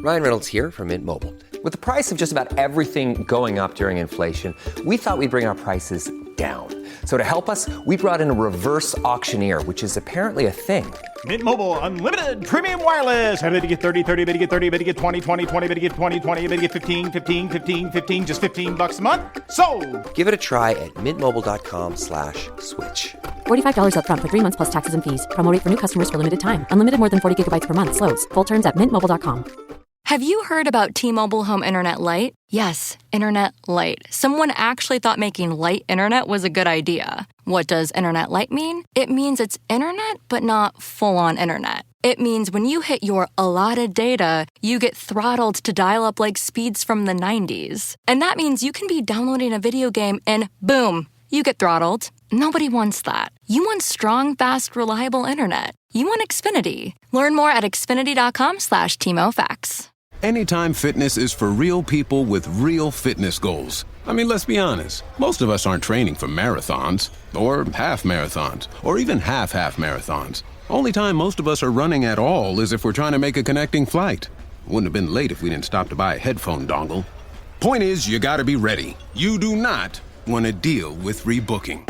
Ryan Reynolds here from Mint Mobile. With the price of just about everything going up during inflation, we thought we'd bring our prices down. So to help us, we brought in a reverse auctioneer, which is apparently a thing. Mint Mobile Unlimited Premium Wireless. How to get 30, 30, bit to get 30, bit to get 20, 20, 20, bit to get 20, 20, bit to get 15, 15, 15, 15, just $15 a month? Sold! Give it a try at mintmobile.com/switch. $45 up front for 3 months plus taxes and fees. Promo rate for new customers for limited time. Unlimited more than 40 gigabytes per month. Slows full terms at mintmobile.com. Have you heard about T-Mobile Home Internet Lite? Yes, Internet Lite. Someone actually thought making light internet was a good idea. What does Internet Lite mean? It means it's internet, but not full-on internet. It means when you hit your allotted data, you get throttled to dial up like speeds from the 90s. And that means you can be downloading a video game and boom, you get throttled. Nobody wants that. You want strong, fast, reliable internet. You want Xfinity. Learn more at xfinity.com/TMOFAX. Anytime Fitness is for real people with real fitness goals. I mean, let's be honest. Most of us aren't training for marathons, or half marathons, or even half marathons. Only time most of us are running at all is if we're trying to make a connecting flight. Wouldn't have been late if we didn't stop to buy a headphone dongle. Point is, you gotta be ready. You do not want to deal with rebooking.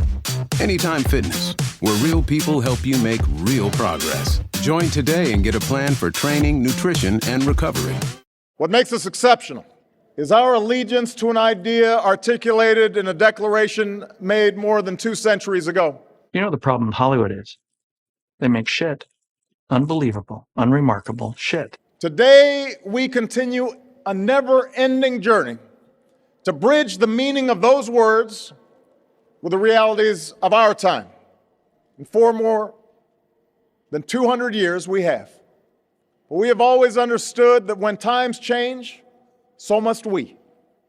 Anytime Fitness, where real people help you make real progress. Join today and get a plan for training, nutrition, and recovery. What makes us exceptional is our allegiance to an idea articulated in a declaration made more than 2 centuries ago. You know the problem with Hollywood is? They make shit. Unbelievable, unremarkable shit. Today, we continue a never-ending journey to bridge the meaning of those words with the realities of our time. And for more than 200 years, we have. But we have always understood that when times change, so must we.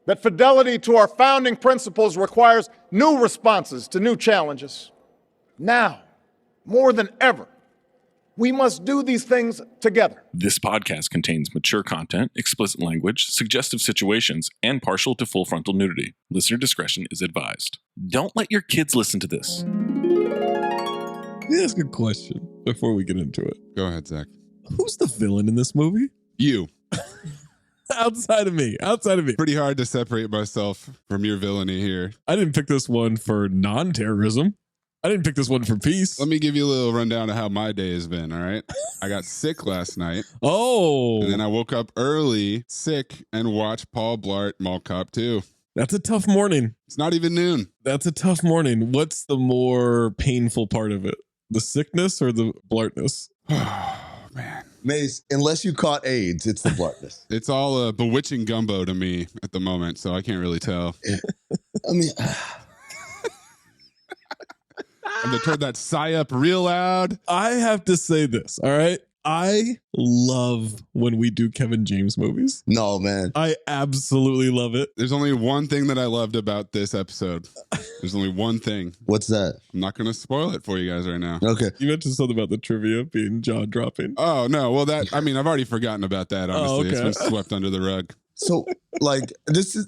That fidelity to our founding principles requires new responses to new challenges. Now, more than ever, we must do these things together. This podcast contains mature content, explicit language, suggestive situations, and partial to full frontal nudity. Listener discretion is advised. Don't let your kids listen to this. Yeah, that's a good question before we get into it. Go ahead, Zach. Who's the villain in this movie? You. Outside of me. Pretty hard to separate myself from your villainy here. I didn't pick this one for non-terrorism. I didn't pick this one for peace. Let me give you a little rundown of how my day has been, all right? I got sick last night. Oh. And then I woke up early, sick, and watched Paul Blart Mall Cop 2. That's a tough morning. It's not even noon. That's a tough morning. What's the more painful part of it? The sickness or the Blartness? Oh, man. Mace, unless you caught AIDS, it's the Blartness. It's all a bewitching gumbo to me at the moment, so I can't really tell. I mean... I'm going to turn that sigh up real loud. I have to say this, all right? I love when we do Kevin James movies. No, man. I absolutely love it. There's only one thing that I loved about this episode. There's only one thing. What's that? I'm not going to spoil it for you guys right now. Okay. You mentioned something about the trivia being jaw-dropping. Oh, no. Well, I've already forgotten about that, honestly. Oh, okay. It's been swept under the rug. So, this is...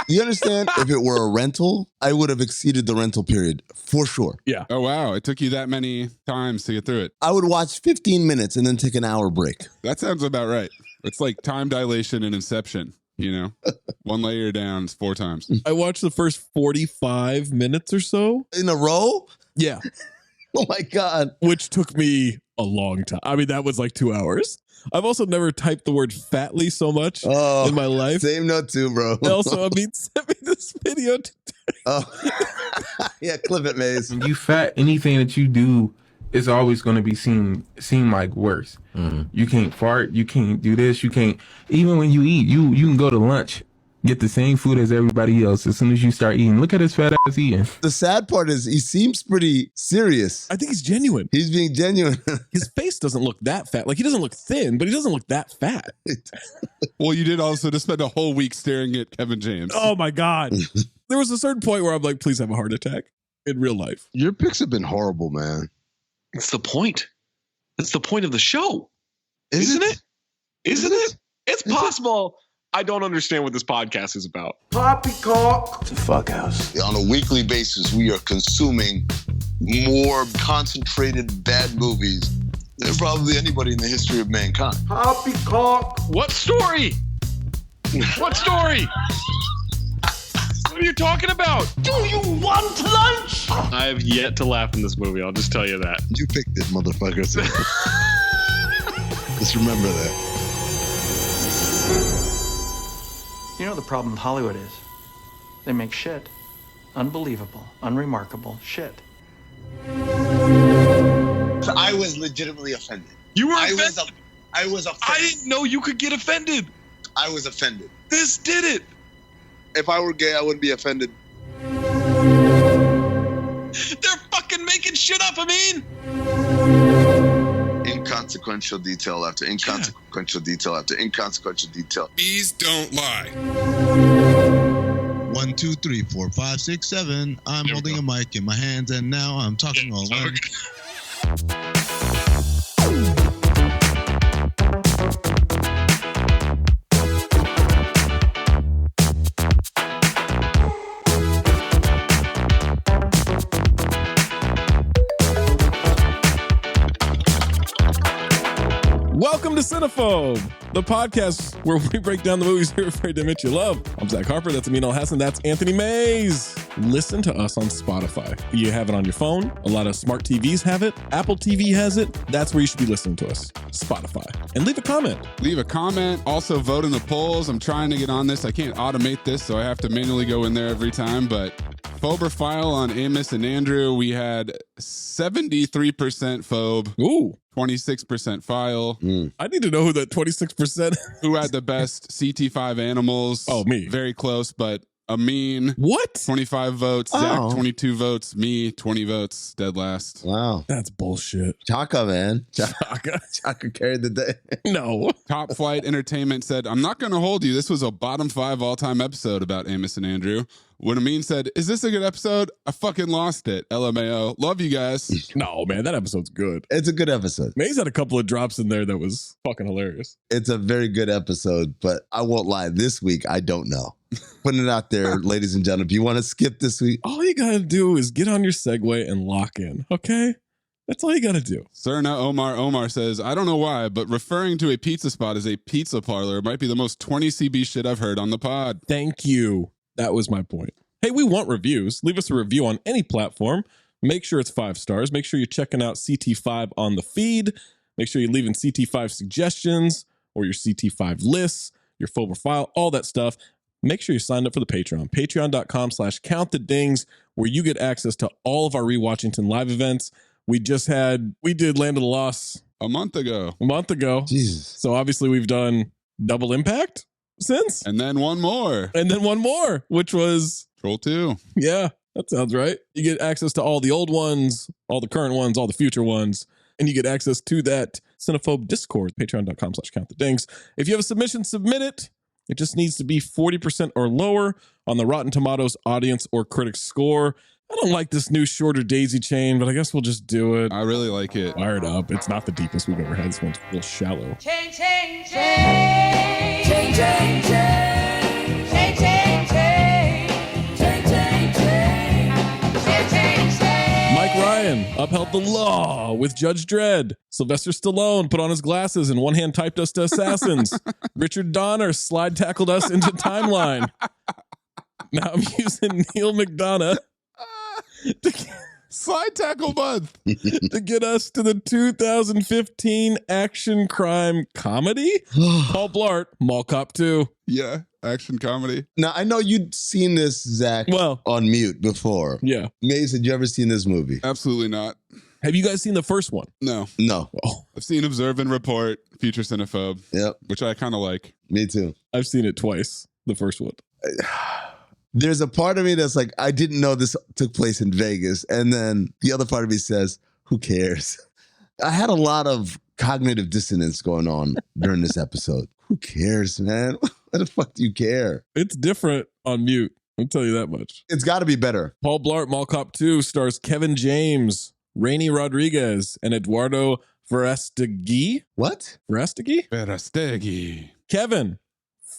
You understand? If it were a rental, I would have exceeded the rental period for sure. Yeah. Oh, wow. It took you that many times to get through it. I would watch 15 minutes and then take an hour break. That sounds about right. It's like time dilation and Inception, you know? One layer down is 4 times. I watched the first 45 minutes or so. In a row? Yeah. Oh, my God. Which took me a long time. I mean, that was like 2 hours. I've also never typed the word fatly so much in my life. Same note too, bro. Also, Amin sent me this video today. Oh. Yeah, clip it, Maze. When you fat, anything that you do is always going to be seem like worse. Mm-hmm. You can't fart. You can't do this. You can't. Even when you eat, you can go to lunch, get the same food as everybody else. As soon as you start eating, look at his fat ass eating. The sad part is he seems pretty serious. I think he's genuine. He's being genuine. His face doesn't look that fat. Like, he doesn't look thin, but he doesn't look that fat. Well, you did also just spend a whole week staring at Kevin James. Oh, my God. There was a certain point where I'm like, please have a heart attack in real life. Your picks have been horrible, man. It's the point. It's the point of the show. Isn't it? Isn't it? It's possible. I don't understand what this podcast is about. Poppycock. It's a fuck house. On a weekly basis, we are consuming more concentrated bad movies than probably anybody in the history of mankind. Poppycock. What story? What story? What are you talking about? Do you want lunch? I have yet to laugh in this movie. I'll just tell you that. You picked it, motherfucker. So just remember that. You know the problem with Hollywood is? They make shit. Unbelievable, unremarkable shit. I was legitimately offended. You were offended? I was offended. I didn't know you could get offended. I was offended. This did it. If I were gay, I wouldn't be offended. They're fucking making shit up, Amin. Inconsequential detail after inconsequential detail after inconsequential detail. Bees don't lie. 1, 2, 3, 4, 5, 6, 7. I'm holding a mic in my hands, and now I'm talking all alone. Welcome to Cinephobe, the podcast where we break down the movies you're afraid to admit you love. I'm Zach Harper. That's Amin Al-Hassan. That's Anthony Mays. Listen to us on Spotify. You have it on your phone. A lot of smart TVs have it. Apple TV has it. That's where you should be listening to us. Spotify. And leave a comment. Leave a comment. Also vote in the polls. I'm trying to get on this. I can't automate this, so I have to manually go in there every time. But Phobe or File on Amos and Andrew, we had 73% Phobe. Ooh. 26% File. I need to know who that 26%. Who had the best CT5 animals? Oh, me. Very close, but Amin. What? 25 votes. Oh. Zach, 22 votes. Me, 20 votes. Dead last. Wow. That's bullshit. Chaka, man. Chaka. Chaka carried the day. No. Top Flight Entertainment said, I'm not going to hold you. This was a bottom 5 all-time episode about Amos and Andrew. When Amin said, is this a good episode? I fucking lost it. LMAO. Love you guys. No, man, that episode's good. It's a good episode. Maze had a couple of drops in there that was fucking hilarious. It's a very good episode, but I won't lie. This week, I don't know. Putting it out there, ladies and gentlemen. If you want to skip this week, all you gotta do is get on your Segway and lock in, okay? That's all you gotta do. Serna Omar says, I don't know why, but referring to a pizza spot as a pizza parlor might be the most 20 CB shit I've heard on the pod. Thank you. That was my point. Hey, we want reviews. Leave us a review on any platform. Make sure it's 5 stars. Make sure you're checking out CT5 on the feed. Make sure you're leaving CT5 suggestions or your CT5 lists, your Phobe or File, all that stuff. Make sure you're signed up for the Patreon. Patreon.com/countthedings, where you get access to all of our Rewatchington live events. We did Land of the Lost a month ago. Jesus. So obviously we've done Double Impact since. And then one more, which was Troll 2. Yeah, that sounds right. You get access to all the old ones, all the current ones, all the future ones, and you get access to that Cinephobe Discord, patreon.com/countthedings. If you have a submission, submit it. It just needs to be 40% or lower on the Rotten Tomatoes audience or critic score. I don't like this new shorter daisy chain, but I guess we'll just do it. I really like it. Fire it up. It's not the deepest we've ever had. This one's real shallow. Change, change, change. Change, change, change. Change, change, change. Change, change, change. Change, change, change. Mike Ryan upheld the law with Judge Dredd. Sylvester Stallone put on his glasses and one hand typed us to assassins. Richard Donner slide tackled us into Timeline. Now I'm using Neil McDonough slide tackle month to get us to the 2015 action crime comedy. Paul Blart, Mall Cop 2. Yeah, action comedy. Now, I know you'd seen this, Zach, on mute before. Yeah. Maze, had you ever seen this movie? Absolutely not. Have you guys seen the first one? No. Oh. I've seen Observe and Report, Future Cinephobe. Yep. Which I kind of like. Me too. I've seen it twice, the first one. There's a part of me that's like, I didn't know this took place in Vegas. And then the other part of me says, who cares? I had a lot of cognitive dissonance going on during this episode. Who cares, man? What the fuck do you care? It's different on mute. I'll tell you that much. It's got to be better. Paul Blart, Mall Cop 2 stars Kevin James, Rainey Rodriguez, and Eduardo Verastegui. What? Verastegui. Kevin,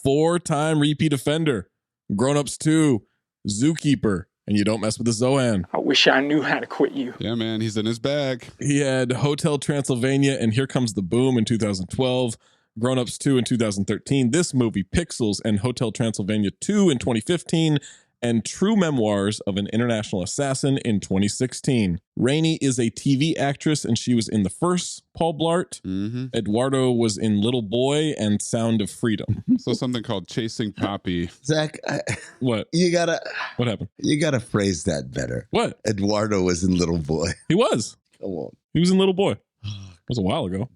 4-time repeat offender. Grown Ups 2, Zookeeper, and You Don't Mess with the Zohan. I wish I knew how to quit you. Yeah, man, he's in his bag. He had Hotel Transylvania and Here Comes the Boom in 2012, Grown Ups 2 in 2013, this movie, Pixels, and Hotel Transylvania 2 in 2015, and True Memoirs of an International Assassin in 2016. Rainey is a TV actress, and she was in the first Paul Blart. Eduardo was in Little Boy and Sound of Freedom. So something called Chasing Poppy. Zach, What? What happened? You gotta phrase that better. What? Eduardo was in Little Boy. He was. Come on. He was in Little Boy. It was a while ago.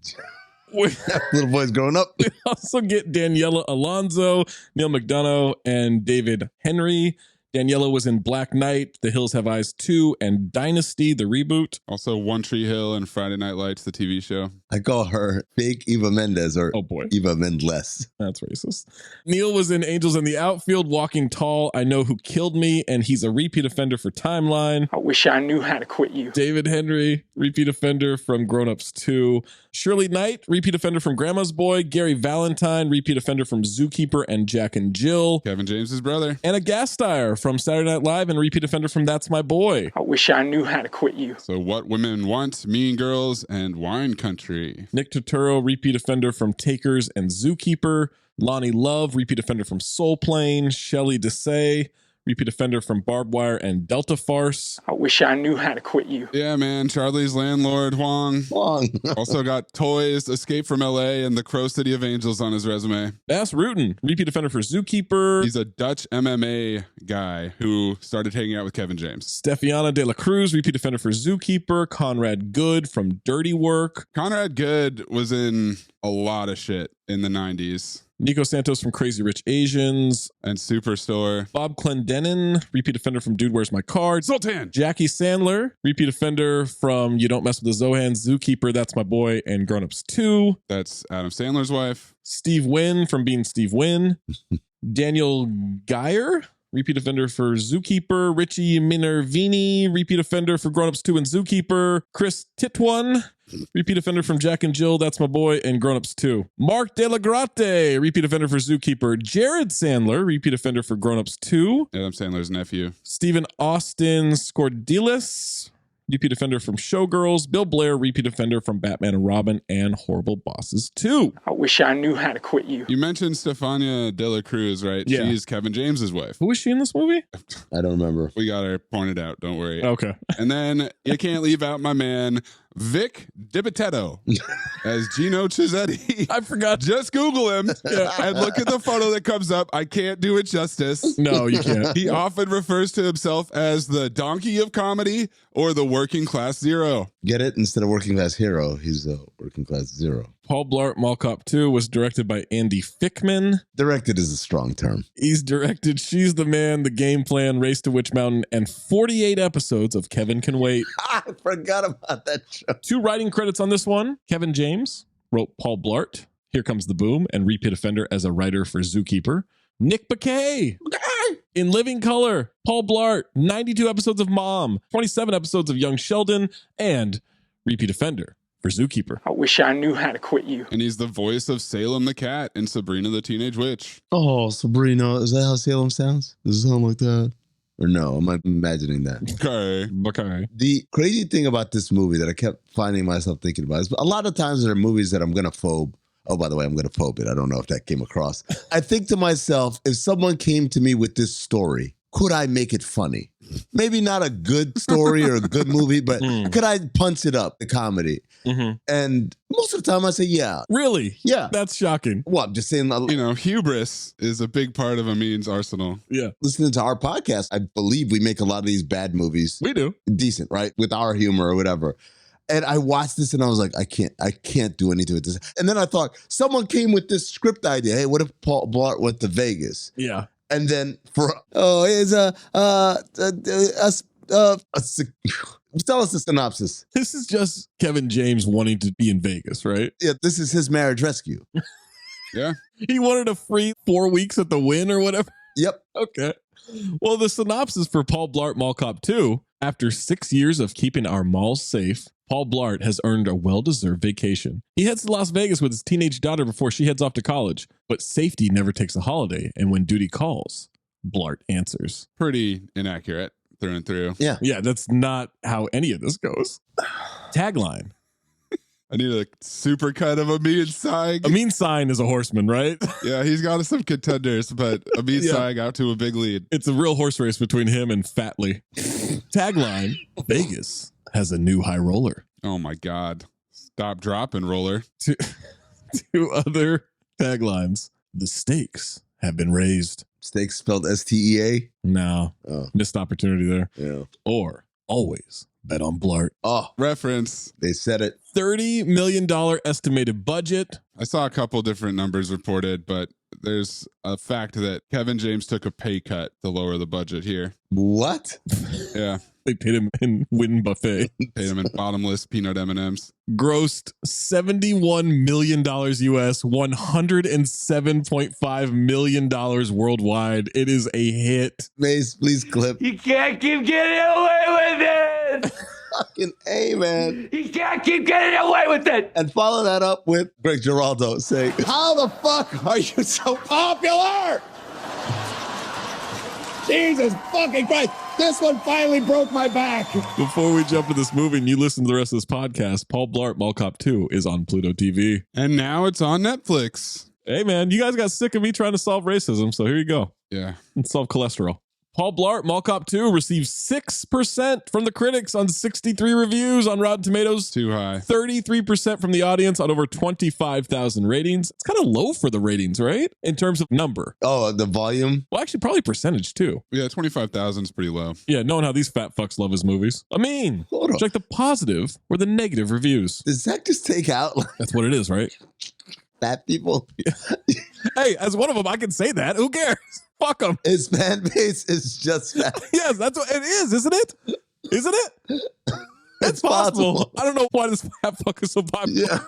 Little Boy's growing up. We also get Daniela Alonso, Neil McDonough, and David Henry. Daniela was in Black Knight, The Hills Have Eyes 2, and Dynasty, the reboot. Also One Tree Hill and Friday Night Lights, the TV show. I call her fake Eva Mendes or Eva Mendes. That's racist. Neil was in Angels in the Outfield, Walking Tall, I Know Who Killed Me, and he's a repeat offender for Timeline. I wish I knew how to quit you. David Henry, repeat offender from Grown Ups 2. Shirley Knight, repeat offender from Grandma's Boy. Gary Valentine, repeat offender from Zookeeper and Jack and Jill. Kevin James's brother. Anna Gasteyer from Saturday Night Live and repeat offender from That's My Boy. I wish I knew how to quit you. So What Women Want, Mean Girls, and Wine Country. Nick Turturro, repeat offender from Takers and Zookeeper. Lonnie Love, repeat offender from Soul Plane. Shelley Desai, repeat offender from Barbed Wire and Delta Farce. I wish I knew how to quit you. Yeah, man. Charlie's Landlord, Huang. Also got Toys, Escape from LA, and The Crow City of Angels on his resume. Bass Rutten, repeat offender for Zookeeper. He's a Dutch MMA guy who started hanging out with Kevin James. Steffiana De La Cruz, repeat offender for Zookeeper. Conrad Good from Dirty Work. Conrad Good was in a lot of shit in the 90s. Nico Santos from Crazy Rich Asians. And Superstore. Bob Clendenin, repeat offender from Dude, Where's My Card? Sultan. Jackie Sandler, repeat offender from You Don't Mess with the Zohan, Zookeeper, That's My Boy, and Grown Ups 2. That's Adam Sandler's wife. Steve Wynn from Being Steve Wynn. Daniel Geyer, repeat offender for Zookeeper. Richie Minervini, repeat offender for Grown Ups 2 and Zookeeper. Chris Titwan, repeat offender from Jack and Jill, That's My Boy, and Grown Ups 2. Mark De La Grate, repeat offender for Zookeeper. Jared Sandler, repeat offender for Grown Ups 2. Adam Sandler's nephew. Stephen Austin Scordilis, repeat offender from Showgirls. Bill Blair, repeat offender from Batman and Robin and Horrible Bosses 2. I wish I knew how to quit you. You mentioned Stefania De La Cruz, right? Yeah. She's Kevin James's wife. Who was she in this movie? I don't remember. We got her pointed out. Don't worry. Okay. And then you can't leave out my man, Vic DiBitetto as Gino Chisetti. I forgot. Just Google him and look at the photo that comes up. I can't do it justice. No, you can't. He often refers to himself as the donkey of comedy or the working class zero. Get it? Instead of working class hero, he's a working class zero. Paul Blart Mall Cop 2 was directed by Andy Fickman. Directed is a strong term. He's directed She's the Man, The Game Plan, Race to Witch Mountain, and 48 episodes of Kevin Can Wait. I forgot about that show. 2 writing credits on this one. Kevin James wrote Paul Blart, Here Comes the Boom, and repeat offender as a writer for Zookeeper. Nick Bakay in Living Color. Paul Blart, 92 episodes of Mom, 27 episodes of Young Sheldon, and repeat offender for Zookeeper. I wish I knew how to quit you. And he's the voice of Salem the cat in Sabrina the Teenage Witch. Oh, Sabrina. Is that how Salem sounds? Does it sound like that? Or no, am I imagining that? Okay. The crazy thing about this movie that I kept finding myself thinking about is a lot of times there are movies that I'm going to phobe. Oh, by the way, I'm going to phobe it. I don't know if that came across. I think to myself, if someone came to me with this story, could I make it funny? Maybe not a good story or a good movie, but could I punch it up, the comedy? And most of the time I say, yeah. Really? Yeah. That's shocking. Well, I'm just saying. You know, hubris is a big part of Amin's arsenal. Yeah. Listening to our podcast, I believe we make a lot of these bad movies. We do. Decent, right? With our humor or whatever. And I watched this and I was like, I can't do anything with this. And then I thought, someone came with this script idea. Hey, what if Paul Blart went to Vegas? Yeah. And then tell us the synopsis. This is just Kevin James wanting to be in Vegas, right? Yeah, this is his marriage rescue. Yeah. He wanted a free 4 weeks at the Wynn or whatever. Yep. Okay. Well, the synopsis for Paul Blart Mall Cop 2, after 6 years of keeping our malls safe, Paul Blart has earned a well-deserved vacation. He heads to Las Vegas with his teenage daughter before she heads off to college. But safety never takes a holiday, and when duty calls, Blart answers. Pretty inaccurate. through and through. Yeah. Yeah, that's not how any of this goes. Tagline. I need a super cut of Amin Saig. Amin Saig is a horseman, right? Yeah, he's got some contenders, but Amin Yeah. Saig out to a big lead. It's a real horse race between him and Fatley. Tagline, Vegas has a new high roller. Oh my God. Stop, drop, and roller. Two other taglines. The stakes have been raised. Stakes spelled STEA? No. Oh. Missed opportunity there. Yeah. Or always bet on Blart. Oh, reference. They said it. $30 million estimated budget. I saw a couple different numbers reported, but there's a fact that Kevin James took a pay cut to lower the budget here. What? Yeah. They paid him in Wynn buffet. Paid him in bottomless peanut M&Ms. Grossed $71 million US, $107.5 million worldwide. It is a hit. Mace, please clip. You can't keep getting away with it. Fucking A, man. You can't keep getting away with it. And follow that up with Greg Giraldo saying, How the fuck are you so popular? Jesus fucking Christ. This one finally broke my back. Before we jump to this movie and you listen to the rest of this podcast, Paul Blart Mall Cop 2 is on Pluto TV. And now it's on Netflix. Hey, man, you guys got sick of me trying to solve racism, so here you go. Yeah. And solve cholesterol. Paul Blart Mall Cop 2 received 6% from the critics on 63 reviews on Rotten Tomatoes. Too high. 33% from the audience on over 25,000 ratings. It's kind of low for the ratings, right? In terms of number. Oh, the volume? Well, actually, probably percentage, too. Yeah, 25,000 is pretty low. Yeah, knowing how these fat fucks love his movies. Amin, Hold on. check the positive or the negative reviews. Does Zach just take out That's what it is, right? fat people? Hey, as one of them, I can say that. Who cares? Fuck them. His fan base is just fat. Yes, that's what it is, isn't it? Isn't it? It's possible. I don't know why this fat fuck is so popular. Yeah.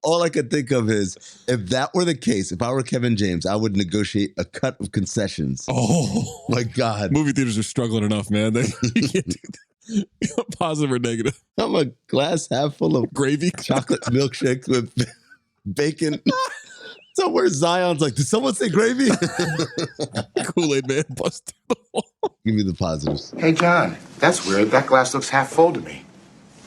All I could think of is if that were the case, if I were Kevin James, I would negotiate a cut of concessions. Oh my God. Movie theaters are struggling enough, man. You can't do that. Positive or negative. I'm a glass half full of gravy, chocolate milkshakes with bacon. Somewhere Zion's like, did someone say gravy? Kool-Aid man bust through the wall. Give me the positives. Hey, John, that's weird. That glass looks half full to me.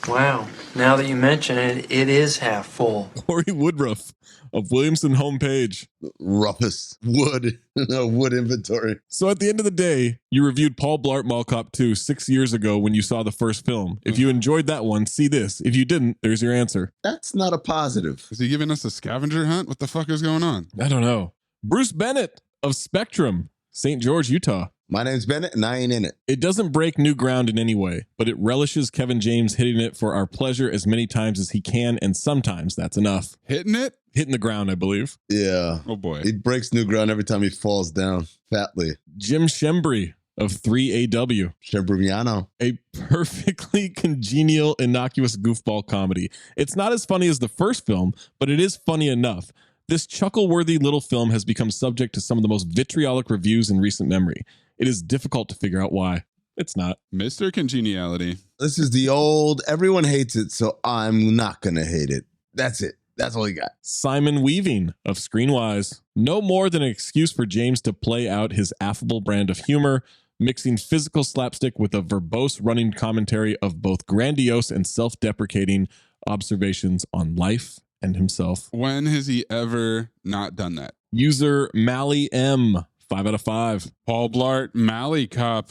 Wow. Now that you mention it, it is half full. Corey Woodruff of Williamson Homepage. Roughest wood. No wood inventory. So at the end of the day, you reviewed Paul Blart Mall Cop 2 6 years ago when you saw the first film. If you enjoyed that one, see this. If you didn't, there's your answer. That's not a positive. Is he giving us a scavenger hunt? What the fuck is going on? I don't know. Bruce Bennett of Spectrum, St. George, Utah. My name's Bennett and I ain't in it. It doesn't break new ground in any way, but it relishes Kevin James hitting it for our pleasure as many times as he can, and sometimes that's enough. Hitting it? Hitting the ground, I believe. Yeah. Oh, boy. He breaks new ground every time he falls down. Fatly. Jim Shembri of 3AW. Shembriano. A perfectly congenial, innocuous goofball comedy. It's not as funny as the first film, but it is funny enough. This chuckle-worthy little film has become subject to some of the most vitriolic reviews in recent memory. It is difficult to figure out why. It's not. Mr. Congeniality. This is the old, everyone hates it, so I'm not going to hate it. That's it. That's all he got. Simon Weaving of Screenwise. No more than an excuse for James to play out his affable brand of humor, mixing physical slapstick with a verbose running commentary of both grandiose and self-deprecating observations on life and himself. When has he ever not done that? User Mally M. 5 out of 5. Paul Blart, Mally Cop.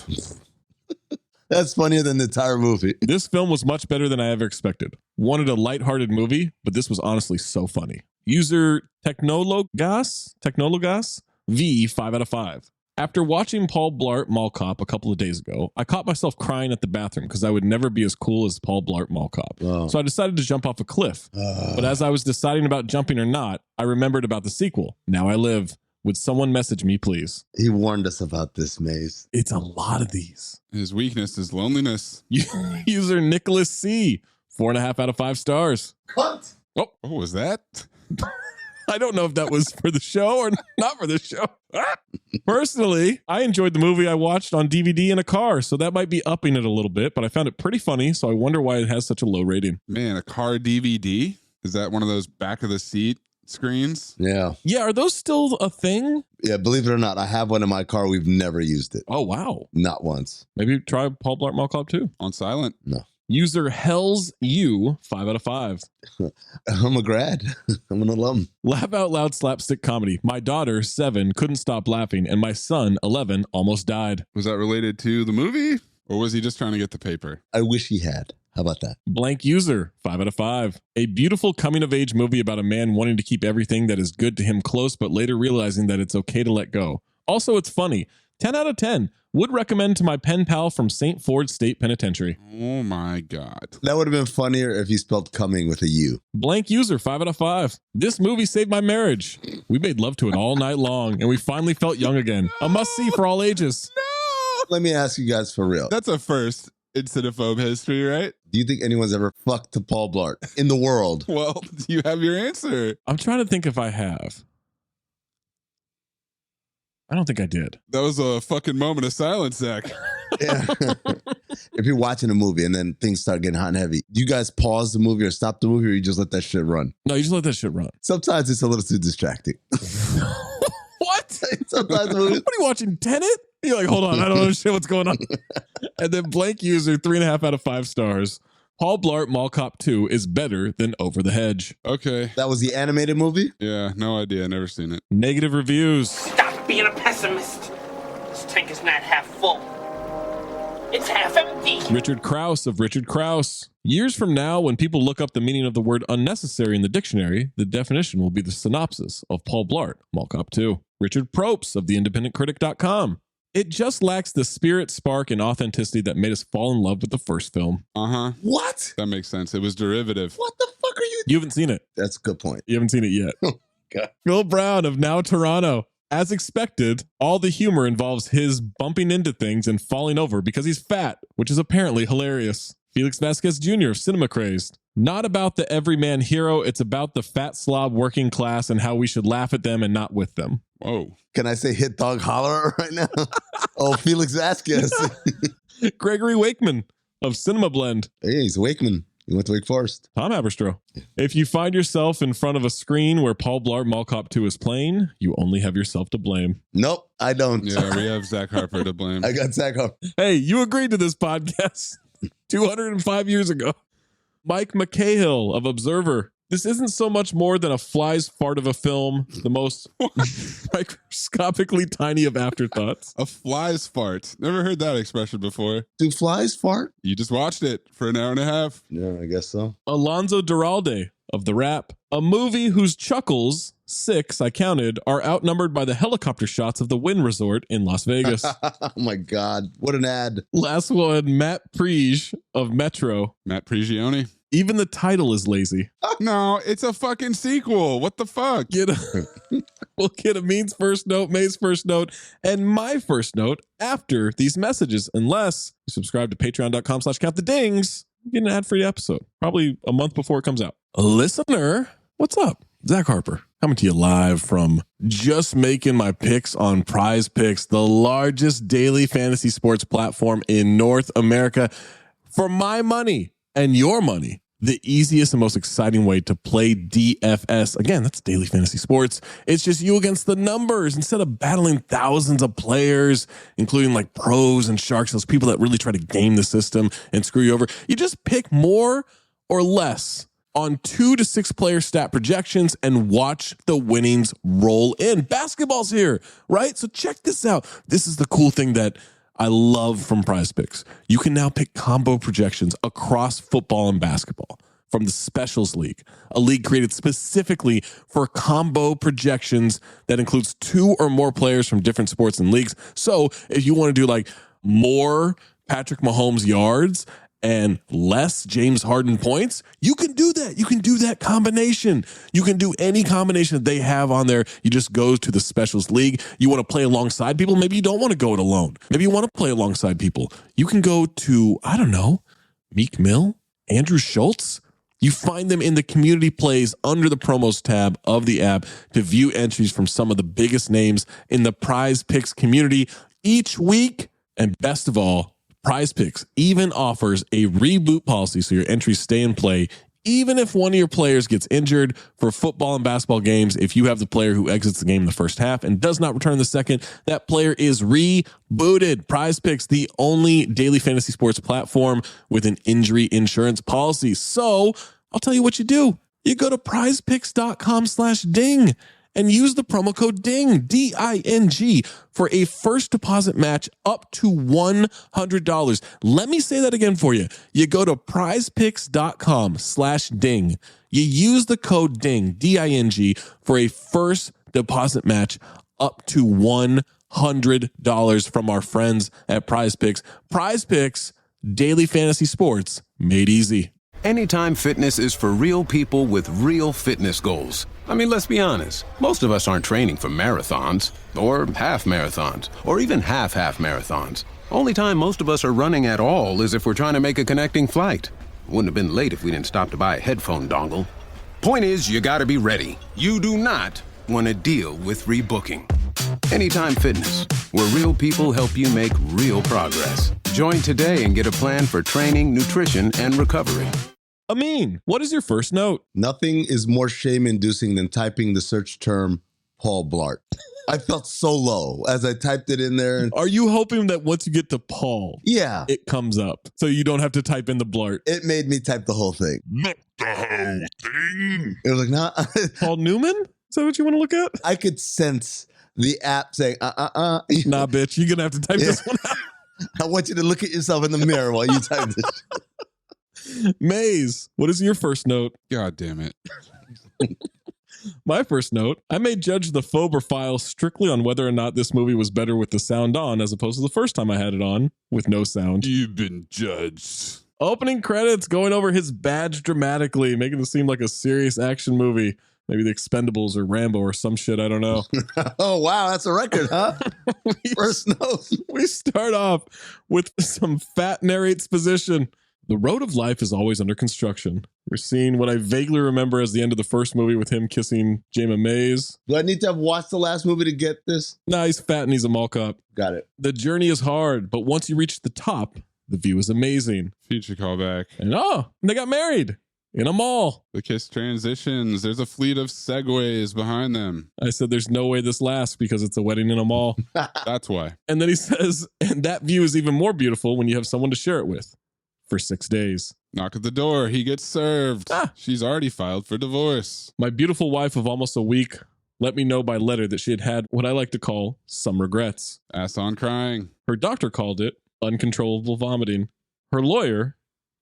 That's funnier than the entire movie. This film was much better than I ever expected. Wanted a lighthearted movie, but this was honestly so funny. User Technologas V 5 out of 5. After watching Paul Blart Mall Cop a couple of days ago, I caught myself crying at the bathroom because I would never be as cool as Paul Blart Mall Cop. Oh. So I decided to jump off a cliff. But as I was deciding about jumping or not, I remembered about the sequel. Now I live. Would someone message me, please? He warned us about this, Maze. It's a lot of these. His weakness is loneliness. User Nicholas C. 4.5 out of 5 stars. Cunt. Oh, what was that? I don't know if that was for the show or not for the show. Personally, I enjoyed the movie I watched on DVD in a car, so that might be upping it a little bit, but I found it pretty funny, so I wonder why it has such a low rating. Man, a car DVD? Is that one of those back of the seat screens. Yeah. Yeah, are those still a thing? Yeah, believe it or not, I have one in my car. We've never used it. Oh, wow. Not once. Maybe try Paul Blart Mall Cop 2. On silent. No. User Hells You, 5 out of 5. I'm a grad. I'm an alum. Laugh out loud slapstick comedy. My daughter, 7, couldn't stop laughing, and my son, 11, almost died. Was that related to the movie? Or was he just trying to get the paper? I wish he had. How about that? Blank User, 5 out of 5. A beautiful coming-of-age movie about a man wanting to keep everything that is good to him close, but later realizing that it's okay to let go. Also, it's funny. 10 out of 10. Would recommend to my pen pal from St. Ford State Penitentiary. Oh my God. That would have been funnier if he spelled coming with a U. Blank User, 5 out of 5. This movie saved my marriage. We made love to it all night long, and we finally felt young again. A must-see for all ages. Let me ask you guys for real. That's a first in Cinephobe history, right? Do you think anyone's ever fucked to Paul Blart in the world? Well, you have your answer. I'm trying to think if I have. I don't think I did. That was a fucking moment of silence, Zach. Yeah. If you're watching a movie and then things start getting hot and heavy, do you guys pause the movie or stop the movie, or you just let that shit run? No, you just let that shit run. Sometimes it's a little too distracting. What? Sometimes movies. What are you watching, Tenet? You're like, hold on, I don't understand what's going on. And then Blank User, 3.5 out of 5 stars. Paul Blart Mall Cop 2 is better than Over the Hedge. Okay. That was the animated movie? Yeah, no idea. Never seen it. Negative reviews. Stop being a pessimist. This tank is not half full. It's half empty. Richard Krause of Richard Krause. Years from now, when people look up the meaning of the word unnecessary in the dictionary, the definition will be the synopsis of Paul Blart Mall Cop 2. Richard Propes of theindependentcritic.com. It just lacks the spirit, spark, and authenticity that made us fall in love with the first film. Uh-huh. What? That makes sense. It was derivative. What the fuck are you? You haven't seen it. That's a good point. You haven't seen it yet. God. Phil Brown of Now Toronto. As expected, all the humor involves his bumping into things and falling over because he's fat, which is apparently hilarious. Felix Vasquez Jr. of Cinema Crazed. Not about the everyman hero, it's about the fat slob working class and how we should laugh at them and not with them. Whoa. Can I say hit dog holler right now? Oh, Felix Vasquez. Gregory Wakeman of Cinema Blend. Hey, he's Wakeman. He went to Wake Forest. Tom Haberstroh. If you find yourself in front of a screen where Paul Blart Mall Cop 2 is playing, you only have yourself to blame. Nope, I don't. Yeah, we have Zach Harper to blame. I got Zach Harper. Hey, you agreed to this podcast 205 years ago. Mike McCahill of Observer. This isn't so much more than a fly's fart of a film, the most microscopically tiny of afterthoughts. A fly's fart. Never heard that expression before. Do flies fart? You just watched it for an hour and a half. Yeah, I guess so. Alonzo Duralde of The Rap. A movie whose chuckles, 6, I counted, are outnumbered by the helicopter shots of the Wynn Resort in Las Vegas. Oh my God. What an ad. Last one, Matt Priege of Metro. Matt Prigioni. Even the title is lazy. No, it's a fucking sequel. What the fuck? We'll get Amin's first note, May's first note, and my first note after these messages, unless you subscribe to patreon.com/countthedings. You get an ad-free episode, probably a month before it comes out. Listener, what's up? Zach Harper, coming to you live from Just Making My Picks on Prize Picks, the largest daily fantasy sports platform in North America. For my money and your money, the easiest and most exciting way to play DFS. Again, that's daily fantasy sports. It's just you against the numbers instead of battling thousands of players, including like pros and sharks, those people that really try to game the system and screw you over. You just pick more or less on 2 to 6 player stat projections and watch the winnings roll in. Basketball's here, right? So check this out. This is the cool thing that I love from Prize Picks. You can now pick combo projections across football and basketball from the Specials League, a league created specifically for combo projections that includes 2 or more players from different sports and leagues. So if you want to do like more Patrick Mahomes yards and less James Harden points, you can do that. You can do that combination. You can do any combination that they have on there. You just go to the Specials League. You want to play alongside people. Maybe you don't want to go it alone. Maybe you want to play alongside people. You can go to, I don't know, Meek Mill, Andrew Schultz. You find them in the community plays under the promos tab of the app to view entries from some of the biggest names in the Prize Picks community each week. And best of all, Prize Picks even offers a reboot policy so your entries stay in play Even if one of your players gets injured for football and basketball games, if you have the player who exits the game in the first half and does not return in the second, that player is rebooted. Prize Picks, the only daily fantasy sports platform with an injury insurance policy. So I'll tell you what you do. You go to prizepicks.com/ding and use the promo code DING, D-I-N-G, for a first deposit match up to $100. Let me say that again for you. You go to prizepicks.com/ding. You use the code DING, D-I-N-G, for a first deposit match up to $100 from our friends at Prize Picks. Prize Picks, daily fantasy sports made easy. Anytime Fitness is for real people with real fitness goals. I mean, let's be honest. Most of us aren't training for marathons, or half marathons, or even half marathons. Only time most of us are running at all is if we're trying to make a connecting flight. Wouldn't have been late if we didn't stop to buy a headphone dongle. Point is, you gotta be ready. You do not want to deal with rebooking. Anytime Fitness, where real people help you make real progress. Join today and get a plan for training, nutrition, and recovery. Amin, what is your first note? Nothing is more shame-inducing than typing the search term Paul Blart. I felt so low as I typed it in there. Are you hoping that once you get to Paul, it comes up so you don't have to type in the Blart? It made me type the whole thing. Not the whole thing. It was like, nah. Paul Newman? Is that what you want to look at? I could sense the app saying, Nah, bitch, you're going to have to type this one out. I want you to look at yourself in the mirror while you type this. Maze, what is your first note? God damn it. My first note, I may judge the Phober file strictly on whether or not this movie was better with the sound on as opposed to the first time I had it on with no sound. You've been judged. Opening credits, going over his badge dramatically, making it seem like a serious action movie. Maybe The Expendables or Rambo or some shit, I don't know. Oh, wow, that's a record, huh? First note. We start off with some fat narrates position. The road of life is always under construction. We're seeing what I vaguely remember as the end of the first movie with him kissing Jayma Mays. Do I need to have watched the last movie to get this? Nah, he's fat and he's a mall cop. Got it. The journey is hard, but once you reach the top, the view is amazing. Future callback. And they got married in a mall. The kiss transitions. There's a fleet of Segways behind them. I said there's no way this lasts because it's a wedding in a mall. That's why. And then he says, and that view is even more beautiful when you have someone to share it with. For 6 days. Knock at the door. He gets served. She's already filed for divorce. My beautiful wife of almost a week let me know by letter that she had had what I like to call some regrets. Ass on crying. Her doctor called it uncontrollable vomiting. Her lawyer,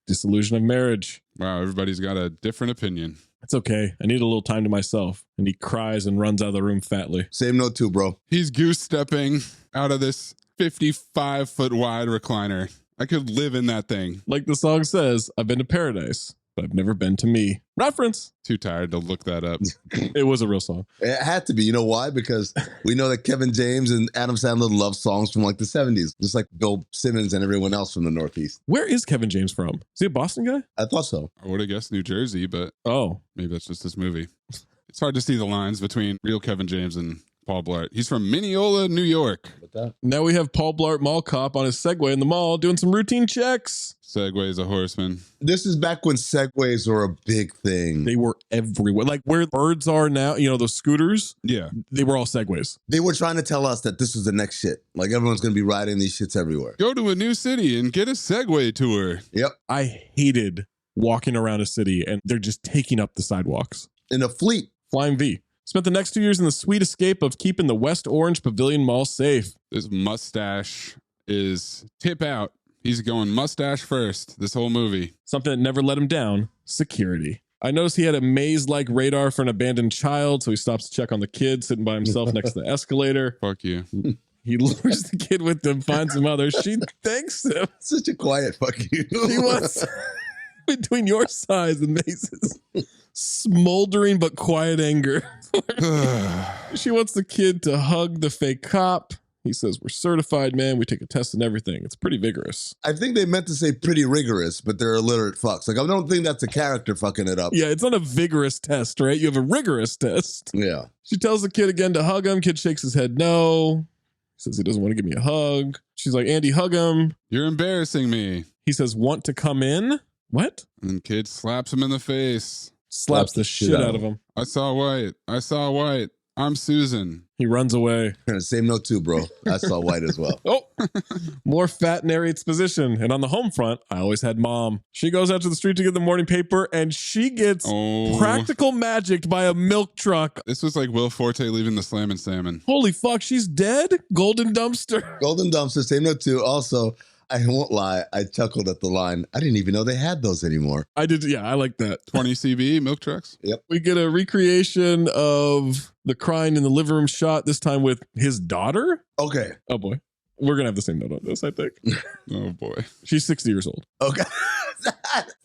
disillusion of marriage. Wow, everybody's got a different opinion. It's okay. I need a little time to myself. And he cries and runs out of the room fatly. Same note too, bro. He's goose stepping out of this 55-foot wide recliner. I could live in that thing. Like the song says, I've been to paradise, but I've never been to me. Reference. Too tired to look that up. It was a real song. It had to be. You know why? Because we know that Kevin James and Adam Sandler love songs from like the 70s, just like Bill Simmons and everyone else from the Northeast. Where is Kevin James from? Is he a Boston guy? I thought so. I would have guessed New Jersey, but maybe that's just this movie. It's hard to see the lines between real Kevin James and Paul Blart. He's from Mineola, New York. Now we have Paul Blart mall cop on his Segway in the mall doing some routine checks. Segway's a horseman. This is back when Segways were a big thing. They were everywhere. Like where birds are now, those scooters. Yeah. They were all Segways. They were trying to tell us that this was the next shit. Like everyone's going to be riding these shits everywhere. Go to a new city and get a Segway tour. Yep. I hated walking around a city and they're just taking up the sidewalks. In a fleet. Flying V. Spent the next 2 years in the sweet escape of keeping the West Orange Pavilion Mall safe. This mustache is tip out. He's going mustache first this whole movie. Something that never let him down, security. I noticed he had a maze-like radar for an abandoned child, so he stops to check on the kid sitting by himself next to the escalator. Fuck you. He lures the kid with him, finds some other. She thanks him. Such a quiet fuck you. He wants between your size and Mace's smoldering but quiet anger. She wants the kid to hug the fake cop. He says, we're certified, man. We take a test and everything. It's pretty vigorous. I think they meant to say pretty rigorous, but they're illiterate fucks. Like, I don't think that's a character fucking it up. Yeah, it's not a vigorous test, right? You have a rigorous test. Yeah. She tells the kid again to hug him. Kid shakes his head no. Says he doesn't want to give me a hug. She's like, Andy, hug him. You're embarrassing me. He says, want to come in? What? And kid slaps him in the face. Slaps the shit out of him. I saw white. I saw white. I'm Susan. He runs away. Same note too, bro. I saw white as well. Oh, more fat narrates position. And on the home front, I always had mom. She goes out to the street to get the morning paper, and she gets practical magicked by a milk truck. This was like Will Forte leaving the Slam and Salmon. Holy fuck, she's dead? Golden dumpster. Golden dumpster, same note too. Also, I won't lie, I chuckled at the line. I didn't even know they had those anymore. I did, yeah, I like that. 20 CB milk trucks. Yep. We get a recreation of the crying in the living room shot, this time with his daughter. Okay. Oh boy. We're going to have the same note on this, I think. Oh boy. She's 60 years old. Okay.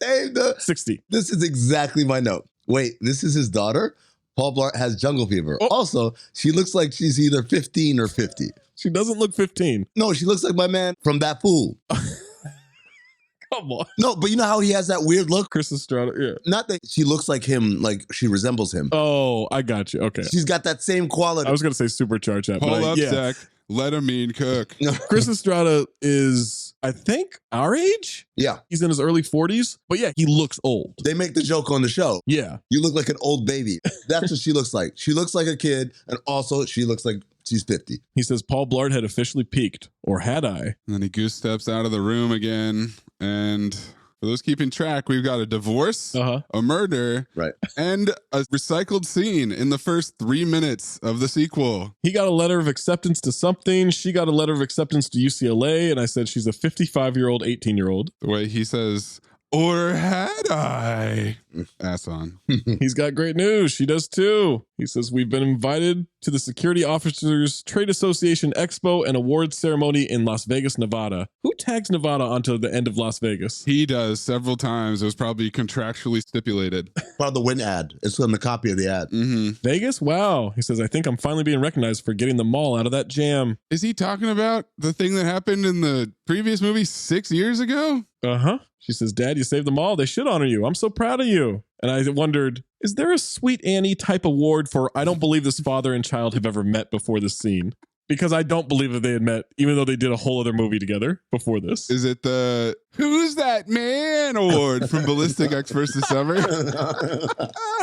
Same note. 60. This is exactly my note. Wait, this is his daughter? Paul Blart has jungle fever. Oh. Also, she looks like she's either 15 or 50. She doesn't look 15. No, she looks like my man from That Fool. Come on. No, but you know how he has that weird look? Chris Estrada, yeah. Not that she looks like him, like she resembles him. Oh, I got you. Okay. She's got that same quality. I was going to say supercharge that. Hold but up, yeah. Zach. Let Amin cook. Chris Estrada is, I think, our age. Yeah. He's in his early 40s. But yeah, he looks old. They make the joke on the show. Yeah. You look like an old baby. That's what she looks like. She looks like a kid, and also she looks like she's 50. He says Paul Blart had officially peaked, or had I? And then he goose steps out of the room again. And for those keeping track, we've got a divorce, a murder, right, and a recycled scene in the first 3 minutes of the sequel. He got a letter of acceptance to something. She got a letter of acceptance to UCLA. And I said she's a 55-year-old, 18-year-old. The way he says, or had I? Ass on. He's got great news. She does too. He says, we've been invited to the Security Officers Trade Association Expo and Awards Ceremony in Las Vegas, Nevada. Who tags Nevada onto the end of Las Vegas? He does several times. It was probably contractually stipulated. Part of the Wynn ad. It's on the copy of the ad. Mm-hmm. Vegas? Wow. He says, I think I'm finally being recognized for getting the mall out of that jam. Is he talking about the thing that happened in the previous movie 6 years ago? Uh-huh. She says, Dad, you saved them all. They should honor you. I'm so proud of you. And I wondered, is there a Sweet Annie type award for I don't believe this father and child have ever met before this scene? Because I don't believe that they had met, even though they did a whole other movie together before this. Is it the Who's That Man award from Ballistic X vs. Summer?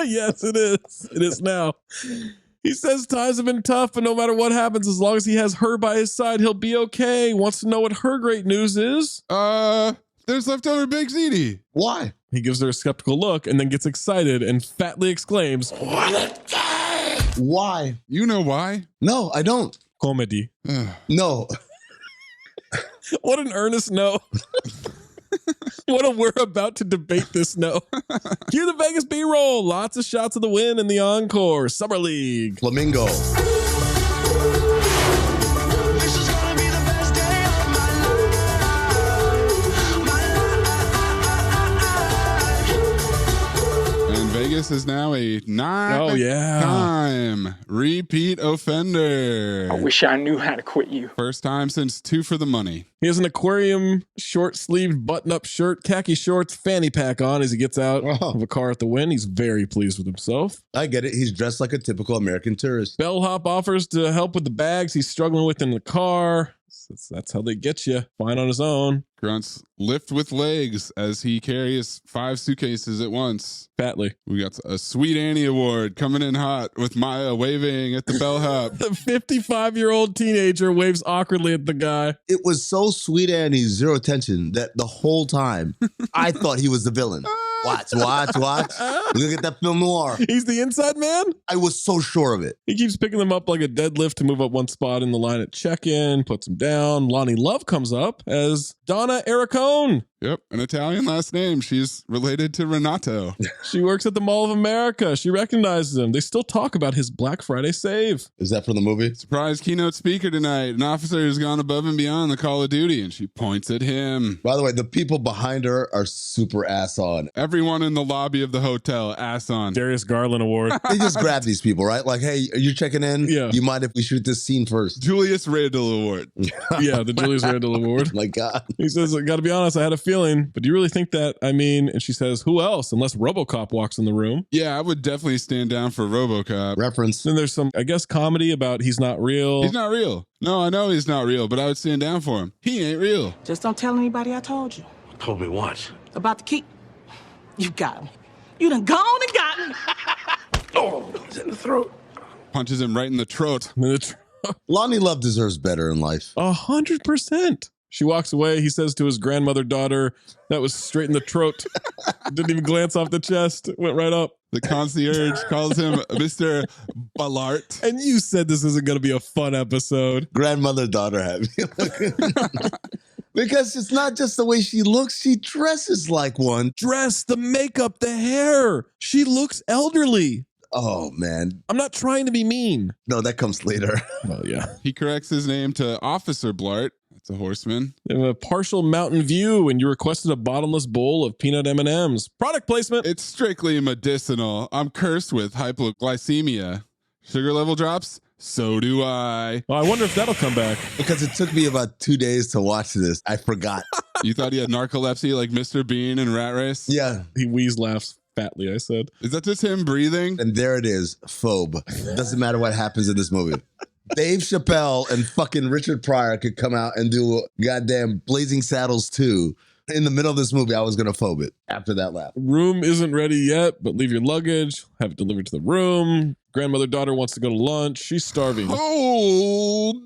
Yes, it is. It is now. He says times have been tough, but no matter what happens, as long as he has her by his side, he'll be okay. Wants to know what her great news is. There's leftover Big Ziti. Why? He gives her a skeptical look and then gets excited and fatly exclaims, "What a day!" Why? You know why? No, I don't. Comedy. No. What an earnest no. What a we're about to debate this no. Cue the Vegas B-roll. Lots of shots of the Wynn and the encore. Summer League. Flamingo. Vegas is now a nine-time repeat offender. I wish I knew how to quit you. First time since Two for the Money. He has an aquarium short-sleeved button-up shirt, khaki shorts, fanny pack on as he gets out of a car at the Wynn. He's very pleased with himself. I get it. He's dressed like a typical American tourist. Bellhop offers to help with the bags he's struggling with in the car. That's how they get you. Fine on his own. Grunts lift with legs as he carries 5 suitcases at once. Fatly. We got a Sweet Annie award coming in hot with Maya waving at the bellhop. The 55-year-old teenager waves awkwardly at the guy. It was so Sweet Annie, zero tension, that the whole time I thought he was the villain. Watch. We're going to get that film noir. He's the inside man? I was so sure of it. He keeps picking them up like a deadlift to move up one spot in the line at check-in, puts them down. Lonnie Love comes up as Donna Aracone. Yep, an Italian last name. She's related to Renato. She works at the Mall of America. She recognizes him. They still talk about his Black Friday save. Is that from the movie? Surprise keynote speaker tonight. An officer has gone above and beyond the call of duty, and she points at him. By the way, the people behind her are super ass on. Everyone in the lobby of the hotel, ass on. Darius Garland Award. They just grab these people, right? Like, hey, are you checking in? Yeah. You mind if we shoot this scene first? Julius Randle Award. Yeah, the Julius Randle Award. My God. He says, I got to be honest, I had a feeling, but do you really think that? I mean, and she says, who else? Unless RoboCop walks in the room. Yeah, I would definitely stand down for RoboCop. Reference. Then there's some, I guess, comedy about he's not real. He's not real. No, I know he's not real, but I would stand down for him. He ain't real. Just don't tell anybody I told you. Told me what? About the key. You got me. You done gone and got me. Oh, it's in the throat. Punches him right in the throat. Lonnie Love deserves better in life. 100%. She walks away. He says to his grandmother daughter, that was straight in the throat. Didn't even glance off the chest. Went right up. The concierge calls him Mr. Blart. And you said this isn't going to be a fun episode. Grandmother daughter had me. Because it's not just the way she looks, she dresses like one. Dress, the makeup, the hair. She looks elderly. Oh, man. I'm not trying to be mean. No, that comes later. Oh, yeah. He corrects his name to Officer Blart. It's a horseman. They have a partial mountain view, and you requested a bottomless bowl of peanut M&Ms. Product placement. It's strictly medicinal. I'm cursed with hypoglycemia. Sugar level drops? So do I. Well, I wonder if that'll come back. Because it took me about 2 days to watch this. I forgot. You thought he had narcolepsy like Mr. Bean in Rat Race? Yeah. He wheeze laughs fatly, I said. Is that just him breathing? And there it is. Phobe. Doesn't matter what happens in this movie. Dave Chappelle and fucking Richard Pryor could come out and do goddamn Blazing Saddles 2. In the middle of this movie, I was going to phobe it after that laugh. Room isn't ready yet, but leave your luggage. Have it delivered to the room. Grandmother daughter wants to go to lunch. She's starving. Hold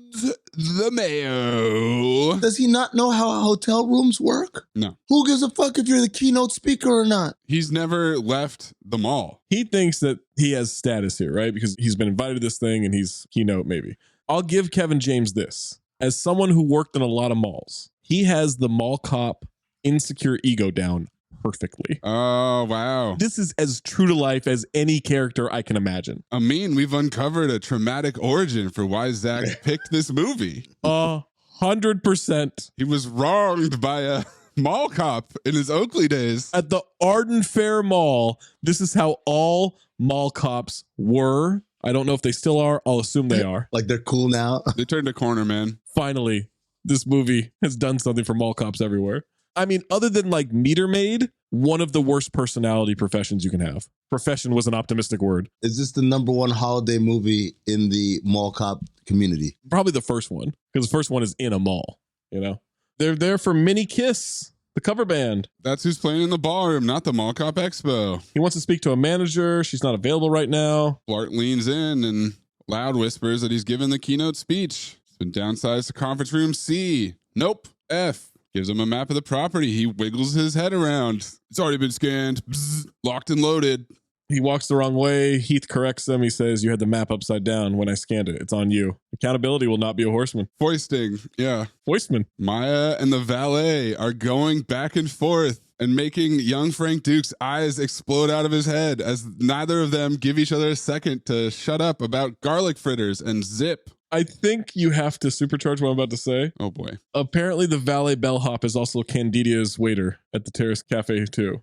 the mayo. Does he not know how hotel rooms work? No. Who gives a fuck if you're the keynote speaker or not? He's never left the mall. He thinks that he has status here, right? Because he's been invited to this thing and he's keynote maybe. I'll give Kevin James this. As someone who worked in a lot of malls, he has the mall cop insecure ego down perfectly. Oh, wow. This is as true to life as any character I can imagine. Amin, we've uncovered a traumatic origin for why Zach picked this movie. 100%. He was wronged by a mall cop in his Oakley days. At the Arden Fair Mall, this is how all mall cops were. I don't know if they still are. I'll assume they are. Like they're cool now. They turned a corner, man. Finally, this movie has done something for mall cops everywhere. I mean, other than like meter maid, one of the worst personality professions you can have. Profession was an optimistic word. Is this the #1 holiday movie in the mall cop community? Probably the first one, because the first one is in a mall, you know? They're there for Mini Kiss, the cover band. That's who's playing in the ballroom, not the Mall Cop Expo. He wants to speak to a manager. She's not available right now. Blart leans in and loud whispers that he's given the keynote speech. It's been downsized to conference room C. Nope. F. Gives him a map of the property. He wiggles his head around. It's already been scanned. Bzz, locked and loaded. He walks the wrong way. Heath corrects him. He says, you had the map upside down when I scanned it. It's on you. Accountability will not be a horseman. Foisting. Yeah. Foistman. Maya and the valet are going back and forth and making young Frank Duke's eyes explode out of his head as neither of them give each other a second to shut up about garlic fritters and zip. I think you have to supercharge what I'm about to say. Oh, boy. Apparently, the valet bellhop is also Candidia's waiter at the Terrace Cafe, too.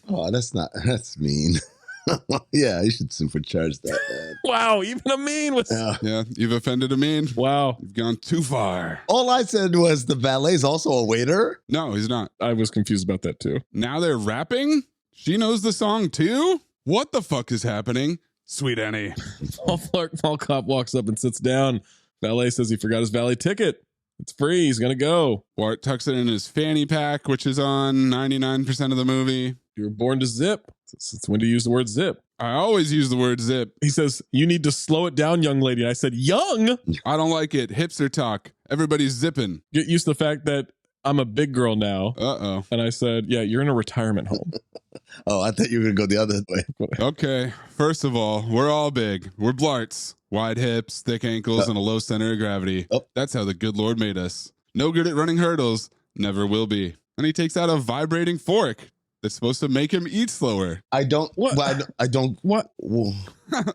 Oh, that's mean. Yeah, you should supercharge that, man. Wow, even Amin was... Yeah, you've offended Amin. Wow. You've gone too far. All I said was the valet's also a waiter. No, he's not. I was confused about that, too. Now they're rapping? She knows the song, too? What the fuck is happening? Sweet Annie. Mall cop walks up and sits down. Valet says he forgot his valet ticket. It's free. He's going to go. Blart tucks it in his fanny pack, which is on 99% of the movie. You were born to zip. It's when to use the word zip. I always use the word zip. He says, you need to slow it down, young lady. I said, young? I don't like it. Hipster talk. Everybody's zipping. Get used to the fact that I'm a big girl now. Uh-oh. And I said, yeah, you're in a retirement home. Oh, I thought you were going to go the other way. Okay. First of all, we're all big. We're Blarts. Wide hips, thick ankles, and a low center of gravity. That's how the good Lord made us. No good at running hurdles. Never will be. And he takes out a vibrating fork that's supposed to make him eat slower. I don't. What? I don't. What?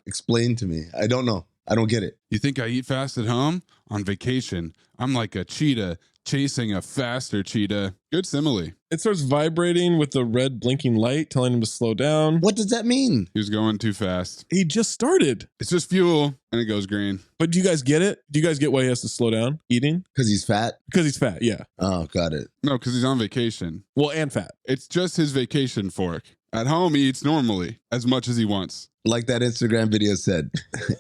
Explain to me. I don't know. I don't get it. You think I eat fast at home? On vacation, I'm like a cheetah chasing a faster cheetah. Good simile. It starts vibrating with the red blinking light, telling him to slow down. What does that mean? He was going too fast. He just started. It's just fuel, and it goes green. But do you guys get it? Do you guys get why he has to slow down eating? Because he's fat? Because he's fat, yeah. Oh, got it. No, because he's on vacation. Well, and fat. It's just his vacation fork. At home, he eats normally, as much as he wants. Like that Instagram video said,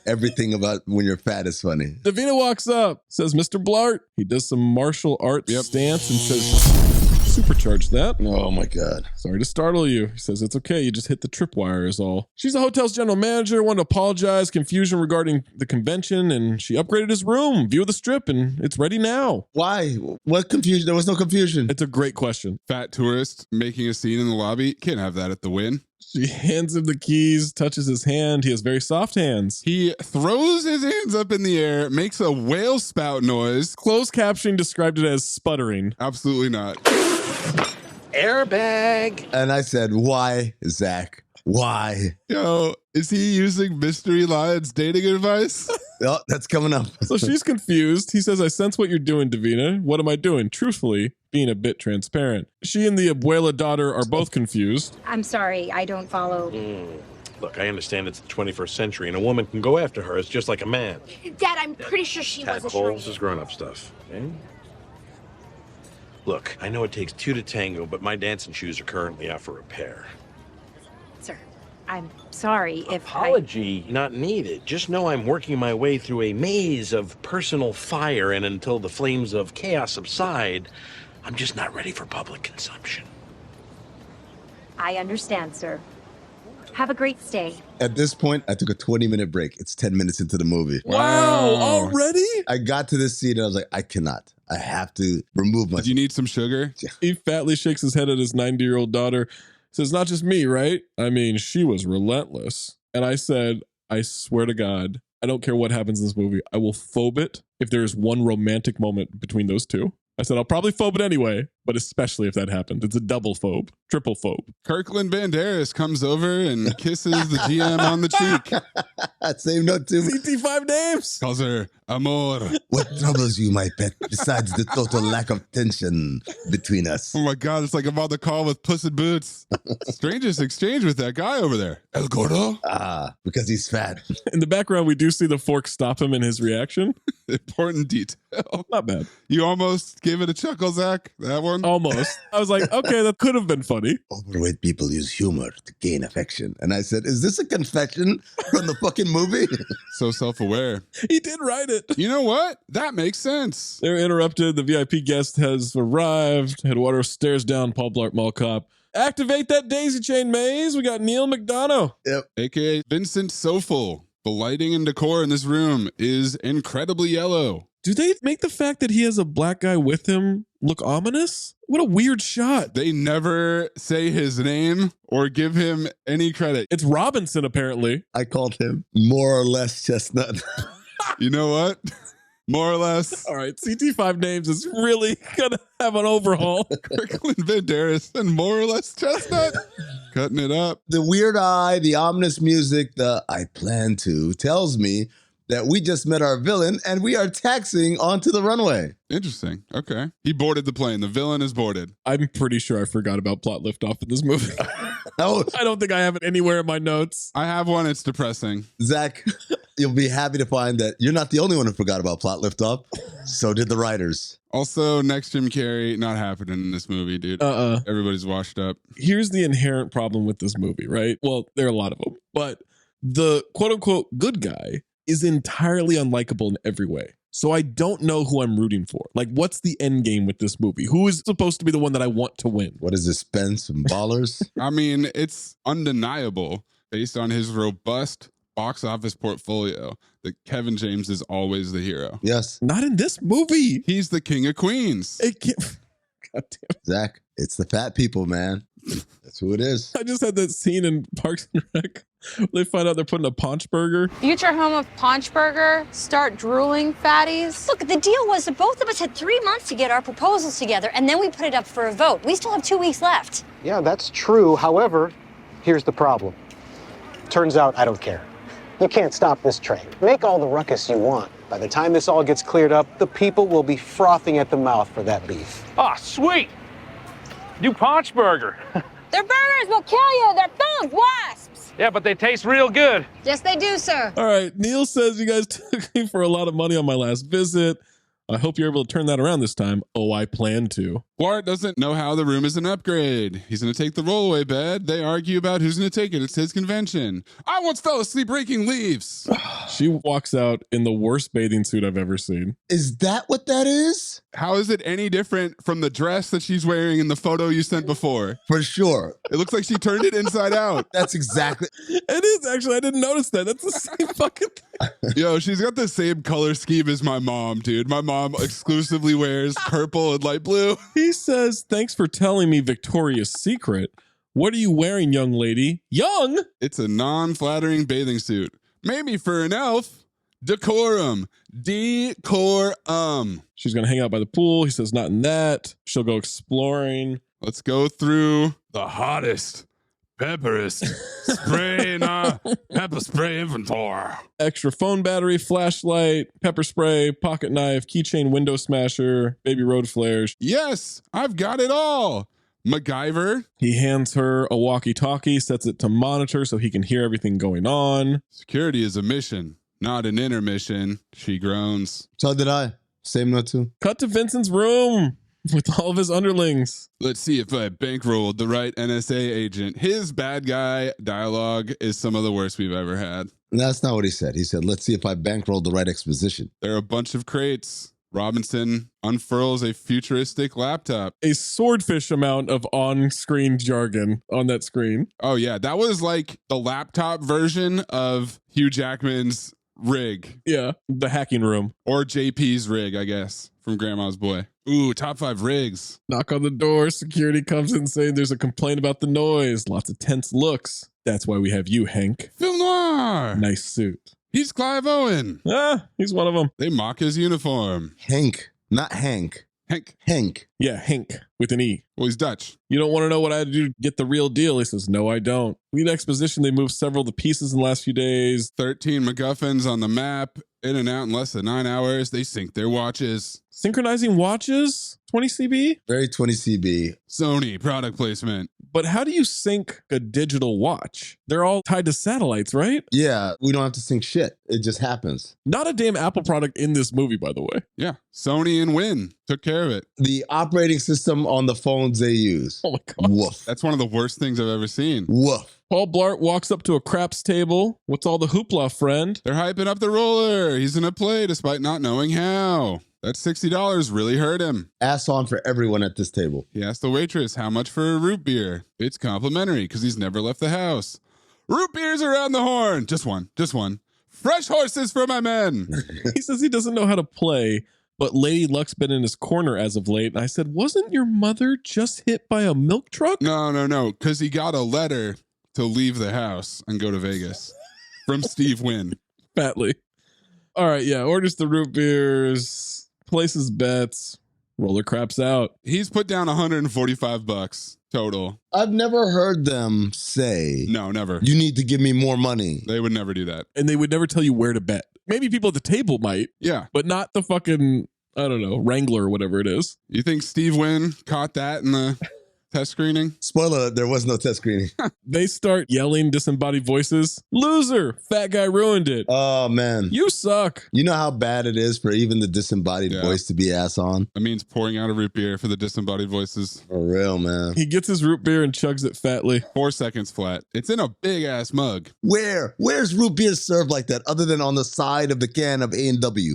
everything about when you're fat is funny. Davina walks up, says, Mr. Blart. He does some martial arts stance and says, supercharge that. Oh my God. Sorry to startle you. He says it's okay. You just hit the tripwire is all. She's the hotel's general manager, wanted to apologize, confusion regarding the convention, and she upgraded his room, view of the strip, and it's ready now. Why? What confusion? There was no confusion. It's a great question. Fat tourist making a scene in the lobby. Can't have that at the Wynn. She hands him the keys, touches his hand. He has very soft hands. He throws his hands up in the air, makes a whale spout noise. Closed caption described it as sputtering. Absolutely not. Airbag. And I said, why, Zach? Why? Yo, is he using Mystery Lion's dating advice? Oh, that's coming up. So she's confused. He says, I sense what you're doing, Davina. What am I doing? Truthfully, being a bit transparent. She and the abuela daughter are both confused. I'm sorry, I don't follow. Look, I understand it's the 21st century and a woman can go after her. It's just like a man. Dad, I'm pretty sure she wasn't Tadpoles trying. is grown-up stuff. Okay? Look, I know it takes two to tango, but my dancing shoes are currently out for repair. Sir, I'm sorry if Apology not needed. Just know I'm working my way through a maze of personal fire, and until the flames of chaos subside, I'm just not ready for public consumption. I understand, sir. Have a great stay. At this point, I took a 20-minute break. It's 10 minutes into the movie. Wow, already? I got to this scene and I was like, I cannot. I have to remove myself. Do you need some sugar? He fatly shakes his head at his 90-year-old daughter. Says, not just me, right? I mean, she was relentless. And I said, I swear to God, I don't care what happens in this movie. I will phobe it if there's one romantic moment between those two. I said, I'll probably phobe it anyway, but especially if that happened. It's a double phobe, triple phobe. Kirkland Banderas comes over and kisses the GM on the cheek. Same note too. CT5 names. Calls her Amor. What troubles you, my pet, besides the total lack of tension between us? Oh my God, it's like I'm on the call with Puss in Boots. Strangest exchange with that guy over there. El Gordo? Ah, because he's fat. In the background, we do see the fork stop him in his reaction. Important detail. Not bad. You almost gave it a chuckle, Zach? That one? Almost. I was like, okay, that could have been funny. Overweight people use humor to gain affection. And I said, is this a confession from the fucking movie? So self-aware. He did write it. You know what? That makes sense. They're interrupted. The VIP guest has arrived. Headwater stares down Paul Blart Mall Cop. Activate that daisy chain maze. We got Neil McDonough. Yep. AKA Vincent Sofel. The lighting and decor in this room is incredibly yellow. Do they make the fact that he has a black guy with him look ominous? What a weird shot. They never say his name or give him any credit. It's Robinson, apparently. I called him more or less Chestnut. You know what? More or less. All right, CT5 names is really going to have an overhaul. Kirkland Banderas and more or less Chestnut. Cutting it up. The weird eye, the ominous music, the I plan to tells me that we just met our villain and we are taxiing onto the runway. Interesting. Okay. He boarded the plane. The villain is boarded. I'm pretty sure I forgot about plot liftoff in this movie. Oh, I don't think I have it anywhere in my notes. I have one. It's depressing. Zach, you'll be happy to find that you're not the only one who forgot about plot liftoff. So did the writers. Also, next Jim Carrey, not happening in this movie, dude. Everybody's washed up. Here's the inherent problem with this movie, right? Well, there are a lot of them, but the quote unquote good guy is entirely unlikable in every way. So I don't know who I'm rooting for. Like, what's the end game with this movie? Who is supposed to be the one that I want to win? What is this, Spence and Ballers? I mean, it's undeniable based on his robust box office portfolio that Kevin James is always the hero. Yes. Not in this movie. He's the king of queens. It can't... God damn it. Zach, it's the fat people, man. That's who it is. I just had that scene in Parks and Rec where they find out they're putting a paunch burger. Future home of Paunch Burger. Start drooling, fatties. Look, the deal was that both of us had 3 months to get our proposals together, and then we put it up for a vote. We still have 2 weeks left. Yeah, that's true. However, here's the problem. Turns out I don't care. You can't stop this train. Make all the ruckus you want. By the time this all gets cleared up, the people will be frothing at the mouth for that beef. Oh, sweet. New Paunch Burger. Their burgers will kill you. They're full of wasps. Yeah, but they taste real good. Yes, they do, sir. All right. Neil says you guys took me for a lot of money on my last visit. I hope you're able to turn that around this time. Oh, I plan to. Blart doesn't know how the room is an upgrade. He's going to take the rollaway bed. They argue about who's going to take it. It's his convention. I once fell asleep raking leaves. She walks out in the worst bathing suit I've ever seen. Is that what that is? How is it any different from the dress that she's wearing in the photo you sent before? For sure. It looks like she turned it inside out. That's exactly. It is actually. I didn't notice that. That's the same fucking thing. Yo, she's got the same color scheme as my mom, dude. My mom exclusively wears purple and light blue. He says, "Thanks for telling me Victoria's Secret. What are you wearing, young lady?" Young? It's a non-flattering bathing suit. Maybe for an elf. Decorum. Decorum. She's going to hang out by the pool. He says, "Not in that." She'll go exploring. Let's go through the hottest, pepperest spray pepper spray inventory. Extra phone battery, flashlight, pepper spray, pocket knife, keychain window smasher, baby road flares. Yes, I've got it all. MacGyver. He hands her a walkie-talkie, sets it to monitor so he can hear everything going on. Security is a mission, not an intermission, she groans. So did I. Same note too. Cut to Vincent's room with all of his underlings. Let's see if I bankrolled the right NSA agent. His bad guy dialogue is some of the worst we've ever had. That's not what he said. He said, "Let's see if I bankrolled the right exposition." There are a bunch of crates. Robinson unfurls a futuristic laptop. A swordfish amount of on-screen jargon on that screen. Oh, yeah. That was like the laptop version of Hugh Jackman's rig. Yeah, the hacking room. Or JP's rig, I guess, from Grandma's Boy. Ooh, top 5 rigs. Knock on the door. Security comes in saying there's a complaint about the noise. Lots of tense looks. That's why we have you, Hank. Film noir. Nice suit. He's Clive Owen. He's one of them. They mock his uniform. Hank, not Hank. Hank. Hank. Yeah, Hank with an E. Well, he's Dutch. You don't want to know what I had to do to get the real deal? He says, "No, I don't." We need exposition. They moved several of the pieces in the last few days. 13 MacGuffins on the map. In and out in less than 9 hours. They sync their watches. Synchronizing watches? 20 CB? Very 20 CB. Sony product placement. But how do you sync a digital watch? They're all tied to satellites, right? Yeah, we don't have to sync shit. It just happens. Not a damn Apple product in this movie, by the way. Yeah, Sony and Wynn took care of it. The operating system on the phones they use. Oh my God. Woof. That's one of the worst things I've ever seen. Woof. Paul Blart walks up to a craps table. What's all the hoopla, friend? They're hyping up the roller. He's in a play despite not knowing how. That $60 really hurt him. Ass on for everyone at this table. He asked the waitress how much for a root beer. It's complimentary because he's never left the house. Root beers around the horn. Just one. Just one. Fresh horses for my men. He says he doesn't know how to play, but Lady Luck's been in his corner as of late. And I said, wasn't your mother just hit by a milk truck? No. Because he got a letter to leave the house and go to Vegas from Steve Wynn. Fatly. All right, yeah. Orders the root beers, places bets, roller craps out. He's put down $145 total. I've never heard them say, No, never. "You need to give me more money." They would never do that. And they would never tell you where to bet. Maybe people at the table might. Yeah. But not the fucking, I don't know, Wrangler or whatever it is. You think Steve Wynn caught that in the test screening? Spoiler, there was no test screening. They start yelling disembodied voices. Loser! Fat guy ruined it. Oh, man. You suck. You know how bad it is for even the disembodied voice to be ass on? That means pouring out a root beer for the disembodied voices. For real, man. He gets his root beer and chugs it fatly. 4 seconds flat. It's in a big ass mug. Where's root beer served like that other than on the side of the can of A&W?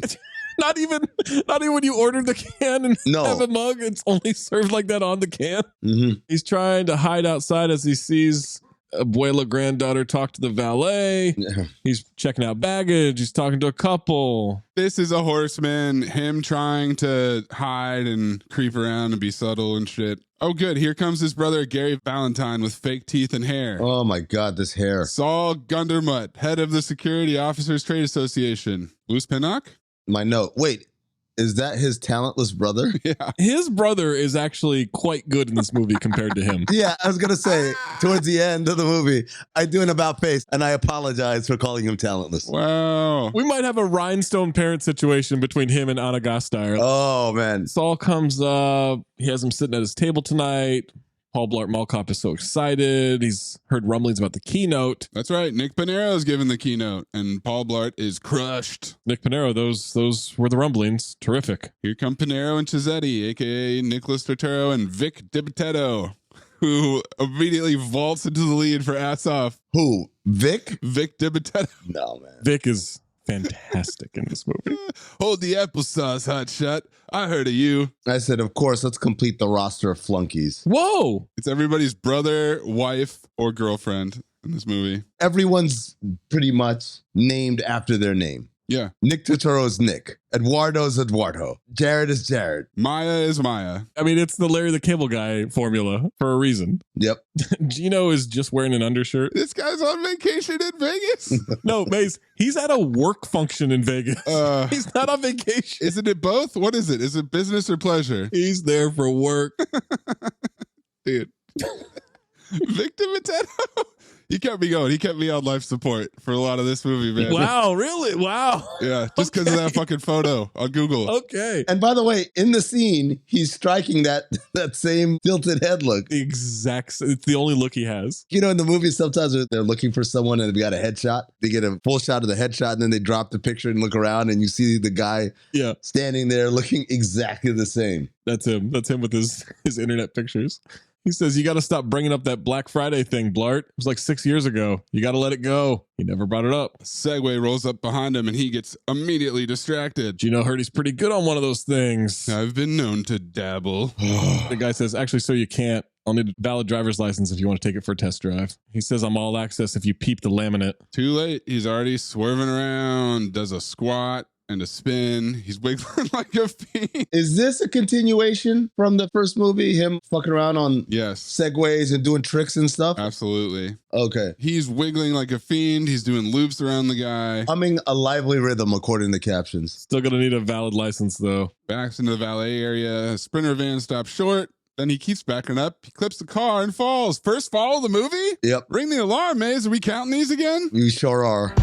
Not even when you ordered the can and have a mug, it's only served like that on the can. Mm-hmm. He's trying to hide outside as he sees Abuela granddaughter talk to the valet. Yeah. He's checking out baggage. He's talking to a couple. This is a horseman, him trying to hide and creep around and be subtle and shit. Oh, good. Here comes his brother, Gary Valentine, with fake teeth and hair. Oh, my God, this hair. Saul Gundermutt, head of the Security Officers Trade Association. Loose Pinnock? My note. Wait, is that his talentless brother? Yeah. His brother is actually quite good in this movie compared to him. Yeah, I was going to say, towards the end of the movie, I do an about face, and I apologize for calling him talentless. Wow. We might have a rhinestone parent situation between him and Anna Gasteyer. Oh, man. Saul comes up. He has him sitting at his table tonight. Paul Blart Mall Cop is so excited. He's heard rumblings about the keynote. That's right. Nick Pinero's giving the keynote, and Paul Blart is crushed. Nick Pinero, those were the rumblings. Terrific. Here come Pinero and Chisetti, a.k.a. Nicholas Turturro and Vic DiBitetto, who immediately vaults into the lead for Ass Off. Who? Vic? Vic DiBitetto. No, man. Vic is fantastic in this movie. Hold the applesauce, hotshot. I heard of you. I said, of course, let's complete the roster of flunkies. Whoa! It's everybody's brother, wife, or girlfriend in this movie. Everyone's pretty much named after their name. Yeah. Nick Turturro's Nick. Eduardo's Eduardo. Jared is Jared. Maya is Maya. I mean, it's the Larry the Cable Guy formula for a reason. Yep. Gino is just wearing an undershirt. This guy's on vacation in Vegas. No, Mace, he's at a work function in Vegas. He's not on vacation. Isn't it both? What is it? Is it business or pleasure? He's there for work. Dude. Vic DiBitetto. He kept me going. He kept me on life support for a lot of this movie, man. Wow, really? Wow. Yeah, just because of that fucking photo on Google. Okay. And by the way, in the scene, he's striking that same tilted head look. It's the only look he has. You know, in the movie, sometimes they're looking for someone and they've got a headshot. They get a full shot of the headshot and then they drop the picture and look around and you see the guy standing there looking exactly the same. That's him. That's him with his internet pictures. He says, you got to stop bringing up that Black Friday thing, Blart. It was like 6 years ago. You got to let it go. He never brought it up. Segway rolls up behind him and he gets immediately distracted. Gino heard he's pretty good on one of those things. I've been known to dabble. The guy says, actually, so you can't. I'll need a valid driver's license if you want to take it for a test drive. He says, I'm all access if you peep the laminate. Too late. He's already swerving around, does a squat and a spin. He's wiggling like a fiend. Is this a continuation from the first movie? Him fucking around on yes segways and doing tricks and stuff? Absolutely. Okay. He's wiggling like a fiend. He's doing loops around the guy. Humming a lively rhythm, according to the captions. Still going to need a valid license, though. Backs into the valet area. A Sprinter van stops short. Then he keeps backing up. He clips the car and falls. First fall of the movie? Yep. Ring the alarm, Maze. Are we counting these again? We sure are.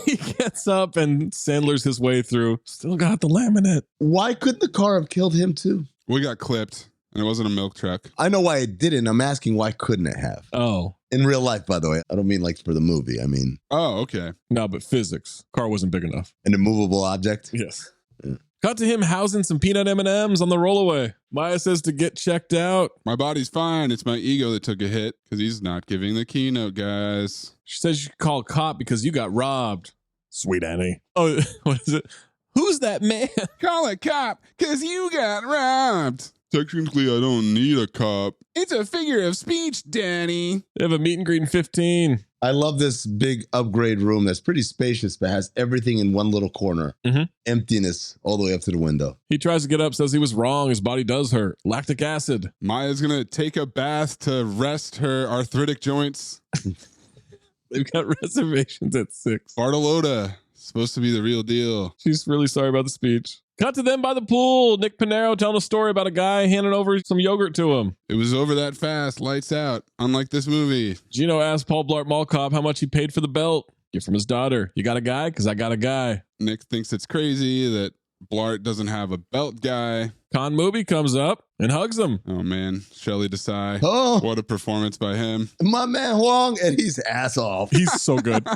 He gets up and Sandler's his way through. Still got the laminate. Why couldn't the car have killed him too? We got clipped, and it wasn't a milk truck. I know why it didn't. I'm asking why couldn't it have? Oh. In real life, by the way. I don't mean like for the movie. I mean. Oh, okay. No, but physics. Car wasn't big enough. An immovable object? Yes. Yeah. Cut to him housing some peanut M&Ms on the rollaway. Maya says to get checked out. My body's fine. It's my ego that took a hit because he's not giving the keynote, guys. She says you should call a cop because you got robbed. Sweet Annie. Oh, what is it? Who's that man? Call a cop because you got robbed. Technically, I don't need a cop. It's a figure of speech, Danny. They have a meet and greet in 15. I love this big upgrade room that's pretty spacious, but has everything in one little corner. Mm-hmm. Emptiness all the way up to the window. He tries to get up, says he was wrong. His body does hurt. Lactic acid. Maya's going to take a bath to rest her arthritic joints. They've got reservations at 6. Bartolotta, supposed to be the real deal. She's really sorry about the speech. Cut to them by the pool. Nick Pinero telling a story about a guy handing over some yogurt to him. It was over that fast, lights out, unlike this movie. Gino asked Paul Blart Mall Cop how much he paid for the belt. Get from his daughter. You got a guy? Because I got a guy. Nick thinks it's crazy that Blart doesn't have a belt guy. Con Movie comes up and hugs him. Oh, man. Shelley Desai. Oh. What a performance by him. My man Huang, and he's ass off. He's so good.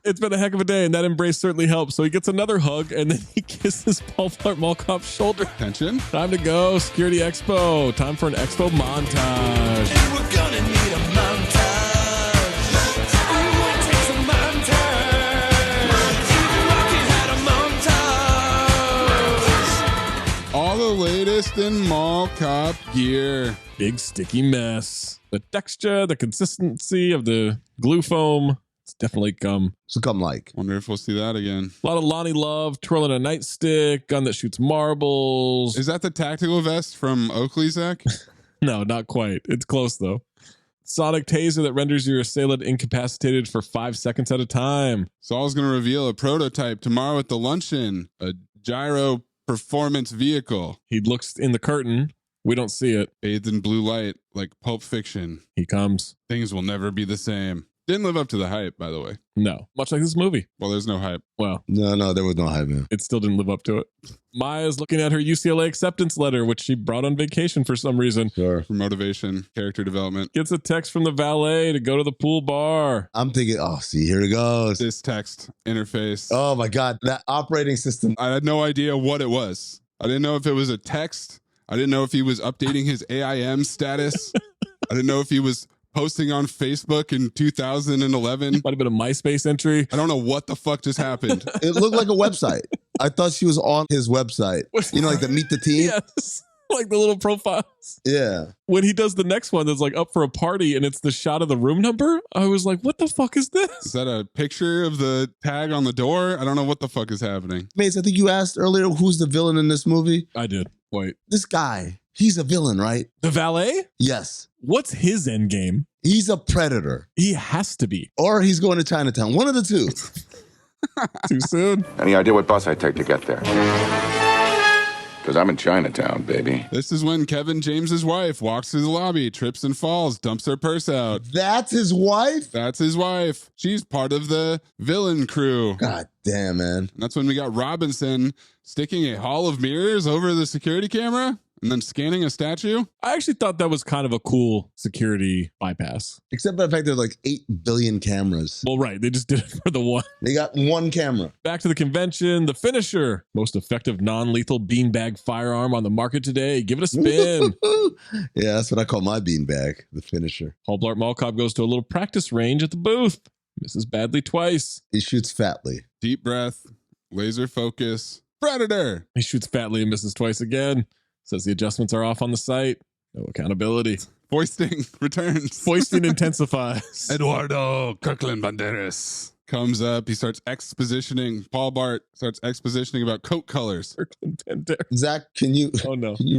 It's been a heck of a day, and that embrace certainly helps. So he gets another hug, and then he kisses Paul Blart Mall Cop's shoulder. Tension. Time to go. Security Expo. Time for an Expo montage. And we're gonna need a montage. Ooh, it takes a montage. Rocky had a montage. All the latest in mall cop gear. Big sticky mess. The texture, the consistency of the glue foam. It's definitely gum. So gum-like. Wonder if we'll see that again. A lot of Lonnie Love twirling a nightstick, gun that shoots marbles. Is that the tactical vest from Oakley, Zach? No, not quite. It's close, though. Sonic taser that renders your assailant incapacitated for 5 seconds at a time. Saul's going to reveal a prototype tomorrow at the luncheon. A gyro performance vehicle. He looks in the curtain. We don't see it. Bathed in blue light, like Pulp Fiction. He comes. Things will never be the same. Didn't live up to the hype, by the way. No. Much like this movie. Well, there's no hype. Well, No, there was no hype, man. it still didn't live up to it. Maya's looking at her UCLA acceptance letter, which she brought on vacation for some reason. Sure. For motivation, character development. Gets a text from the valet to go to the pool bar. I'm thinking, see, here it goes. This text interface. Oh my God, that operating system. I had no idea what it was. I didn't know if it was a text. I didn't know if he was updating his AIM status. I didn't know if he was posting on Facebook in 2011. Might have been a MySpace entry. I don't know what the fuck just happened. It looked like a website. I thought she was on his website. You know, like the Meet the Team? Yes. Like the little profiles. Yeah. When he does the next one that's like up for a party and it's the shot of the room number, I was like, what the fuck is this? Is that a picture of the tag on the door? I don't know what the fuck is happening. Mace, I think you asked earlier who's the villain in this movie. I did. Wait. This guy, he's a villain, right? The valet? Yes. What's his end game? He's a predator. He has to be. Or he's going to Chinatown. One of the two. Too soon. Any idea what bus I take to get there? Because I'm in Chinatown, baby. This is when Kevin James's wife walks through the lobby, trips and falls, dumps her purse out. That's his wife? That's his wife. She's part of the villain crew. God damn, man. And that's when we got Robinson sticking a hall of mirrors over the security camera and then scanning a statue. I actually thought that was kind of a cool security bypass. Except for the fact there's like 8 billion cameras. Well, right. They just did it for the one. They got one camera. Back to the convention. The finisher. Most effective non-lethal beanbag firearm on the market today. Give it a spin. Yeah, that's what I call my beanbag, the finisher. Paul Blart Mall Cop goes to a little practice range at the booth. Misses badly twice. He shoots fatly. Deep breath, laser focus, predator. He shoots fatly and misses twice again. Says the adjustments are off on the site. No accountability. Foisting returns. Foisting intensifies. Eduardo Kirkland Banderas comes up. He starts expositioning. Paul Blart starts expositioning about coat colors. Kirkland Banderas. Zach, can you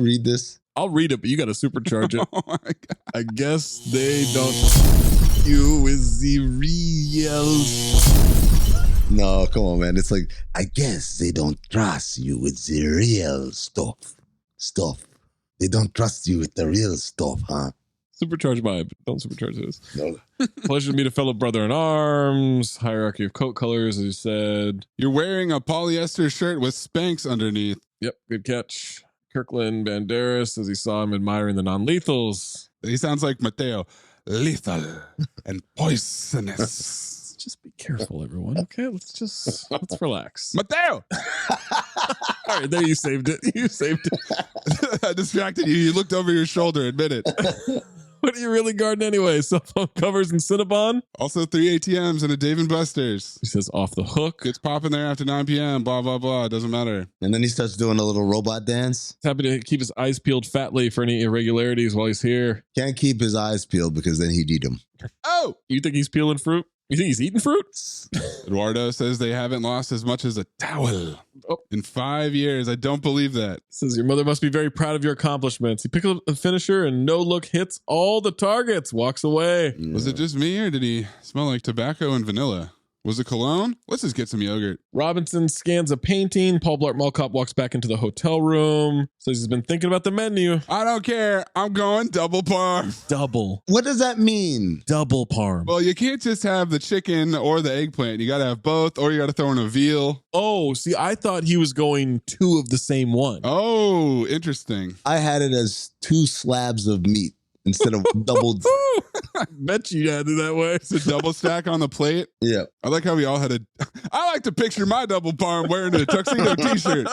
read this? I'll read it, but you got to supercharge it. Oh my God. I guess they don't. You is the real. No, come on, man. It's like, I guess they don't trust you with the real stuff. They don't trust you with the real stuff, huh? Supercharge mine, but don't supercharge this. No. Pleasure to meet a fellow brother in arms. Hierarchy of coat colors, as you said. You're wearing a polyester shirt with Spanx underneath. Yep, good catch. Kirkland Banderas, as he saw him admiring the non-lethals. He sounds like Mateo. Lethal and poisonous. Just be careful, everyone. Okay, let's relax. Mateo! All right, there you saved it. You saved it. I distracted you. You looked over your shoulder. Admit it. What are you really guarding anyway? Cell phone covers and Cinnabon? Also 3 ATMs and a Dave & Buster's. He says off the hook. It's popping there after 9 p.m. Blah, blah, blah. Doesn't matter. And then he starts doing a little robot dance. He's happy to keep his eyes peeled fatly for any irregularities while he's here. Can't keep his eyes peeled because then he'd eat them. Oh! You think he's peeling fruit? You think he's eating fruit? Eduardo says they haven't lost as much as a towel in 5 years. I don't believe that. Says your mother must be very proud of your accomplishments. He picks up a finisher and no look hits all the targets. Walks away. Was it just me or did he smell like tobacco and vanilla? Was it cologne? Let's just get some yogurt. Robinson scans a painting. Paul Blart Mall Cop walks back into the hotel room. Says he's been thinking about the menu. I don't care. I'm going double parm. Double. What does that mean? Double parm. Well, you can't just have the chicken or the eggplant. You got to have both, or you got to throw in a veal. Oh, see, I thought he was going 2 of the same one. Oh, interesting. I had it as 2 slabs of meat instead of double. I bet you had it that way. It's a double stack on the plate. Yeah. I like how we all had I like to picture my double parm wearing a tuxedo t-shirt.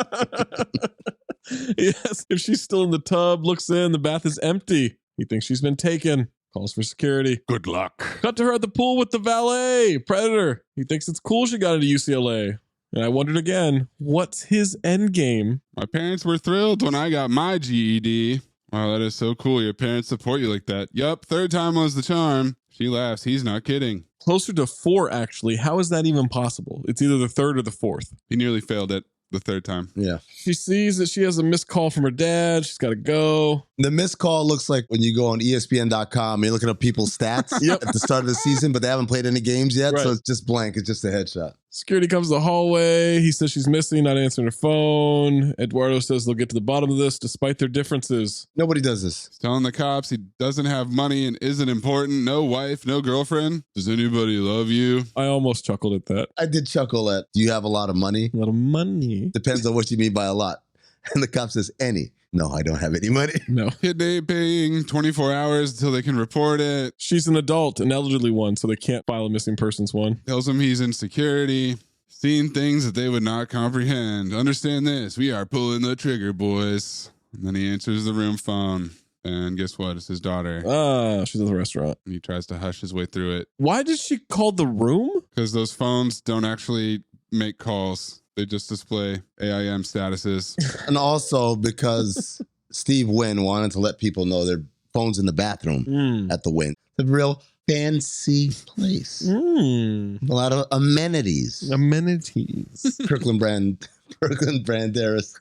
Yes. If she's still in the tub, looks in, the bath is empty. He thinks she's been taken. Calls for security. Good luck. Cut to her at the pool with the valet. Predator. He thinks it's cool she got into UCLA. And I wondered again, what's his end game? My parents were thrilled when I got my GED. Wow, that is so cool. Your parents support you like that. Yup, 3rd time was the charm. She laughs. He's not kidding. Closer to 4, actually. How is that even possible? It's either the 3rd or the 4th. He nearly failed it the 3rd time. Yeah. She sees that she has a missed call from her dad. She's got to go. The missed call looks like when you go on ESPN.com, you're looking up people's stats Yep. at the start of the season, but they haven't played any games yet. Right. So it's just blank. It's just a headshot. Security comes to the hallway. He says she's missing, not answering her phone. Eduardo says they'll get to the bottom of this despite their differences. Nobody does this. He's telling the cops he doesn't have money and isn't important. No wife, no girlfriend. Does anybody love you? I almost chuckled at that. I did chuckle at, do you have a lot of money? A lot of money. Depends on what you mean by a lot. And the cop says, any. No, I don't have any money. No. Kidnapping, 24 hours until they can report it. She's an adult, an elderly one, so they can't file a missing persons one. Tells him he's in security. Seeing things that they would not comprehend. Understand this. We are pulling the trigger, boys. And then he answers the room phone. And guess what? It's his daughter. Ah, she's at the restaurant. And he tries to hush his way through it. Why did she call the room? Because those phones don't actually make calls. They just display AIM statuses. And also because Steve Wynn wanted to let people know their phone's in the bathroom at the Wynn. The real fancy place. A lot of amenities. Kirkland Branderis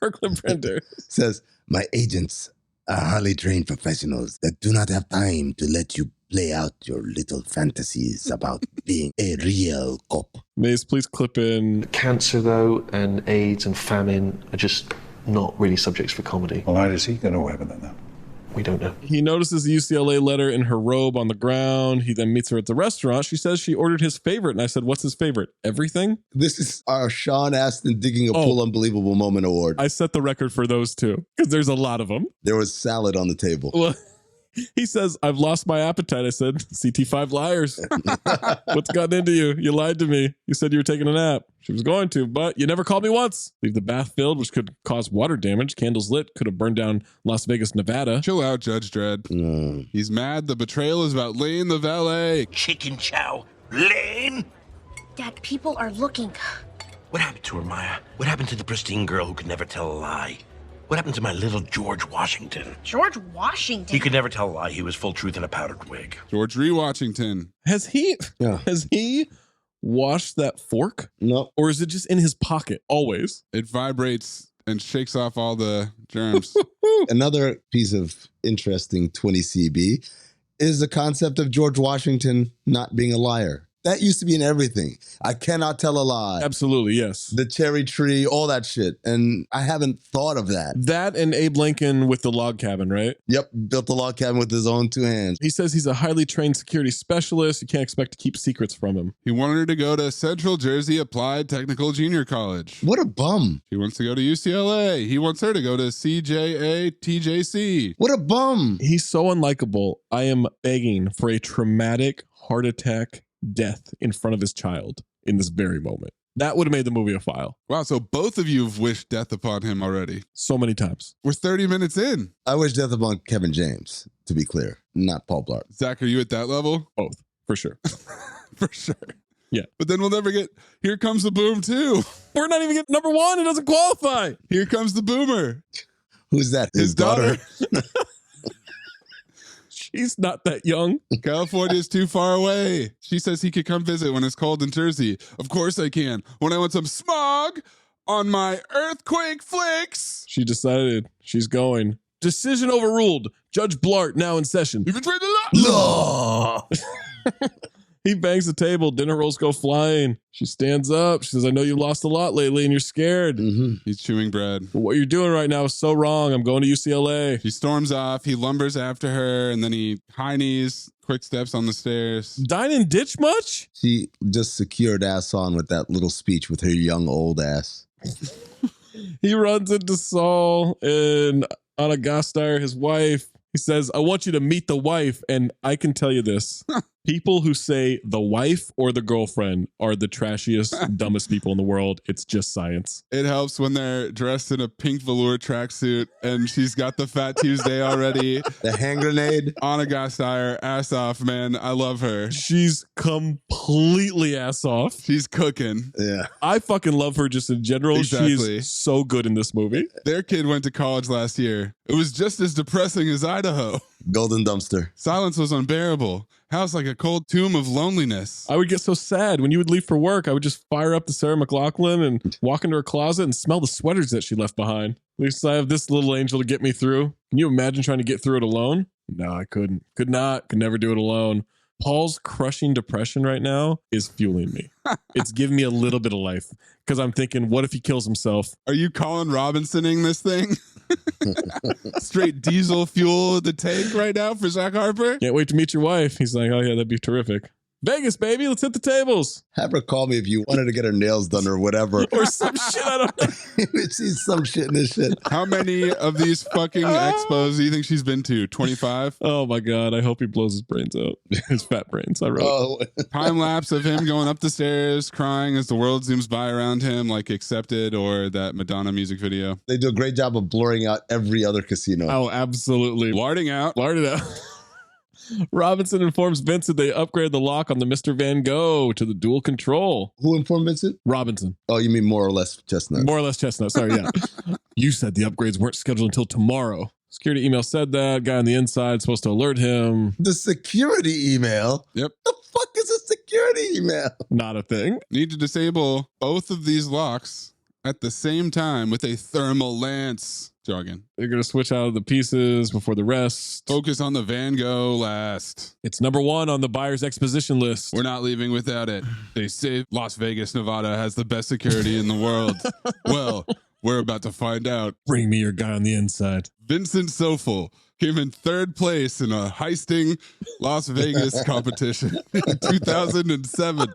says, my agents are highly trained professionals that do not have time to let you play out your little fantasies about being a real cop. Maze, please clip in. Cancer, though, and AIDS and famine are just not really subjects for comedy. Well, how does he get away with it, though? We don't know. He notices the UCLA letter in her robe on the ground. He then meets her at the restaurant. She says she ordered his favorite. And I said, what's his favorite? Everything? This is our Sean Astin digging a pool unbelievable moment award. I set the record for those two because there's a lot of them. There was salad on the table. Well, he says, I've lost my appetite. I said, CT5 liars. What's gotten into you? You lied to me. You said you were taking a nap. She was going to, but you never called me once. Leave the bath filled, which could cause water damage. Candles lit could have burned down Las Vegas, Nevada. Chill out, Judge Dredd. He's mad. The betrayal is about Lane the valet. Chicken chow. Lane? Dad, people are looking. What happened to her, Maya? What happened to the pristine girl who could never tell a lie? What happened to my little George Washington? George Washington? He could never tell a lie. He was full truth in a powdered wig. George Washington. Has he washed that fork? No. Or is it just in his pocket always? It vibrates and shakes off all the germs. Another piece of interesting 20 CB is the concept of George Washington not being a liar. That used to be in everything. I cannot tell a lie. Absolutely, yes. The cherry tree, all that shit. And I haven't thought of that. That and Abe Lincoln with the log cabin, right? Yep, built the log cabin with his own two hands. He says he's a highly trained security specialist. You can't expect to keep secrets from him. He wanted her to go to Central Jersey Applied Technical Junior College. What a bum. He wants to go to UCLA. He wants her to go to CJA TJC. What a bum. He's so unlikable. I am begging for a traumatic heart attack death in front of his child in this very moment. That would have made the movie a file. Wow, so both of you have wished death upon him already. So many times. We're 30 minutes in. I wish death upon Kevin James, to be clear, not Paul Blart. Zach, are you at that level? Both, for sure. For sure. Yeah. But then we'll never get Here Comes the Boom 2. We're not even getting number one. It doesn't qualify. Here Comes the Boomer. Who's that? His daughter. She's not that young. California's too far away. She says he could come visit when it's cold in Jersey. Of course I can. When I want some smog on my earthquake flicks. She decided she's going. Decision overruled. Judge Blart now in session. You betrayed the law. He bangs the table. Dinner rolls go flying. She stands up. She says, I know you lost a lot lately and you're scared. He's chewing bread. But what you're doing right now is so wrong. I'm going to UCLA. She storms off. He lumbers after her and then he high knees, quick steps on the stairs. Dine and ditch much? She just secured ass on with that little speech with her young old ass. He runs into Saul and Anna Gasteyer, his wife. He says, I want you to meet the wife. And I can tell you this. People who say the wife or the girlfriend are the trashiest, dumbest people in the world. It's just science. It helps when they're dressed in a pink velour tracksuit and she's got the Fat Tuesday already. The hand grenade. Anna Gasteyer, ass off, man. I love her. She's completely ass off. She's cooking. Yeah. I fucking love her just in general. Exactly. She's so good in this movie. Their kid went to college last year. It was just as depressing as Idaho. Golden dumpster. Silence was unbearable. House like a cold tomb of loneliness. I would get so sad. When you would leave for work, I would just fire up the Sarah McLachlan and walk into her closet and smell the sweaters that she left behind. At least I have this little angel to get me through. Can you imagine trying to get through it alone? No, I couldn't. Could not. Could never do it alone. Paul's crushing depression right now is fueling me. It's giving me a little bit of life because I'm thinking, what if he kills himself? Are you Colin Robinsoning this thing? Straight diesel fuel in the tank right now for Zach Harper? Can't wait to meet your wife. He's like, oh yeah, that'd be terrific. Vegas, baby, let's hit the tables. Have her call me if you wanted to get her nails done or whatever. Or some shit, I don't know. She's some shit in this shit. How many of these fucking expos do you think she's been to? 25? Oh my God, I hope he blows his brains out. His fat brains, I wrote. Time lapse of him going up the stairs, crying as the world zooms by around him, like Accepted or that Madonna music video. They do a great job of blurring out every other casino. Oh, absolutely. Blarting out. Blarted out. Robinson informs Vincent they upgrade the lock on the Mr. Van Gogh to the dual control. Who informed Vincent? Robinson. Oh, you mean more or less Chestnut? More or less Chestnut. Sorry, yeah. You said the upgrades weren't scheduled until tomorrow. Security email said that. Guy on the inside supposed to alert him. The security email? Yep. The fuck is a security email? Not a thing. Need to disable both of these locks at the same time with a thermal lance. Jargon. They're going to switch out of the pieces before the rest. Focus on the Van Gogh last. It's number 1 on the buyer's exposition list. We're not leaving without it. They say Las Vegas, Nevada has the best security in the world. Well, we're about to find out. Bring me your guy on the inside. Vincent Sofel came in 3rd place in a heisting Las Vegas competition in 2007.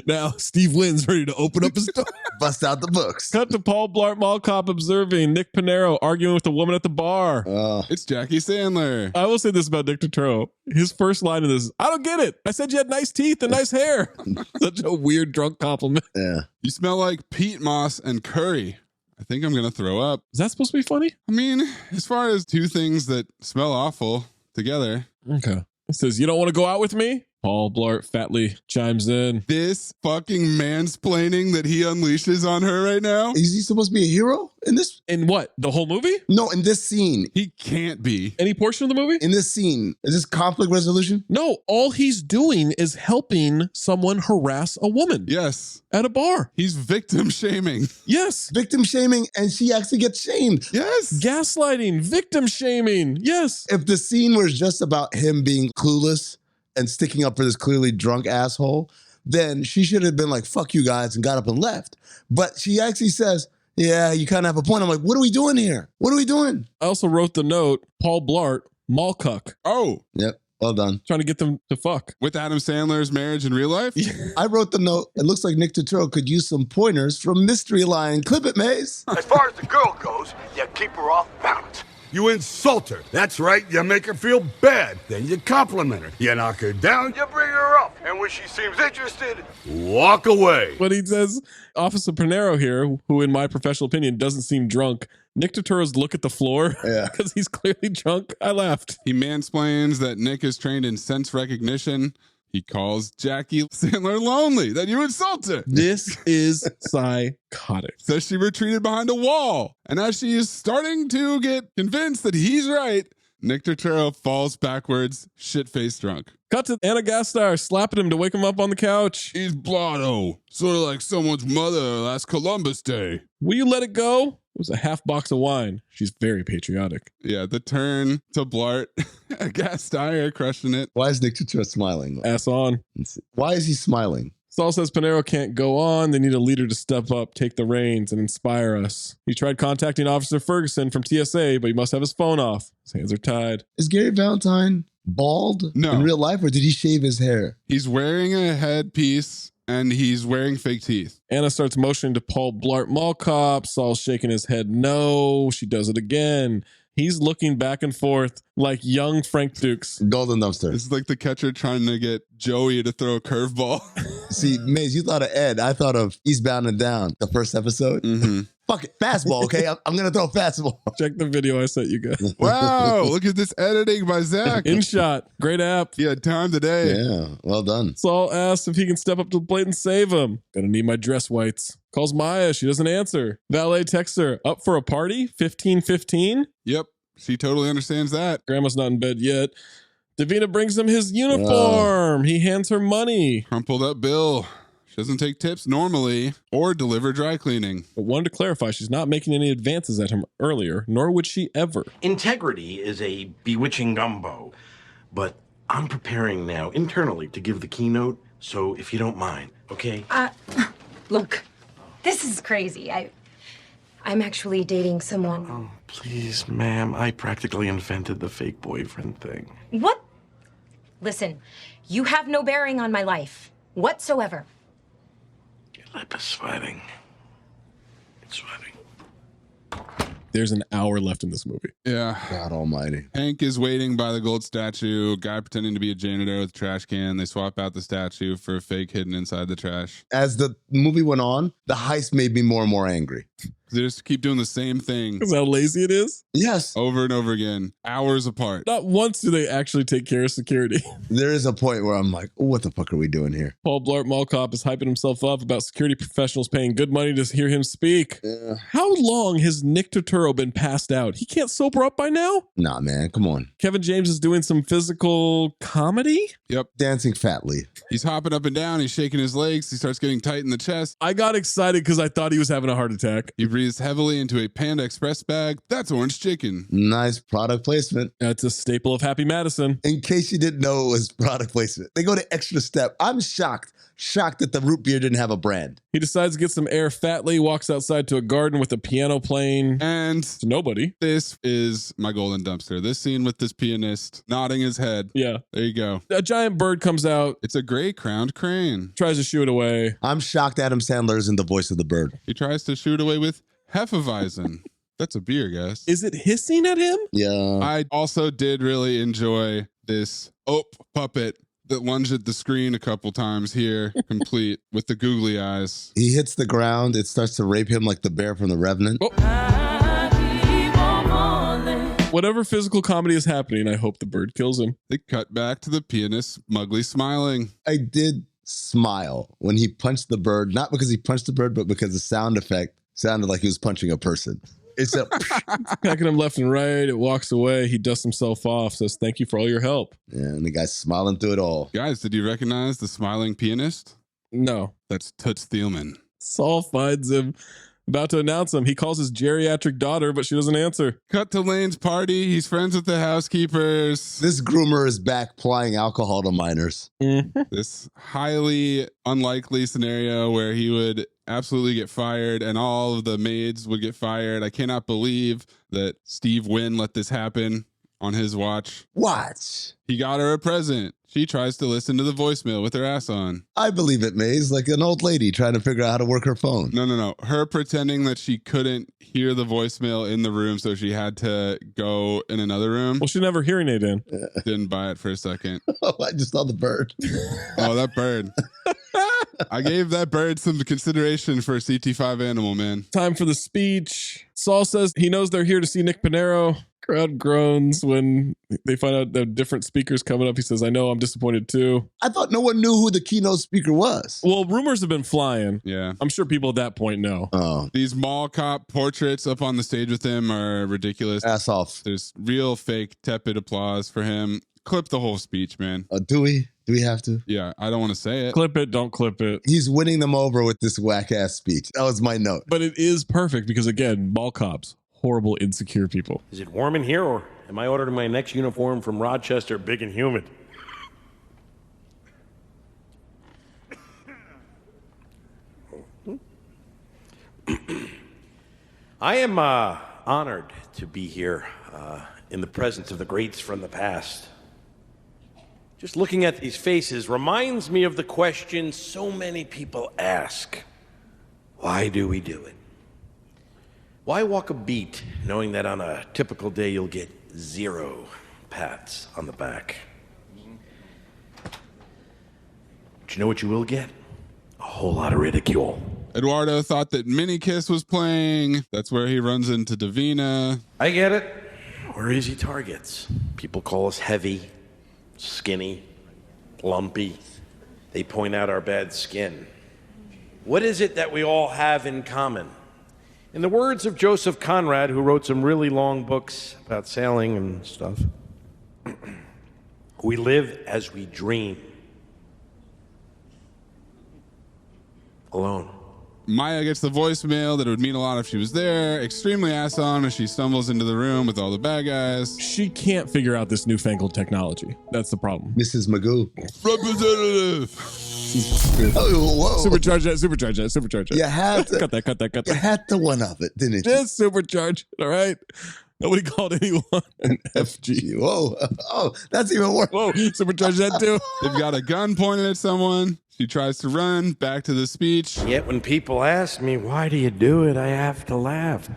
Now, Steve Wynn's ready to open up his door. Bust out the books. Cut to Paul Blart Mall Cop observing Nick Pinero arguing with the woman at the bar. It's Jackie Sandler. I will say this about Nick Turturro. His first line of this is, I don't get it. I said you had nice teeth and nice hair. Such a weird drunk compliment. Yeah. You smell like peat moss and curry. I think I'm going to throw up. Is that supposed to be funny? I mean, as far as two things that smell awful together. Okay. It says, you don't want to go out with me? Paul Blart fatly chimes in. This fucking mansplaining that he unleashes on her right now. Is he supposed to be a hero in this? In what? The whole movie? No, in this scene. He can't be. Any portion of the movie? In this scene. Is this conflict resolution? No, all he's doing is helping someone harass a woman. Yes. At a bar. He's victim shaming. Yes. Victim shaming, and she actually gets shamed. Yes. Gaslighting, victim shaming. Yes. If the scene was just about him being clueless and sticking up for this clearly drunk asshole, then she should have been like, fuck you guys, and got up and left. But she actually says, yeah, you kind of have a point. I'm like, what are we doing here? What are we doing? I also wrote the note, Paul Blart, mall cuck. Oh. Yep. Well done. Trying to get them to fuck. With Adam Sandler's marriage in real life? I wrote the note. It looks like Nick Turturro could use some pointers from Mystery Line. Clip it, Maze. As far as the girl goes, you keep her off balance. You insult her. That's right. You make her feel bad. Then you compliment her. You knock her down. You bring her up. And when she seems interested, walk away. But he says, Officer Pinero here, who in my professional opinion doesn't seem drunk, Nick Turturro's look at the floor because he's clearly drunk. I laughed. He mansplains that Nick is trained in sense recognition. He calls Jackie Sandler lonely, that you insult her. This is psychotic. Says she retreated behind a wall. And as she is starting to get convinced that he's right, Nick Turturro falls backwards, shit-faced drunk. Cut to Anna Gasteyer slapping him to wake him up on the couch. He's blotto, sort of like someone's mother last Columbus Day. Will you let it go? It was a half box of wine. She's very patriotic. Yeah, the turn to Blart. Gasteyer crushing it. Why is Nick Turturro smiling? Ass on. Why is he smiling? Saul says Pinero can't go on. They need a leader to step up, take the reins, and inspire us. He tried contacting Officer Ferguson from TSA, but he must have his phone off. His hands are tied. Is Gary Valentine bald in real life, or did he shave his hair? He's wearing a headpiece, and he's wearing fake teeth. Anna starts motioning to Paul Blart Mall Cop. Saul's shaking his head no. She does it again. He's looking back and forth like young Frank Dukes. Golden dumpster. This is like the catcher trying to get Joey to throw a curveball. See, Maze, you thought of Ed. I thought of Eastbound and Down, the first episode. Mm-hmm. Fuck it. Fastball, okay? I'm going to throw a fastball. Check the video I sent you guys. Wow, look at this editing by Zach. InShot. Great app. He had time today. Yeah, well done. Saul asks if he can step up to the plate and save him. Gonna need my dress whites. Calls Maya. She doesn't answer. Valet texts her. Up for a party? 15:15? Yep. She totally understands that. Grandma's not in bed yet. Davina brings him his uniform. He hands her money. Crumpled up bill. She doesn't take tips normally or deliver dry cleaning. But wanted to clarify, she's not making any advances at him earlier, nor would she ever. Integrity is a bewitching gumbo, but I'm preparing now internally to give the keynote, so if you don't mind, okay? Look, this is crazy. I'm actually dating someone. Oh, please, ma'am. I practically invented the fake boyfriend thing. What? Listen, you have no bearing on my life whatsoever. Your lip is sweating. It's sweating. There's an hour left in this movie. Yeah. God almighty. Hank is waiting by the gold statue. Guy pretending to be a janitor with a trash can. They swap out the statue for a fake hidden inside the trash. As the movie went on, the heist made me more and more angry. They just keep doing the same thing. Because how lazy it is? Yes. Over and over again, hours apart. Not once do they actually take care of security. There is a point where I'm like, what the fuck are we doing here? Paul Blart Mall Cop is hyping himself up about security professionals paying good money to hear him speak. How long has Nick Turturro been passed out? He can't sober up by now? Nah, man, come on. Kevin James is doing some physical comedy? Yep. Dancing fatly. He's hopping up and down. He's shaking his legs. He starts getting tight in the chest. I got excited because I thought he was having a heart attack. He breathes heavily into a Panda Express bag. That's orange chicken. Nice product placement. That's a staple of Happy Madison. In case you didn't know it was product placement. They go to extra step. I'm shocked that the root beer didn't have a brand. He decides to get some air fatly, walks outside to a garden with a piano playing. And to nobody. This is my golden dumpster. This scene with this pianist nodding his head. Yeah. There you go. A giant bird comes out. It's a gray crowned crane. Tries to shoo it away. I'm shocked Adam Sandler isn't the voice of the bird. He tries to shoo it away with Hefeweizen. That's a beer, guys. Is it hissing at him? Yeah. I also did really enjoy this puppet that lunged at the screen a couple times here, complete with the googly eyes. He hits the ground. It starts to rape him like the bear from The Revenant. Oh. Whatever physical comedy is happening, I hope the bird kills him. They cut back to the pianist smugly smiling. I did smile when he punched the bird, not because he punched the bird, but because the sound effect sounded like he was punching a person. It's a packing him left and right. It walks away. He dusts himself off, says, "Thank you for all your help." Yeah, and the guy's smiling through it all. Guys, did you recognize the smiling pianist? No. That's Toots Thielman. Saul finds him, about to announce him. He calls his geriatric daughter, but she doesn't answer. Cut to Lane's party. He's friends with the housekeepers. This groomer is back applying alcohol to minors. Mm-hmm. This highly unlikely scenario where he would absolutely get fired and all of the maids would get fired. I cannot believe that Steve Wynn let this happen on his watch. What? He got her a present. She tries to listen to the voicemail with her ass on. I believe it, Maze, like an old lady trying to figure out how to work her phone. No. Her pretending that she couldn't hear the voicemail in the room, so she had to go in another room. Well, she never hearing it in. Didn't buy it for a second. Oh, I just saw the bird. Oh, that bird. I gave that bird some consideration for a CT5 animal, man. Time for the speech. Saul says he knows they're here to see Nick Pinero. Crowd groans when they find out the different speakers coming up. He says, "I know, I'm disappointed too." I thought no one knew who the keynote speaker was. Well, rumors have been flying. Yeah. I'm sure people at that point know. Oh. These mall cop portraits up on the stage with him are ridiculous. Ass off. There's real fake tepid applause for him. Clip the whole speech, man. Do we? Do we have to? Yeah, I don't want to say it. Clip it, don't clip it. He's winning them over with this whack-ass speech. That was my note. But it is perfect because, again, mall cops, horrible, insecure people. Is it warm in here, or am I ordering my next uniform from Rochester, big and humid? I am honored to be here in the presence of the greats from the past. Just looking at these faces reminds me of the question so many people ask. Why do we do it? Why walk a beat knowing that on a typical day you'll get 0 pats on the back? But you know what you will get? A whole lot of ridicule. Eduardo thought that Mini Kiss was playing. That's where he runs into Davina. I get it. We're easy targets. People call us heavy, skinny, lumpy. They point out our bad skin. What is it that we all have in common? In the words of Joseph Conrad, who wrote some really long books about sailing and stuff, we live as we dream. Alone. Maya gets the voicemail that it would mean a lot if she was there. Extremely ass on as she stumbles into the room with all the bad guys. She can't figure out this newfangled technology. That's the problem. Mrs. Magoo. Representative. Oh, whoa. Supercharge that. You had to, cut that. You had to one up it, didn't you? Just supercharge it, all right? Nobody called anyone an FG. Whoa. Oh, that's even worse. Whoa, supercharge that too. They've got a gun pointed at someone. She tries to run back to the speech. Yet when people ask me, why do you do it, I have to laugh.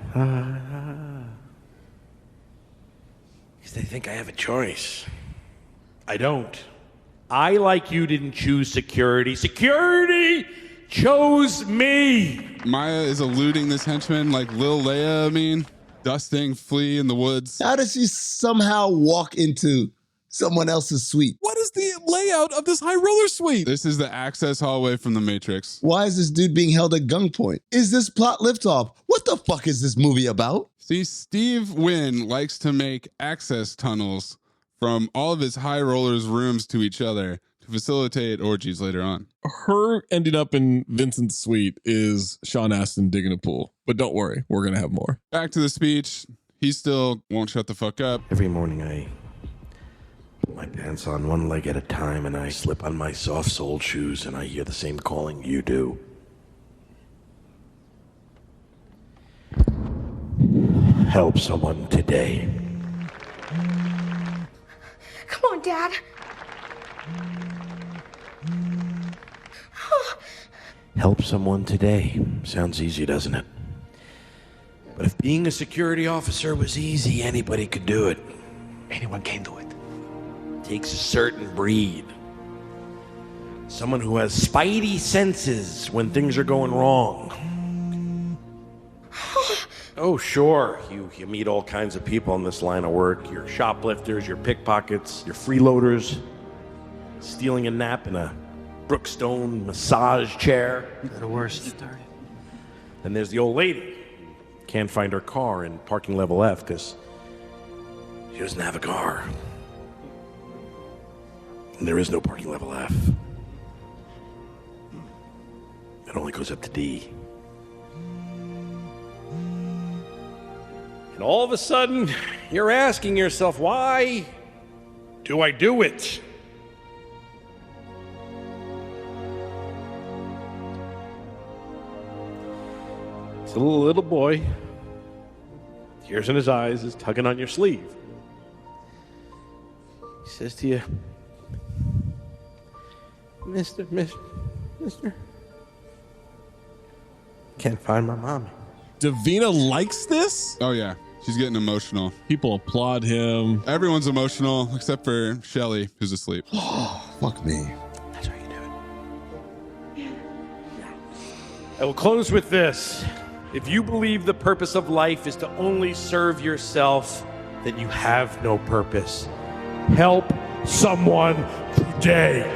Because they think I have a choice. I don't. I, like you, didn't choose security. Security chose me. Maya is eluding this henchman like Lil Leia, Amin. Dusting Flea in the woods. How does she somehow walk into someone else's suite? What is the layout of this high roller suite? This is the access hallway from the Matrix. Why is this dude being held at gunpoint? Is this plot liftoff? What the fuck is this movie about? See, Steve Wynn likes to make access tunnels from all of his high rollers' rooms to each other to facilitate orgies later on. Her ending up in Vincent's suite is Sean Astin digging a pool. But don't worry, we're going to have more. Back to the speech. He still won't shut the fuck up. Every morning I put my pants on one leg at a time and I slip on my soft-soled shoes and I hear the same calling you do. Help someone today. Come on, Dad. Help someone today. Sounds easy, doesn't it? But if being a security officer was easy, anybody could do it. Anyone can do it. Takes a certain breed. Someone who has spidey senses when things are going wrong. Oh, sure. You meet all kinds of people in this line of work. Your shoplifters, your pickpockets, your freeloaders, stealing a nap in a Brookstone massage chair. The worst. Then there's the old lady. Can't find her car in parking level F because she doesn't have a car. And there is no parking level F. It only goes up to D. And all of a sudden, you're asking yourself, why do I do it? It's a little boy, tears in his eyes, is tugging on your sleeve. He says to you, Mister, can't find my mommy. Davina likes this? Oh, yeah. She's getting emotional. People applaud him. Everyone's emotional except for Shelly, who's asleep. Oh, fuck me. That's how you do it. I will close with this. If you believe the purpose of life is to only serve yourself, then you have no purpose. Help someone today.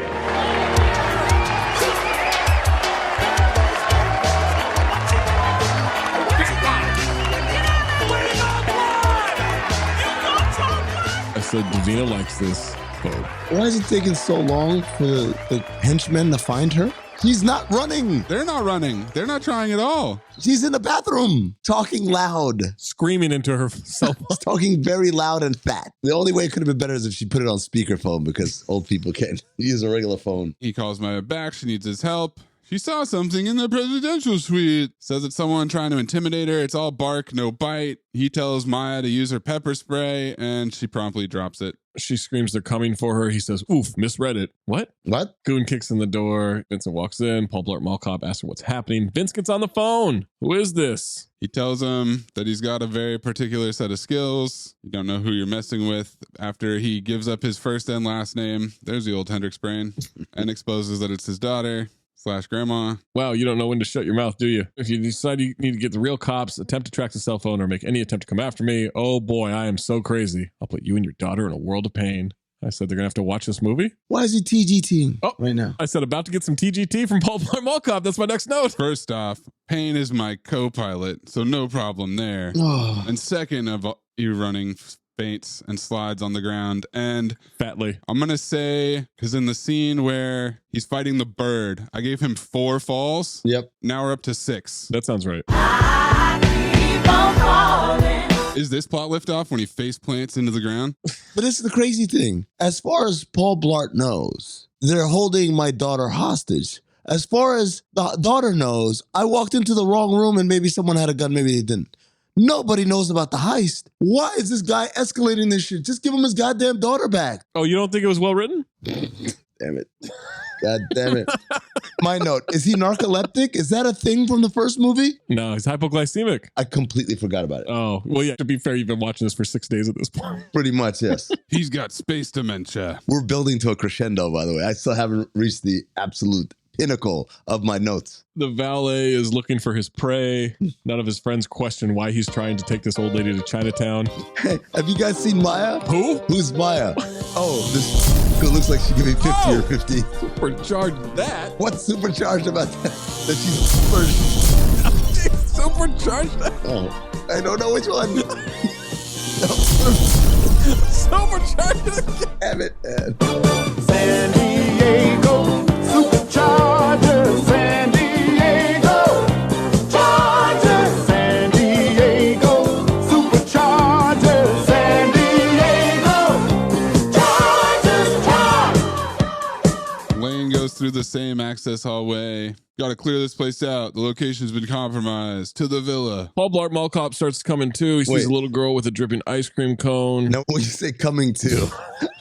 I said Davina likes this quote. Why is it taking so long for the henchmen to find her? She's not running. They're not running. They're not trying at all. She's in the bathroom, talking loud. Screaming into her cell phone. Talking very loud and fat. The only way it could have been better is if she put it on speakerphone because old people can't use a regular phone. He calls Maya back. She needs his help. She saw something in the presidential suite. Says it's someone trying to intimidate her. It's all bark, no bite. He tells Maya to use her pepper spray, and she promptly drops it. She screams they're coming for her. He says, oof, misread it. What? Goon kicks in the door. Vincent walks in. Paul Blart Mall Cop asks her what's happening. Vince gets on the phone. Who is this? He tells him that he's got a very particular set of skills. You don't know who you're messing with. After he gives up his first and last name, there's the old Hendrix brain, and exposes that it's his daughter. /grandma. Wow, you don't know when to shut your mouth, do you? If you decide you need to get the real cops, attempt to track the cell phone, or make any attempt to come after me, oh boy, I am so crazy. I'll put you and your daughter in a world of pain. I said they're going to have to watch this movie. Why is he TGTing right now? I said about to get some TGT from Paul Blart Mall Cop. That's my next note. First off, Payne is my co-pilot, so no problem there. And second of you running faints and slides on the ground. And fatly, I'm going to say, because in the scene where he's fighting the bird, I gave him 4 falls. Yep. Now we're up to 6. That sounds right. Is this plot liftoff when he face plants into the ground? But this is the crazy thing. As far as Paul Blart knows, they're holding my daughter hostage. As far as the daughter knows, I walked into the wrong room and maybe someone had a gun, maybe they didn't. Nobody knows about the heist. Why is this guy escalating this shit? Just give him his goddamn daughter back. Oh, you don't think it was well written? Damn it. God damn it. My note, is he narcoleptic? Is that a thing from the first movie? No, he's hypoglycemic. I completely forgot about it. Oh, well, yeah, to be fair, you've been watching this for 6 days at this point. Pretty much, yes. He's got space dementia. We're building to a crescendo, by the way. I still haven't reached the absolute pinnacle of my notes. The valet is looking for his prey. None of his friends question why he's trying to take this old lady to Chinatown. Hey, have you guys seen Maya? Who? Who's Maya? Oh, this girl looks like she could be 50 or 50. Supercharged that. What's supercharged about that? That she's supercharged that? Oh, I don't know which one. Supercharged. Damn it, man. San Diego Superchargers, San Diego Chargers, San Diego Superchargers, San Diego Chargers. Lane goes through the same access hallway. Got to clear this place out. The location's been compromised. To the villa. Paul Blart Mall Cop starts coming too. He sees a little girl with a dripping ice cream cone. No, when you say coming to.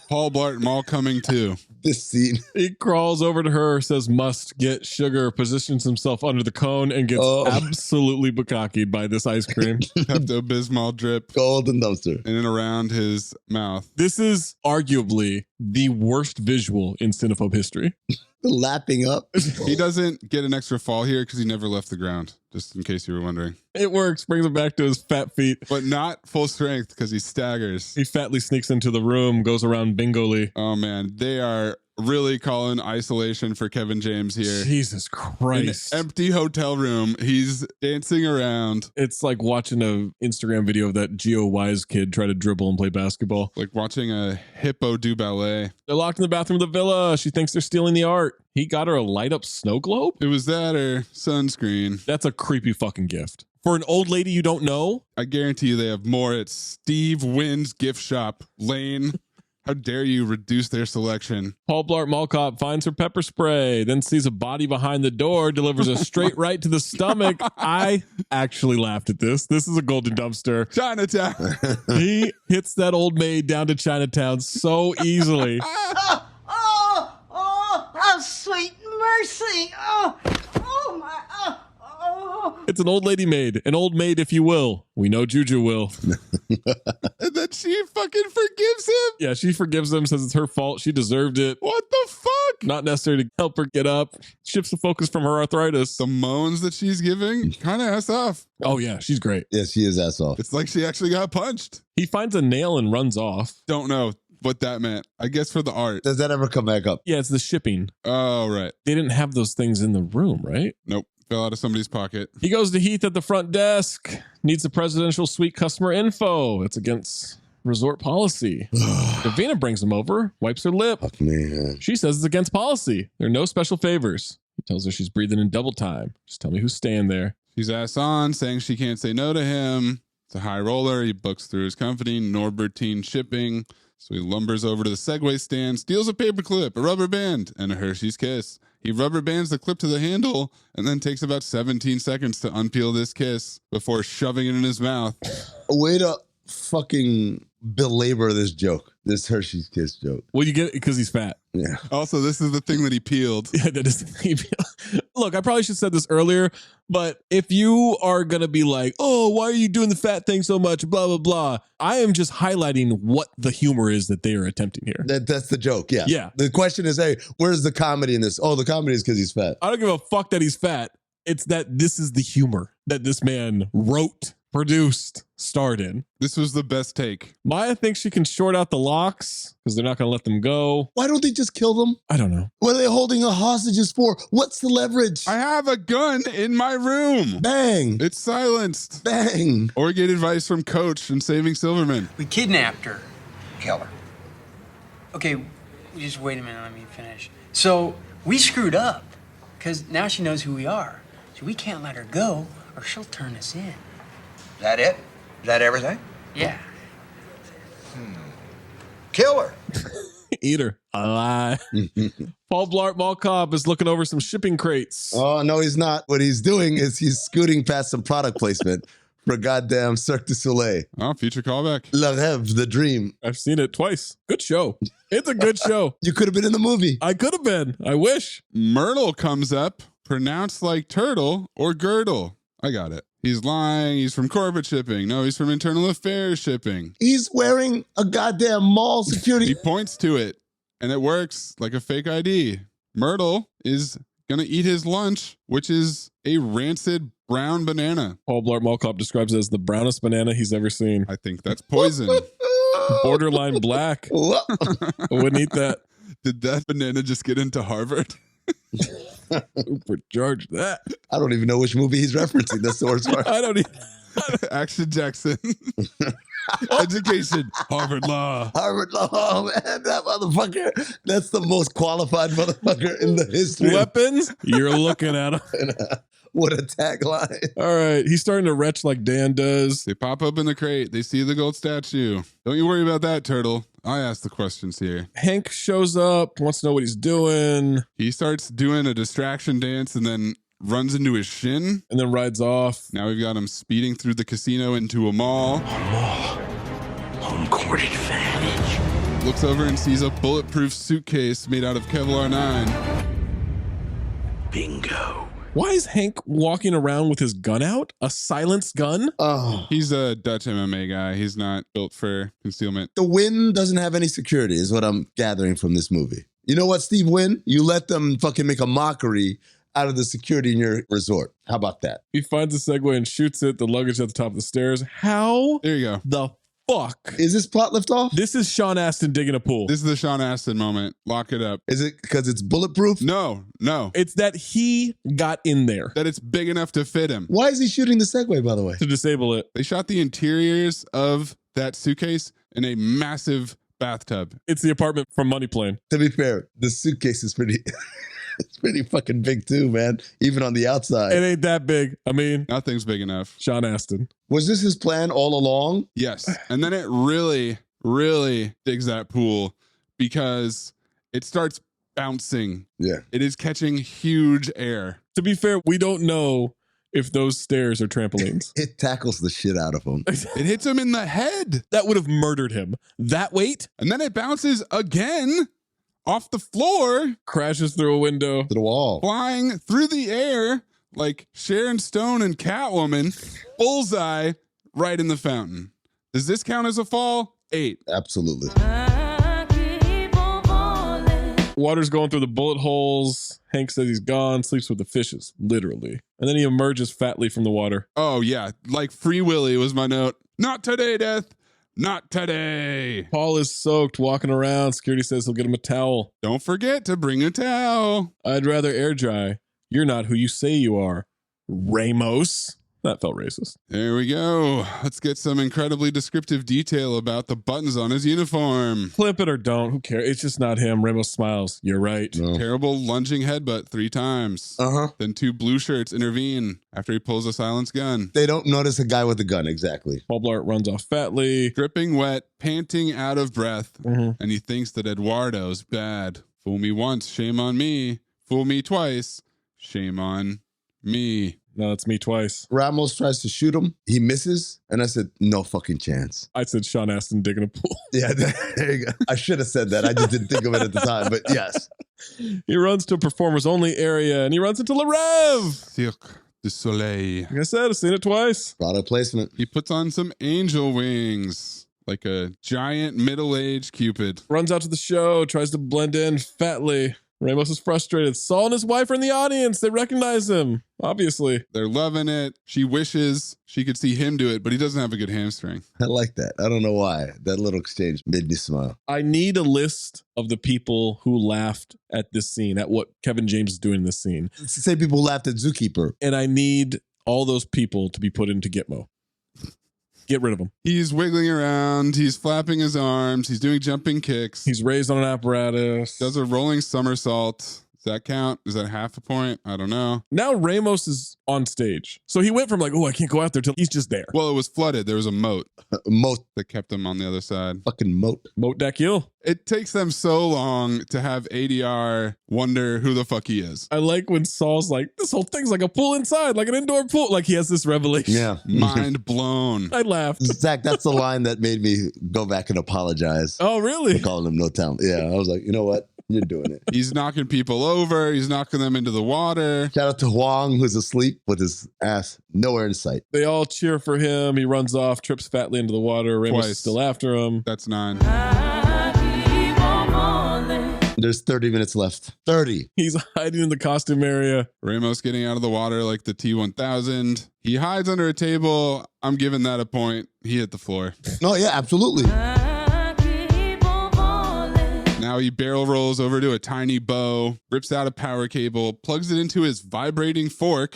Paul Blart Mall coming too. This scene. He crawls over to her, says must get sugar, positions himself under the cone, and gets absolutely bukkakied by this ice cream. Pepto-Bismol drip. Golden dumpster. In and around his mouth. This is arguably the worst visual in Cinephobe history. Lapping up. He doesn't get an extra fall here because he never left the ground, just in case you were wondering. It works, brings him back to his fat feet. But not full strength because he staggers. He fatly sneaks into the room, goes around bingoli. Oh man, they are really calling isolation for Kevin James here. Jesus Christ. An empty hotel room. He's dancing around. It's like watching an Instagram video of that Geo Wise kid try to dribble and play basketball. Like watching a hippo do ballet. They're locked in the bathroom of the villa. She thinks they're stealing the art. He got her a light up snow globe? It was that or sunscreen. That's a creepy fucking gift. For an old lady you don't know? I guarantee you they have more at Steve Wynn's gift shop. Lane, how dare you reduce their selection? Paul Blart Mall Cop finds her pepper spray, then sees a body behind the door, delivers a straight right to the stomach. I actually laughed at this. This is a golden dumpster. Chinatown. He hits that old maid down to Chinatown so easily. Oh, sweet mercy. Oh my. It's an old lady maid, an old maid, if you will. We know Juju will. And then she fucking forgives him. Yeah, she forgives him, says it's her fault. She deserved it. What the fuck? Not necessary to help her get up. Shifts the focus from her arthritis. The moans that she's giving, kind of ass off. Oh, yeah, she's great. Yeah, she is ass off. It's like she actually got punched. He finds a nail and runs off. Don't know what that meant. I guess for the art. Does that ever come back up? Yeah, it's the shipping. Oh, right. They didn't have those things in the room, right? Nope. Fell out of somebody's pocket. He goes to Heath at the front desk. Needs the presidential suite customer info. It's against resort policy. Davina brings him over, wipes her lip. Fuck me. She says it's against policy. There are no special favors. He tells her she's breathing in double time. Just tell me who's staying there. She's ass on, saying she can't say no to him. It's a high roller. He books through his company, Norbertine Shipping. So he lumbers over to the Segway stand, steals a paperclip, a rubber band, and a Hershey's Kiss. He rubber bands the clip to the handle and then takes about 17 seconds to unpeel this kiss before shoving it in his mouth. Way to fucking belabor this joke, this Hershey's Kiss joke. Well, you get it because he's fat. Yeah. Also, this is the thing that he peeled. Yeah, that is the thing he peeled. Look, I probably should have said this earlier, but if you are going to be like, oh, why are you doing the fat thing so much, blah, blah, blah, I am just highlighting what the humor is that they are attempting here. That's the joke, yeah. Yeah. The question is, hey, where's the comedy in this? Oh, the comedy is because he's fat. I don't give a fuck that he's fat. It's that this is the humor that this man wrote produced, starred in. This was the best take. Maya thinks she can short out the locks because they're not going to let them go. Why don't they just kill them? I don't know. What are they holding the hostages for? What's the leverage? I have a gun in my room. Bang. It's silenced. Bang. Or get advice from Coach and Saving Silverman. We kidnapped her. Kill her. Okay, just wait a minute, let me finish. So, we screwed up, because now she knows who we are. So we can't let her go, or she'll turn us in. Is that it? Is that everything? Yeah. Kill her. Eat her alive. Paul Blart Mall Cop is looking over some shipping crates. Oh, no, he's not. What he's doing is he's scooting past some product placement for goddamn Cirque du Soleil. Oh, future callback. Le Rêve, the dream. I've seen it twice. Good show. It's a good show. You could have been in the movie. I could have been. I wish. Myrtle comes up, pronounced like turtle or girdle. I got it. He's lying. He's from corporate shipping. No, he's from internal affairs shipping. He's wearing a goddamn mall security. He points to it, and it works like a fake ID. Myrtle is going to eat his lunch, which is a rancid brown banana. Paul Blart Mall Cop describes it as the brownest banana he's ever seen. I think that's poison. Borderline black. I wouldn't eat that. Did that banana just get into Harvard? Super charged that. I don't even know which movie he's referencing. That's the worst part. I don't even. Action Jackson. Education. Harvard Law. Harvard Law. Oh, man, that motherfucker. That's the most qualified motherfucker in the history. Weapons? You're looking at him. What a tagline. All right. He's starting to retch like Dan does. They pop up in the crate. They see the gold statue. Don't you worry about that, Turtle. I ask the questions here. Hank shows up, wants to know what he's doing. He starts doing a distraction dance and then runs into his shin. And then rides off. Now we've got him speeding through the casino into a mall. Home court advantage. Looks over and sees a bulletproof suitcase made out of Kevlar 9. Bingo. Why is Hank walking around with his gun out? A silenced gun? Oh. He's a Dutch MMA guy. He's not built for concealment. The Wynn doesn't have any security is what I'm gathering from this movie. You know what, Steve Wynn? You let them fucking make a mockery out of the security in your resort. How about that? He finds a Segway and shoots it. The luggage at the top of the stairs. How? There you go. The fuck? Is this plot liftoff? This is Sean Astin digging a pool. This is the Sean Astin moment. Lock it up. Is it because it's bulletproof? No. It's that he got in there. That it's big enough to fit him. Why is he shooting the Segway, by the way? To disable it. They shot the interiors of that suitcase in a massive bathtub. It's the apartment from Money Plane. To be fair, the suitcase is pretty... It's pretty fucking big too, man. Even on the outside. It ain't that big. I mean, nothing's big enough. Sean Astin. Was this his plan all along? Yes. And then it really, really digs that pool because it starts bouncing. Yeah. It is catching huge air. To be fair, we don't know if those stairs are trampolines. It tackles the shit out of him. It hits him in the head. That would have murdered him. That weight? And then it bounces again off the floor, crashes through a window, to the wall, flying through the air like Sharon Stone and Catwoman, bullseye right in the fountain. Does this count as a fall? 8. Absolutely. Water's going through the bullet holes. Hank says he's gone, sleeps with the fishes, literally. And then he emerges fatly from the water. Oh, yeah. Like Free Willy was my note. Not today, Death. Not today. Paul is soaked, walking around. Security says he'll get him a towel. Don't forget to bring a towel. I'd rather air dry. You're not who you say you are, Ramos. That felt racist. There we go. Let's get some incredibly descriptive detail about the buttons on his uniform. Flip it or don't. Who cares? It's just not him. Ramos smiles. You're right. No. Terrible lunging headbutt 3 times. Uh-huh. Then 2 blue shirts intervene after he pulls a silenced gun. They don't notice a guy with a gun, exactly. Paul Blart runs off fatly. Dripping wet, panting out of breath. And he thinks that Eduardo's bad. Fool me once, shame on me. Fool me twice, shame on me. No, it's me twice. Ramos tries to shoot him. He misses. And I said, no fucking chance. I said Sean Astin digging a pool. Yeah, there you go. I should have said that. I just didn't think of it at the time. But yes. He runs to a performers only area and he runs into Le Rêve. Cirque du Soleil. Like I said, I've seen it twice. Product placement. He puts on some angel wings. Like a giant middle-aged Cupid. Runs out to the show, tries to blend in fatly. Ramos is frustrated. Saul and his wife are in the audience. They recognize him, obviously. They're loving it. She wishes she could see him do it, but he doesn't have a good hamstring. I like that. I don't know why. That little exchange made me smile. I need a list of the people who laughed at this scene, at what Kevin James is doing in this scene. It's the same people who laughed at Zookeeper. And I need all those people to be put into Gitmo. Get rid of him. He's wiggling around. He's flapping his arms. He's doing jumping kicks. He's raised on an apparatus. Does a rolling somersault. Does that count? Is that half a point? I don't know. Now Ramos is on stage. So he went from like, oh, I can't go out there till he's just there. Well, it was flooded. There was a moat. Moat. That kept him on the other side. Fucking moat. Moat Dakil. It takes them so long to have ADR wonder who the fuck he is. I like when Saul's like, this whole thing's like a pool inside, like an indoor pool. Like he has this revelation. Yeah. Mind blown. I laughed. Zach, that's the line that made me go back and apologize. Oh, really? For calling him no talent. Yeah. I was like, you know what? You're doing it. He's knocking people over. He's knocking them into the water. Shout out to Huang, who's asleep with his ass nowhere in sight. They all cheer for him. He runs off, trips fatly into the water. Ramos is still after him. That's 9. There's 30 minutes left. 30. He's hiding in the costume area. Ramos getting out of the water like the T-1000. He hides under a table. I'm giving that a point. He hit the floor. No, yeah, absolutely. Now he barrel rolls over to a tiny bow, rips out a power cable, plugs it into his vibrating fork.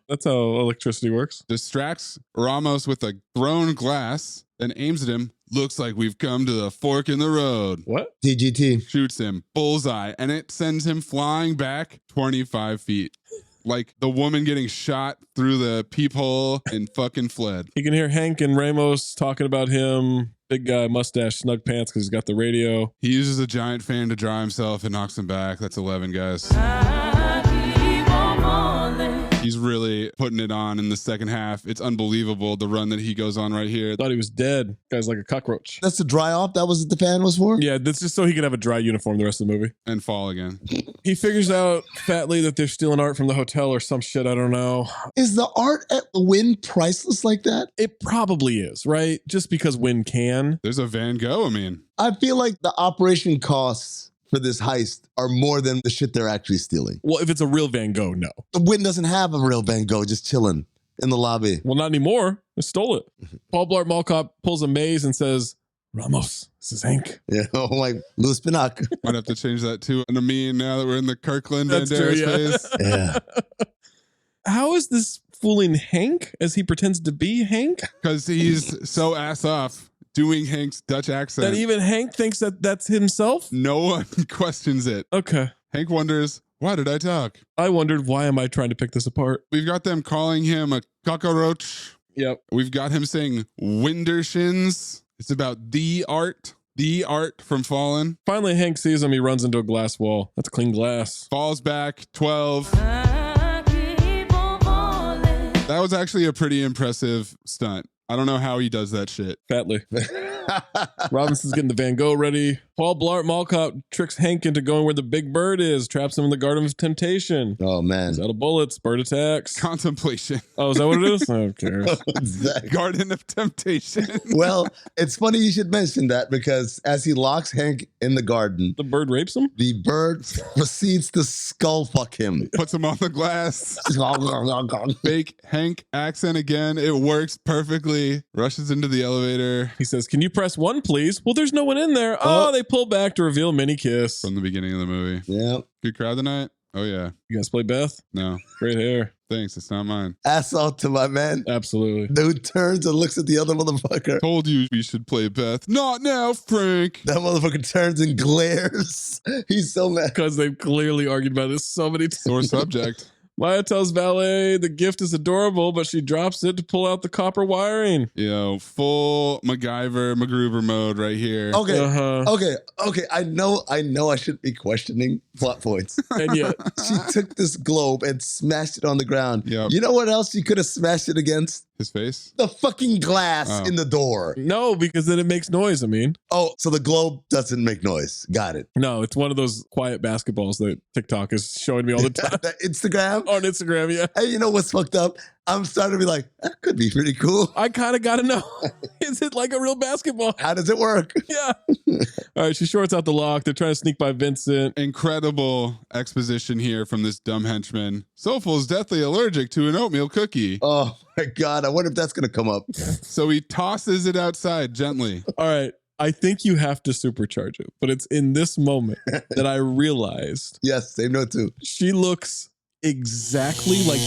That's how electricity works. Distracts Ramos with a thrown glass, then aims at him. Looks like we've come to the fork in the road. What? TGT. Shoots him. Bullseye. And it sends him flying back 25 feet. Like the woman getting shot through the peephole and fucking fled. You can hear Hank and Ramos talking about him. Big guy, mustache, snug pants because he's got the radio. He uses a giant fan to dry himself and knocks him back. That's 11, guys. He's really putting it on in the second half. It's unbelievable, the run that he goes on right here. Thought he was dead. Guy's like a cockroach. That's the dry off? That was what the fan was for? Yeah, that's just so he could have a dry uniform the rest of the movie. And fall again. He figures out fatly that they're stealing art from the hotel or some shit. I don't know. Is the art at Wynn priceless like that? It probably is, right? Just because Wynn can. There's a Van Gogh, I mean. I feel like the operation costs for this heist are more than the shit they're actually stealing. Well, if it's a real Van Gogh, no. The Wynn doesn't have a real Van Gogh just chilling in the lobby. Well, not anymore. They stole it. Paul Blart Mall Cop pulls a maze and says, Ramos, this is Hank. Yeah, like Louis Pinnock. Might have to change that to an Amin now that we're in the Kirkland That's Banderas true, yeah. phase. Yeah. How is this fooling Hank as he pretends to be Hank? Because he's so ass off doing Hank's Dutch accent. That even Hank thinks that that's himself? No one questions it. Okay. Hank wonders, why did I talk? I wondered, why am I trying to pick this apart? We've got them calling him a cockroach. Yep. We've got him saying Windershins. It's about the art from Fallen. Finally, Hank sees him. He runs into a glass wall. That's clean glass. Falls back, 12. That was actually a pretty impressive stunt. I don't know how he does that shit. Fatly. Robinson's getting the Van Gogh ready. Paul Blart Mall Cop tricks Hank into going where the big bird is, traps him in the Garden of Temptation. Oh, man. He's out of bullets, bird attacks. Contemplation. Oh, is that what it is? Who cares? Exactly. Garden of Temptation. Well, it's funny you should mention that because as he locks Hank in the garden, the bird rapes him? The bird proceeds to skull fuck him. Puts him on the glass. Fake Hank accent again. It works perfectly. Rushes into the elevator. He says, can you press 1, please? Well, there's no one in there. Oh, they pull back to reveal mini kiss. From the beginning of the movie. Yeah. Good crowd tonight? Oh, yeah. You guys play Beth? No. Great hair. Thanks. It's not mine. Ass out to my man. Absolutely. Dude turns and looks at the other motherfucker. Told you should play Beth. Not now, Frank. That motherfucker turns and glares. He's so mad. Because they've clearly argued about this so many times. Sore subject. Maya tells Valet the gift is adorable, but she drops it to pull out the copper wiring. Yo, full MacGruber mode right here. Okay. Okay. I know I shouldn't be questioning plot points. And yet she took this globe and smashed it on the ground. Yep. You know what else she could have smashed it against? His face? The fucking glass in the door. No, because then it makes noise, I mean. Oh, so the globe doesn't make noise. Got it. No, it's one of those quiet basketballs that TikTok is showing me all the time. Instagram? On Instagram, yeah. Hey, you know what's fucked up? I'm starting to be like, that could be pretty cool. I kind of got to know. Is it like a real basketball? How does it work? Yeah. All right, she shorts out the lock. They're trying to sneak by Vincent. Incredible exposition here from this dumb henchman. Soulful's deathly allergic to an oatmeal cookie. Oh my God. I wonder if that's going to come up. So he tosses it outside gently. All right. I think you have to supercharge it, but it's in this moment that I realized. Yes, same note too. She looks exactly like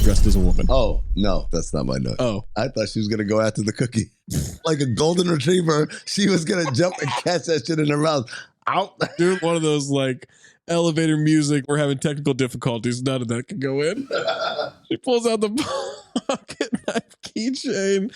dressed as a woman. Oh, no, that's not my note. Oh. I thought she was going to go after the cookie. Like a golden retriever, she was going to jump and catch that shit in her mouth. Out. Dude, one of those like elevator music. We're having technical difficulties. None of that can go in. She pulls out the pocket knife keychain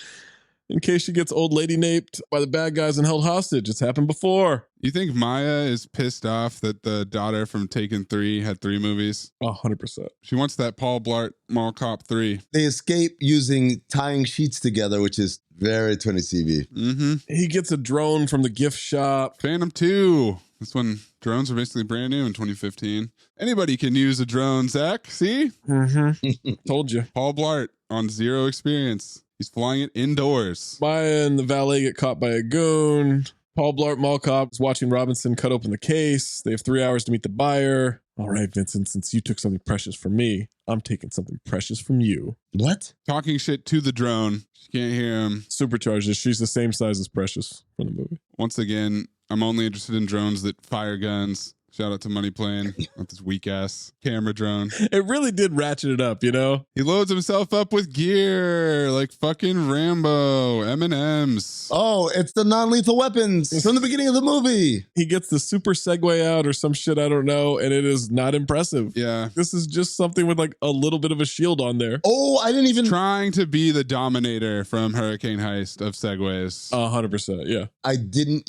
in case she gets old lady naped by the bad guys and held hostage. It's happened before. You think Maya is pissed off that the daughter from Taken 3 had 3 movies? 100%. She wants that Paul Blart Mall Cop 3. They escape using tying sheets together, which is very 20CV. Mm-hmm. He gets a drone from the gift shop. Phantom 2. That's when drones were basically brand new in 2015. Anybody can use a drone, Zach. See? Mm-hmm. Told you. Paul Blart on zero experience. He's flying it indoors. Maya and the valet get caught by a goon. Paul Blart Mall Cop is watching Robinson cut open the case. They have 3 hours to meet the buyer. All right, Vincent, since you took something precious from me, I'm taking something precious from you. What? Talking shit to the drone. She can't hear him. Supercharges. She's the same size as Precious from the movie. Once again, I'm only interested in drones that fire guns. Shout out to Money Plane, not this weak ass camera drone. It really did ratchet it up, you know? He loads himself up with gear like fucking Rambo, M&M's. Oh, it's the non-lethal weapons from the beginning of the movie. He gets the super Segway out or some shit, I don't know, and it is not impressive. Yeah. This is just something with like a little bit of a shield on there. Oh, I didn't even... Trying to be the Dominator from Hurricane Heist of Segways. 100%, yeah. It didn't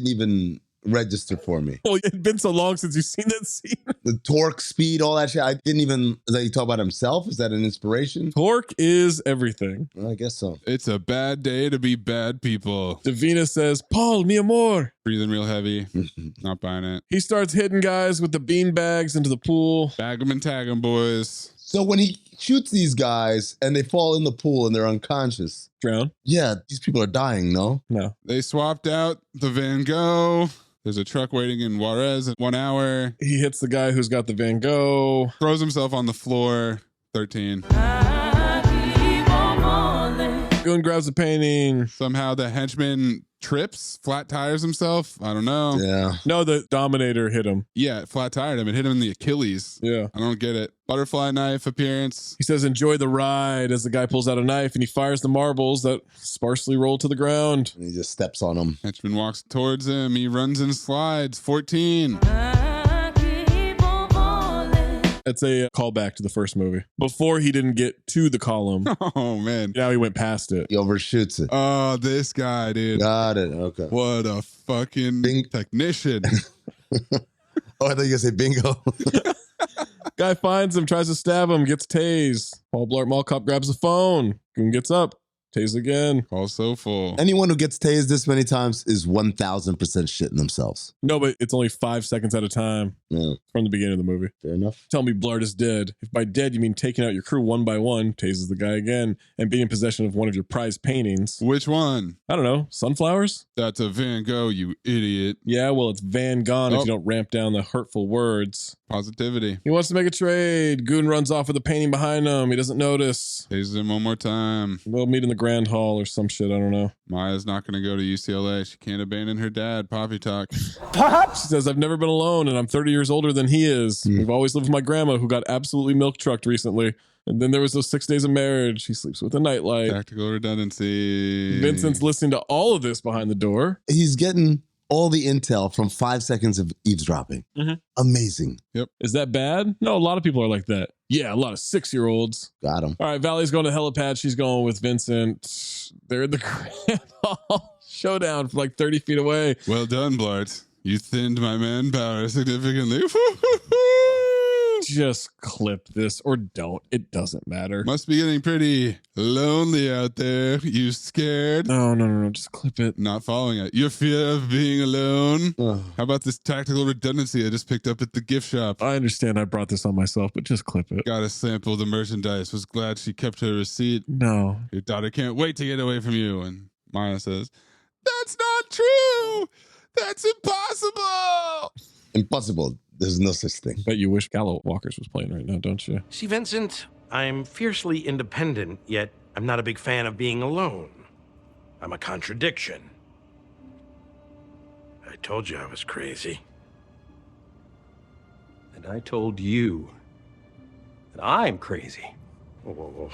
even register for me. Well, it's been so long since you've seen that scene. The torque, speed, all that shit. I didn't even... Is that you talk about himself? Is that an inspiration? Torque is everything. I guess so. It's a bad day to be bad people. Davina says, Paul, mi amor. Breathing real heavy. Not buying it. He starts hitting guys with the bean bags into the pool. Bag 'em and tag 'em, boys. So when he shoots these guys and they fall in the pool and they're unconscious. Drown? Yeah, these people are dying, no? No. They swapped out the Van Gogh. There's a truck waiting in Juarez in 1 hour. He hits the guy who's got the Van Gogh. Throws himself on the floor. 13. Goon grabs the painting. Somehow the henchman trips, flat tires himself. I don't know. Yeah. No, the Dominator hit him. Yeah, flat tired him. It hit him in the Achilles. Yeah. I don't get it. Butterfly knife appearance. He says, enjoy the ride, as the guy pulls out a knife and he fires the marbles that sparsely roll to the ground. And he just steps on them. Henchman walks towards him. He runs and slides. 14. That's a callback to the first movie. Before he didn't get to the column. Oh, man. Now he went past it. He overshoots it. Oh, this guy, dude. Got it. Okay. What a fucking technician. Oh, I thought you were going to say bingo. Guy finds him, tries to stab him, gets tased. Paul Blart Mall Cop grabs the phone. Goon gets up. Tased again. All so full. Anyone who gets tased this many times is 1,000% shitting themselves. No, but it's only 5 seconds at a time. Yeah. From the beginning of the movie. Fair enough. Tell me Blart is dead. If by dead you mean taking out your crew one by one, tases the guy again, and being in possession of one of your prized paintings. Which one? I don't know. Sunflowers? That's a Van Gogh, you idiot. Yeah, well, it's Van Gone if you don't ramp down the hurtful words. Positivity. He wants to make a trade. Goon runs off with a painting behind him. He doesn't notice. Tases him one more time. We'll meet in the Grand Hall or some shit. I don't know. Maya's not going to go to UCLA. She can't abandon her dad. Poppy talk. She says, I've never been alone and I'm 30 years older than he is. We've always lived with my grandma who got absolutely milk trucked recently. And then there was those 6 days of marriage. He sleeps with a nightlight. Tactical redundancy. Vincent's listening to all of this behind the door. He's getting all the intel from 5 seconds of eavesdropping. Mm-hmm. Amazing. Yep. Is that bad? No, a lot of people are like that. Yeah, a lot of 6-year-olds. Got him. All right, Valley's going to helipad. She's going with Vincent. They're in the Grand Hall showdown from like 30 feet away. Well done, Blart. You thinned my manpower significantly. Just clip this or don't. It doesn't matter. Must be getting pretty lonely out there. You scared? No. Just clip it. Not following it. Your fear of being alone? How about this tactical redundancy I just picked up at the gift shop? I understand I brought this on myself, but just clip it. Got a sample of the merchandise. Was glad she kept her receipt. No. Your daughter can't wait to get away from you. And Maya says, that's not true. That's impossible. Impossible. There's no such thing. Bet you wish Gallo Walkers was playing right now, don't you? See, Vincent, I'm fiercely independent, yet I'm not a big fan of being alone. I'm a contradiction. I told you I was crazy. And I told you that I'm crazy. Whoa.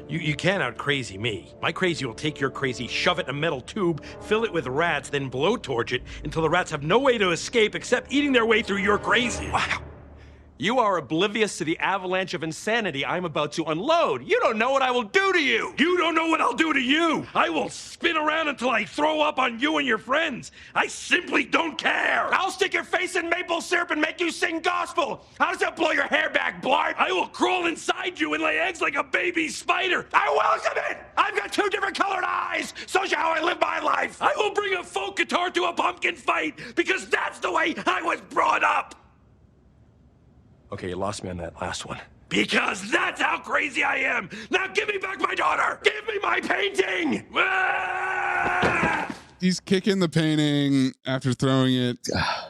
You can't out-crazy me. My crazy will take your crazy, shove it in a metal tube, fill it with rats, then blowtorch it until the rats have no way to escape except eating their way through your crazy. Wow. You are oblivious to the avalanche of insanity I'm about to unload. You don't know what I will do to you. You don't know what I'll do to you. I will spin around until I throw up on you and your friends. I simply don't care. I'll stick your face in maple syrup and make you sing gospel. How does that blow your hair back, Blart? I will crawl inside you and lay eggs like a baby spider. I welcome it. I've got 2 different colored eyes. So's how I live my life. I will bring a folk guitar to a pumpkin fight because that's the way I was brought up. Okay, you lost me on that last one. Because that's how crazy I am! Now give me back my daughter! Give me my painting! He's kicking the painting after throwing it.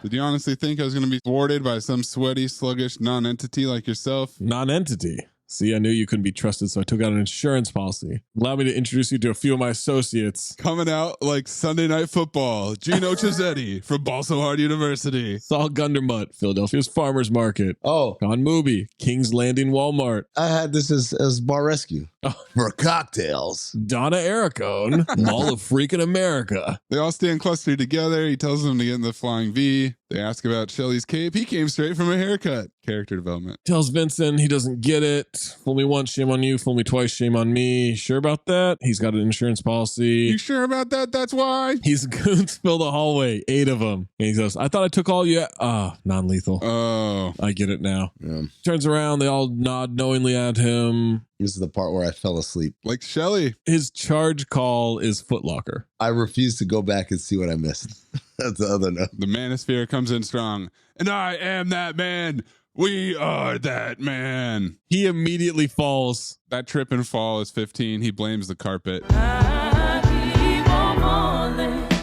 Did you honestly think I was going to be thwarted by some sweaty, sluggish non-entity like yourself? Non-entity? See, I knew you couldn't be trusted, so I took out an insurance policy. Allow me to introduce you to a few of my associates. Coming out like Sunday Night Football, Gino Cizzetti from Balso Hard University. Saul Gundermutt, Philadelphia's Farmers Market. Oh. Con Mubi, King's Landing Walmart. I had this as bar rescue for cocktails. Donna Aracone, Mall of Freaking America. They all stand clustered together. He tells them to get in the flying V. They ask about Shelly's cape. He came straight from a haircut. Character development. Tells Vincent he doesn't get it. Fool me once, shame on you. Fool me twice, shame on me. Sure about that? He's got an insurance policy. You sure about that? That's why? He's goons fill the hallway. 8 of them. And he goes, I thought I took all you. Non-lethal. Oh. I get it now. Yeah. Turns around. They all nod knowingly at him. This is the part where I fell asleep. Like Shelly. His charge call is Foot Locker. I refuse to go back and see what I missed. That's the other note. The manosphere comes in strong. And I am that man. We are that man. He immediately falls. That trip and fall is 15. He blames the carpet.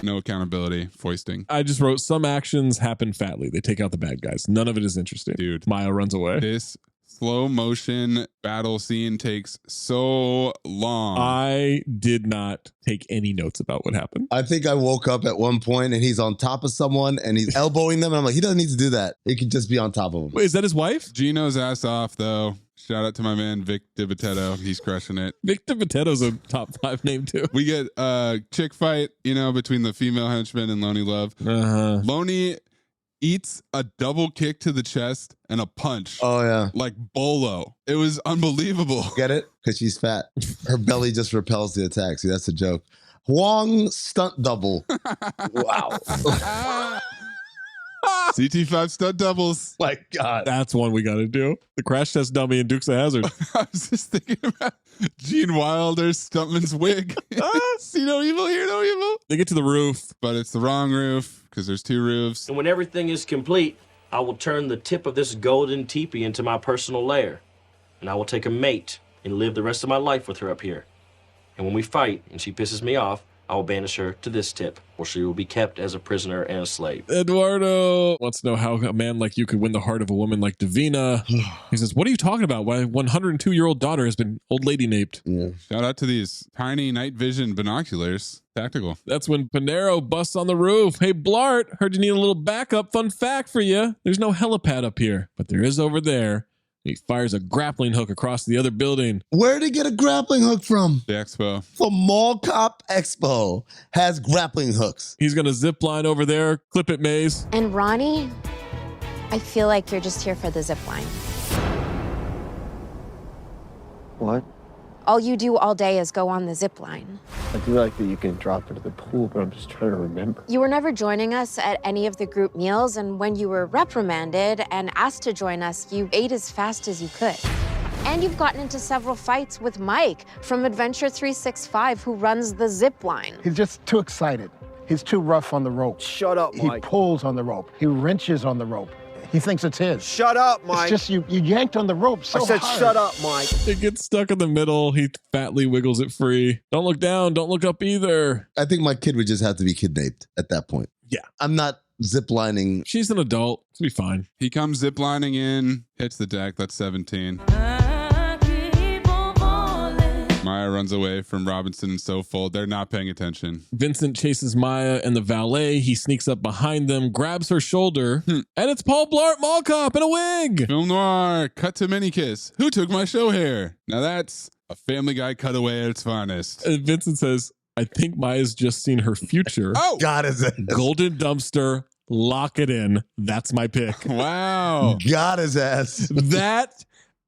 No accountability. Foisting. I just wrote, some actions happen fatly. They take out the bad guys. None of it is interesting. Dude. Maya runs away. This slow motion battle scene takes so long. I did not take any notes about what happened. I think I woke up at one point and he's on top of someone and he's elbowing them. And I'm like, he doesn't need to do that. He could just be on top of them. Wait, is that his wife? Gino's ass off, though. Shout out to my man, Vic DiBitetto. He's crushing it. Vic DiBitetto's a top 5 name, too. We get a chick fight, between the female henchman and Loney Love. Loney eats a double kick to the chest and a punch. Oh, yeah. Like Bolo. It was unbelievable. Get it? Because she's fat. Her belly just repels the attack. See, that's a joke. Huang stunt double. Wow. CT5 stunt doubles. My God. That's one we got to do. The crash test dummy and Dukes of Hazzard. I was just thinking about Gene Wilder's stuntman's wig. See no evil, hear no evil. They get to the roof. But it's the wrong roof because there's 2 roofs. And when everything is complete, I will turn the tip of this golden teepee into my personal lair. And I will take a mate and live the rest of my life with her up here. And when we fight and she pisses me off, I will banish her to this tip, where she will be kept as a prisoner and a slave. Eduardo wants to know how a man like you could win the heart of a woman like Davina. He says, what are you talking about? My 102-year-old daughter has been old lady naped. Yeah. Shout out to these tiny night vision binoculars. Tactical. That's when Panero busts on the roof. Hey, Blart, heard you need a little backup. Fun fact for you. There's no helipad up here, but there is over there. He fires a grappling hook across the other building. Where did he get a grappling hook from? The Expo. From Mall Cop Expo has grappling hooks. He's going to zip line over there. Clip it, Maze. And Ronnie, I feel like you're just here for the zip line. What? All you do all day is go on the zip line. I do like that you can drop into the pool, but I'm just trying to remember. You were never joining us at any of the group meals, and when you were reprimanded and asked to join us, you ate as fast as you could. And you've gotten into several fights with Mike from Adventure 365, who runs the zip line. He's just too excited. He's too rough on the rope. Shut up, Mike. He pulls on the rope. He wrenches on the rope. He thinks it's his. Shut up, Mike. It's just you yanked on the rope so hard. I said shut up, Mike. It gets stuck in the middle. He fatly wiggles it free. Don't look down. Don't look up either. I think my kid would just have to be kidnapped at that point. Yeah. I'm not ziplining. She's an adult. It'll be fine. He comes ziplining in, hits the deck. That's 17. Maya runs away from Robinson and Sofold. They're not paying attention. Vincent chases Maya and the valet. He sneaks up behind them, grabs her shoulder, and it's Paul Blart Mall Cop in a wig. Film noir, cut to mini kiss. Who took my show hair? Now that's a Family Guy cutaway at its finest. And Vincent says, I think Maya's just seen her future. Oh, God is it? Golden dumpster. Lock it in. That's my pick. Wow. God his ass. That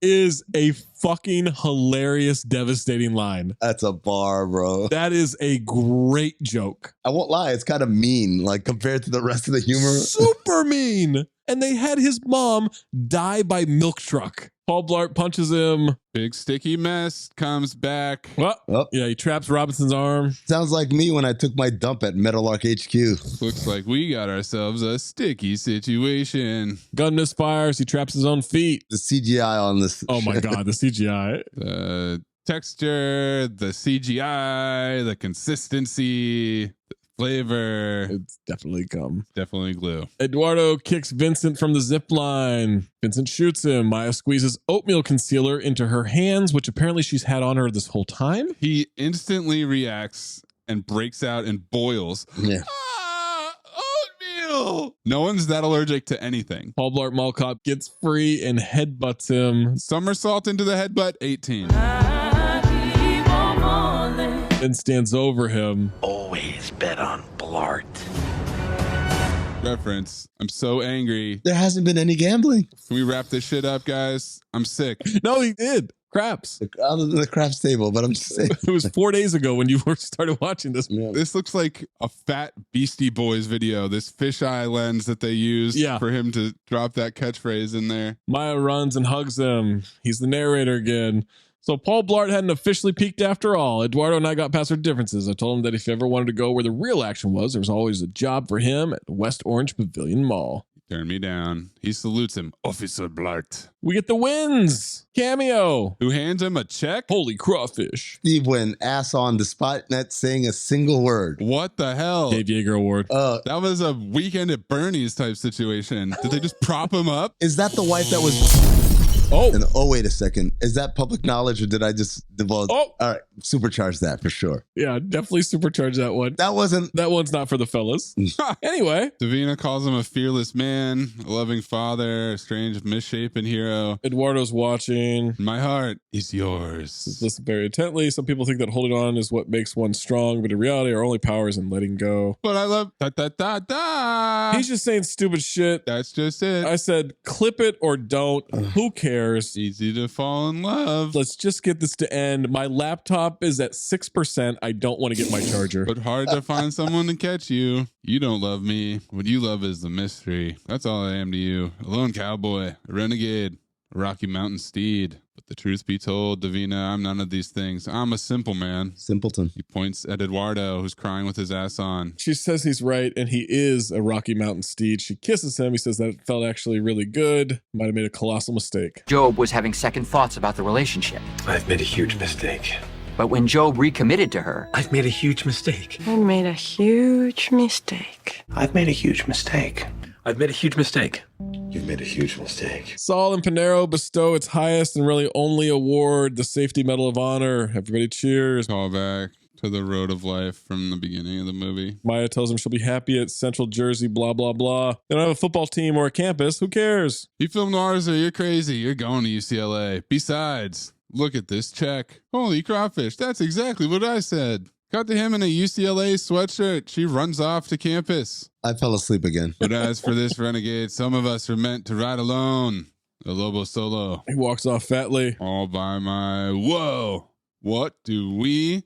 is a fucking hilarious, devastating line. That's a bar, bro. That is a great joke. I won't lie, it's kind of mean, like compared to the rest of the humor. Super mean. And they had his mom die by milk truck. Paul Blart punches him. Big sticky mess comes back. Well, yeah, he traps Robinson's arm. Sounds like me when I took my dump at Metal Arc HQ. Looks like we got ourselves a sticky situation. Gun misfires. He traps his own feet. The CGI on this. Oh my God, the CGI. The texture, the CGI, the consistency, the flavor. It's definitely gum. Definitely glue. Eduardo kicks Vincent from the zip line. Vincent shoots him. Maya squeezes oatmeal concealer into her hands, which apparently she's had on her this whole time. He instantly reacts and breaks out in boils. Yeah. Oatmeal! No one's that allergic to anything. Paul Blart Mall Cop gets free and headbutts him. Somersault into the headbutt, 18. Then stands over him. Always bet on Blart. Reference. I'm so angry. There hasn't been any gambling. Can we wrap this shit up, guys? I'm sick. No, he did. Craps. Other than the craps table, but I'm just saying. It was 4 days ago when you first started watching this. Yeah. This looks like a fat Beastie Boys video. This fisheye lens that they used for him to drop that catchphrase in there. Maya runs and hugs him. He's the narrator again. So Paul Blart hadn't officially peaked after all. Eduardo and I got past our differences. I told him that if he ever wanted to go where the real action was, there was always a job for him at West Orange Pavilion Mall. Turn me down. He salutes him. Officer Blart. We get the wins. Cameo. Who hands him a check? Holy crawfish. Steve Wynn, ass on, despite not saying a single word. What the hell? Dave Yeager Award. That was a Weekend at Bernie's type situation. Did they just prop him up? Is that the wife that was... Oh. And, wait a second. Is that public knowledge or did I just divulge? Oh. All right. Supercharge that for sure. Yeah, definitely supercharge that one. That one's not for the fellas. Anyway. Davina calls him a fearless man, a loving father, a strange misshapen hero. Eduardo's watching. My heart is yours. Listen very intently. Some people think that holding on is what makes one strong, but in reality, our only power is in letting go. But I love da-da-da-da. He's just saying stupid shit. That's just it. I said, clip it or don't. Who cares? Easy to fall in love. Let's just get this to end. My laptop is at 6%. I don't want to get my charger. But hard to find someone to catch you. You don't love me. What you love is the mystery. That's all I am to you. A lone cowboy, a renegade, a Rocky Mountain steed. But the truth be told, Davina, I'm none of these things. I'm a simple man. Simpleton. He points at Eduardo, who's crying with his ass on. She says he's right, and he is a Rocky Mountain steed. She kisses him. He says that it felt actually really good. Might have made a colossal mistake. Job was having second thoughts about the relationship. I've made a huge mistake. But when Job recommitted to her, I've made a huge mistake. I made a huge mistake. I've made a huge mistake. I've made a huge mistake. You've made a huge mistake. Saul and Panero bestow its highest and really only award, the Safety Medal of Honor. Everybody cheers. Call back to the road of life from the beginning of the movie. Maya tells him she'll be happy at Central Jersey, blah, blah, blah. They don't have a football team or a campus. Who cares? You film noirs, you're crazy. You're going to UCLA. Besides, look at this check. Holy crawfish. That's exactly what I said. Cut to him in a UCLA sweatshirt. She runs off to campus. I fell asleep again. But as for this renegade, some of us are meant to ride alone. A Lobo Solo. He walks off fatly. All by my... Whoa! What do we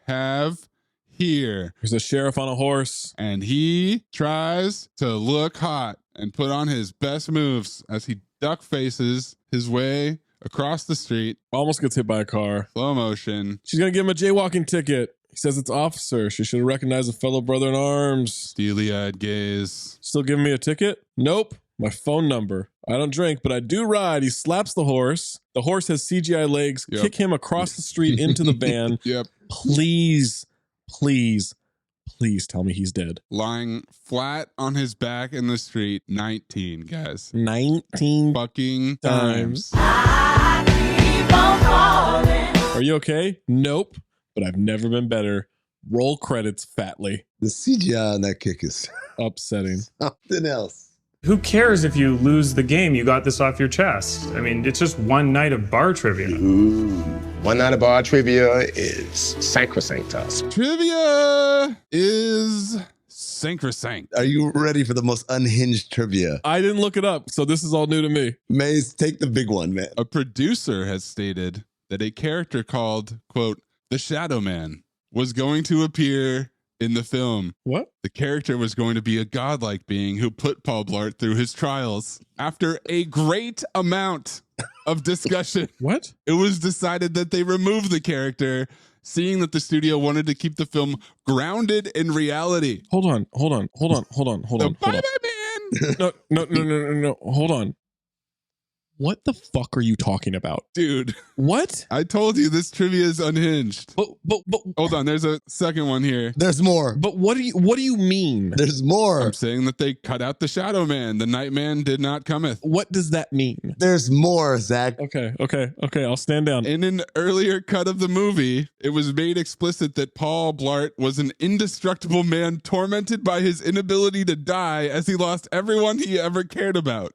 have here? There's a sheriff on a horse. And he tries to look hot and put on his best moves as he duck faces his way across the street. Almost gets hit by a car. Slow motion. She's going to give him a jaywalking ticket. He says it's officer. She should have recognized a fellow brother in arms. Steely-eyed gaze. Still giving me a ticket? Nope. My phone number. I don't drink, but I do ride. He slaps the horse. The horse has CGI legs. Yep. Kick him across the street into the van. Yep. Please tell me he's dead. Lying flat on his back in the street. 19, guys. 19 fucking times. Are you okay? Nope. But I've never been better. Roll credits fatly. The CGI on that kick is upsetting. Something else. Who cares if you lose the game? You got this off your chest. I mean, it's just one night of bar trivia. One night of bar trivia is sacrosanct to us. Trivia is sacrosanct. Are you ready for the most unhinged trivia? I didn't look it up, so this is all new to me. Maze, take the big one, man. A producer has stated that a character called, quote, the Shadow Man was going to appear in the film. What? The character was going to be a godlike being who put Paul Blart through his trials. After a great amount of discussion, what? It was decided that they remove the character, seeing that the studio wanted to keep the film grounded in reality. Hold on. Bye-bye, man. No. Hold on. What the fuck are you talking about? Dude. What? I told you this trivia is unhinged. But hold on, there's a second one here. There's more. But what do you mean? There's more. I'm saying that they cut out the Shadow Man. The Night Man did not cometh. What does that mean? There's more, Zach. Okay, I'll stand down. In an earlier cut of the movie, it was made explicit that Paul Blart was an indestructible man tormented by his inability to die as he lost everyone he ever cared about.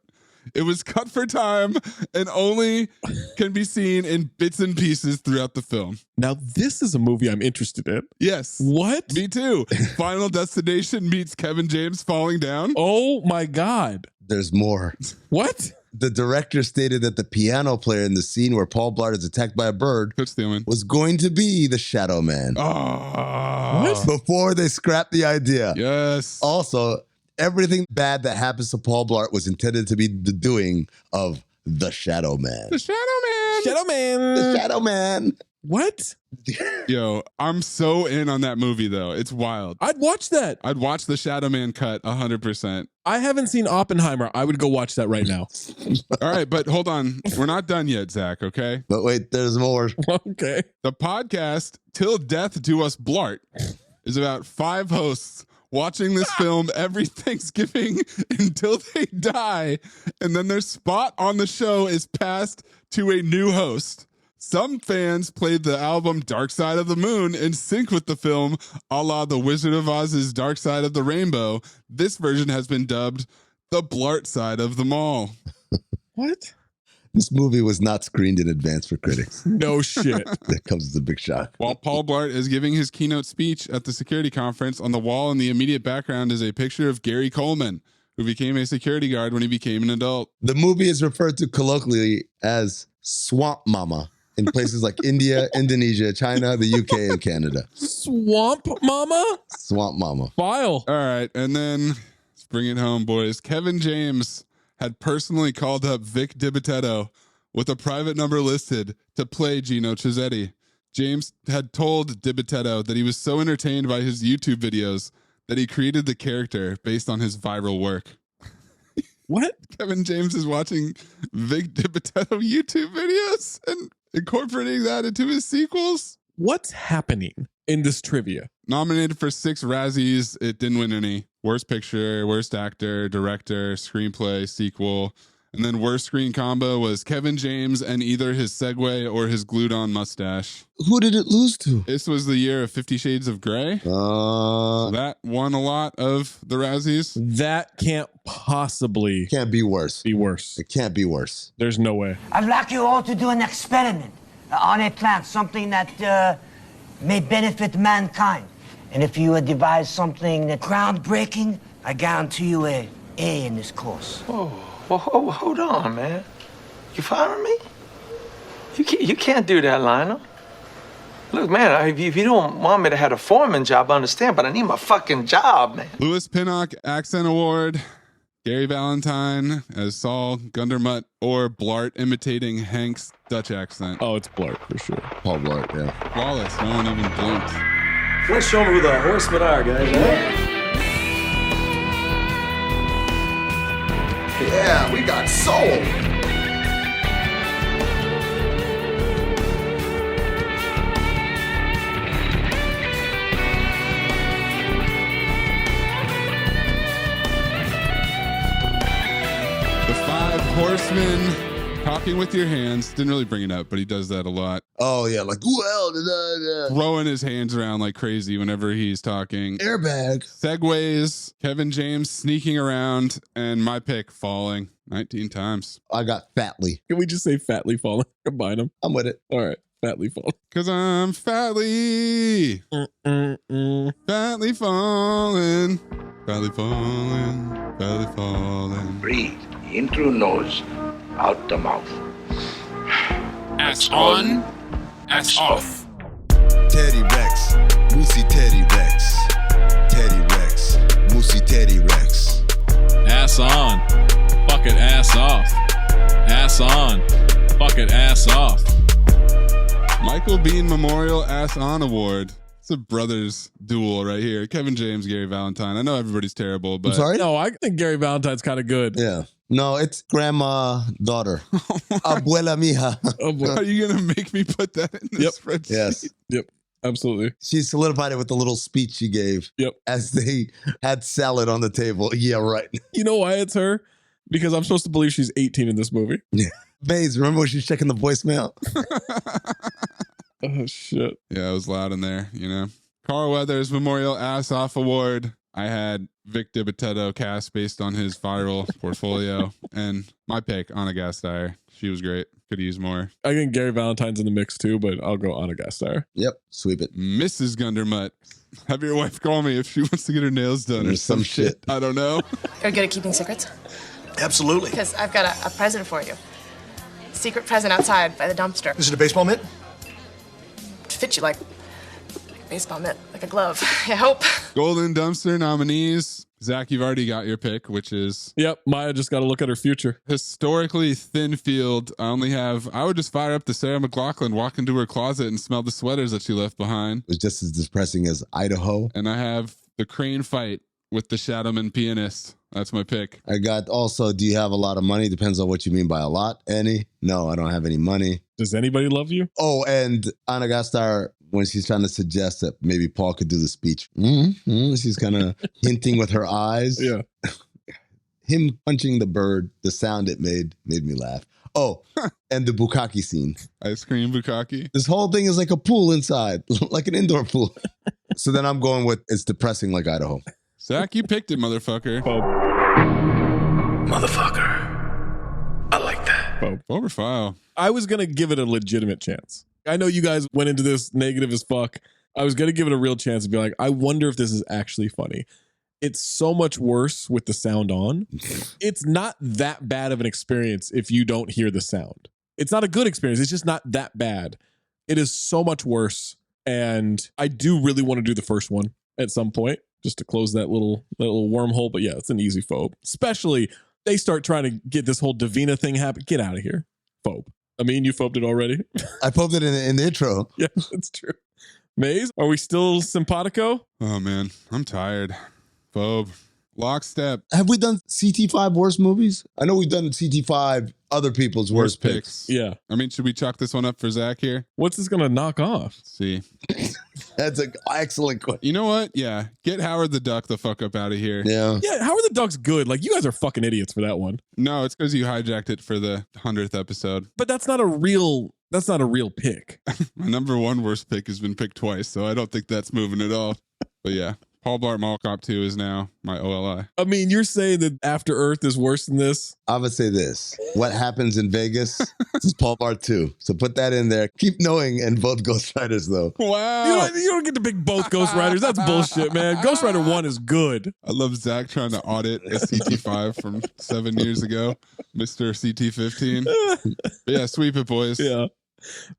It was cut for time and only can be seen in bits and pieces throughout the film. Now, this is a movie I'm interested in. Yes. What? Me too. Final Destination meets Kevin James falling down. Oh my God. There's more. What? The director stated that the piano player in the scene where Paul Blart is attacked by a bird was going to be the Shadow Man. Oh. Before they scrapped the idea. Yes. Also, everything bad that happens to Paul Blart was intended to be the doing of the Shadow Man. The Shadow Man. Shadow Man. The Shadow Man. What? Yo, I'm so in on that movie, though. It's wild. I'd watch that. I'd watch the Shadow Man cut 100%. I haven't seen Oppenheimer. I would go watch that right now. All right, but hold on. We're not done yet, Zach, okay? But wait, there's more. Okay. The podcast, Till Death Do Us Blart, is about 5 hosts watching this film every Thanksgiving until they die, and then their spot on the show is passed to a new host. Some fans played the album Dark Side of the Moon in sync with the film, a la The Wizard of Oz's Dark Side of the Rainbow. This version has been dubbed The Blart Side of the Mall. What? This movie was not screened in advance for critics. No shit. That comes as a big shock. While Paul Blart is giving his keynote speech at the security conference, on the wall in the immediate background is a picture of Gary Coleman, who became a security guard when he became an adult. The movie is referred to colloquially as Swamp Mama in places like India, Indonesia, China, the UK, and Canada. Swamp Mama? Swamp Mama. File. All right, and then let's bring it home, boys. Kevin James had personally called up Vic DiBitetto with a private number listed to play Gino Chisetti. James had told DiBitetto that he was so entertained by his YouTube videos that he created the character based on his viral work. What? Kevin James is watching Vic DiBitetto YouTube videos and incorporating that into his sequels? What's happening in this trivia? Nominated for 6 Razzies, it didn't win any. Worst picture, worst actor, director, screenplay, sequel. And then worst screen combo was Kevin James and either his Segway or his glued-on mustache. Who did it lose to? This was the year of 50 Shades of Grey. So that won a lot of the Razzies. That can't possibly Can't be worse. be worse. It can't be worse. There's no way. I'd like you all to do an experiment on a plant, something that may benefit mankind. And if you devise something that groundbreaking, I guarantee you a A in this course. Whoa, hold on, man. You following me? You can't do that, Lionel. Look, man, if you don't want me to have a foreman job, I understand, but I need my fucking job, man. Louis Pinnock Accent Award. Gary Valentine as Saul Gundermutt, or Blart imitating Hank's Dutch accent. Oh, it's Blart for sure. Paul Blart, yeah. Flawless. No one even blinked. Let's show them who the horsemen are, guys. Yeah, we got soul. The Five Horsemen, talking with your hands. Didn't really bring it up, but he does that a lot. Oh, yeah, like, well, throwing his hands around like crazy whenever he's talking. Airbag. Segways, Kevin James sneaking around, and my pick falling 19 times. I got fatly. Can we just say fatly falling? Combine them. I'm with it. All right. Fatly falling. Because I'm fatly. Fatly falling. Fatly falling. Fatly falling. Breathe in through nose, out the mouth. Ass on, ass off. Teddy Rex, Moosey Teddy Rex. Teddy Rex, Moosey Teddy Rex. Ass on. Fucking ass off. Ass on. Fucking ass off. Michael Bean Memorial Ass On Award. It's a brothers duel right here. Kevin James, Gary Valentine. I know everybody's terrible, but I'm sorry? No, I think Gary Valentine's kind of good. Yeah. No, it's grandma, daughter. Abuela mija. Oh, boy. Are you going to make me put that in this spreadsheet? Yes. Yep. Absolutely. She solidified it with the little speech she gave. Yep. As they had salad on the table. Yeah, right. You know why it's her? Because I'm supposed to believe she's 18 in this movie. Yeah. Maze, remember when she was checking the voicemail? Oh, shit. Yeah, it was loud in there, you know. Carl Weathers Memorial Ass Off Award. I had Vic Dibitetto cast based on his viral portfolio. And my pick, Anna Gasteyer. She was great. Could use more. I think Gary Valentine's in the mix too, but I'll go Anna Gasteyer. Yep, sweep it. Mrs. Gundermutt. Have your wife call me if she wants to get her nails done or some shit. I don't know. You're good at keeping secrets? Absolutely. Because I've got a present for you. Secret present outside by the dumpster. Is it a baseball mitt? To fit you like a baseball mitt, like a glove. I hope. Golden Dumpster nominees. Zach, you've already got your pick, which is... Yep, Maya just got to look at her future. Historically thin field. I would just fire up the Sarah McLachlan, walk into her closet and smell the sweaters that she left behind. It was just as depressing as Idaho. And I have the crane fight with the Shadowman pianist. That's my pick. I got also, do you have a lot of money? Depends on what you mean by a lot. Any? No, I don't have any money. Does anybody love you? Oh, and Anna Gasteyer, when she's trying to suggest that maybe Paul could do the speech, she's kind of hinting with her eyes. Yeah. Him punching the bird, the sound it made me laugh. Oh, and the bukkake scene. Ice cream bukkake. This whole thing is like a pool inside, like an indoor pool. So then I'm going with it's depressing like Idaho. Zach, you picked it, motherfucker. Motherfucker. I like that. Over file. I was going to give it a legitimate chance. I know you guys went into this negative as fuck. I was going to give it a real chance and be like, I wonder if this is actually funny. It's so much worse with the sound on. It's not that bad of an experience if you don't hear the sound. It's not a good experience. It's just not that bad. It is so much worse. And I do really want to do the first one at some point, just to close that little wormhole. But yeah, it's an easy phobe. Especially they start trying to get this whole Davina thing happen. Get out of here. Phobe. I mean, you phobed it already. I phobed it in the intro. Yeah, that's true. Maze, are we still simpatico? Oh man, I'm tired. Phobe. Lockstep. Have we done CT5 worst movies? I know we've done CT5 other people's worst picks. Yeah. I mean, should we chalk this one up for Zach here? What's this going to knock off? Let's see. That's an excellent question. You know what? Yeah. Get Howard the Duck the fuck up out of here. Yeah. Yeah, Howard the Duck's good. Like, you guys are fucking idiots for that one. No, it's because you hijacked it for the 100th episode. But that's not a real pick. My number one worst pick has been picked twice, so I don't think that's moving at all. But yeah. Paul Blart Mall Cop 2 is now my OLI. I mean, you're saying that After Earth is worse than this? I would say this. What happens in Vegas is Paul Blart 2. So put that in there. Keep knowing and vote Ghost Riders, though. Wow. You don't get to pick both Ghost Riders. That's bullshit, man. Ghost Rider 1 is good. I love Zach trying to audit a CT5 from 7 years ago. Mr. CT15. But yeah, sweep it, boys. Yeah.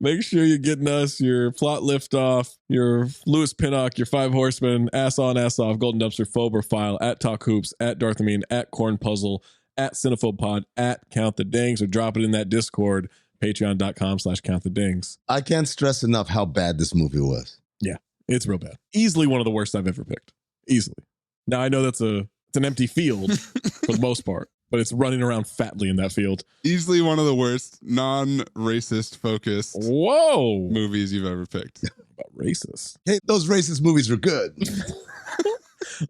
Make sure you're getting us your plot liftoff, your Lewis Pinnock, your Five Horsemen, ass on, ass off, Golden Dumpster, Phober File, at Talk Hoops, at Darth Amin, at Corn Puzzle, at Cinephobe Pod, at Count the Dings, or drop it in that Discord, patreon.com/Count the Dings. I can't stress enough how bad this movie was. Yeah, it's real bad. Easily one of the worst I've ever picked. Easily. Now I know it's an empty field for the most part, but it's running around fatly in that field. Easily one of the worst non-racist focused movies you've ever picked. About racist. Hey, those racist movies are good.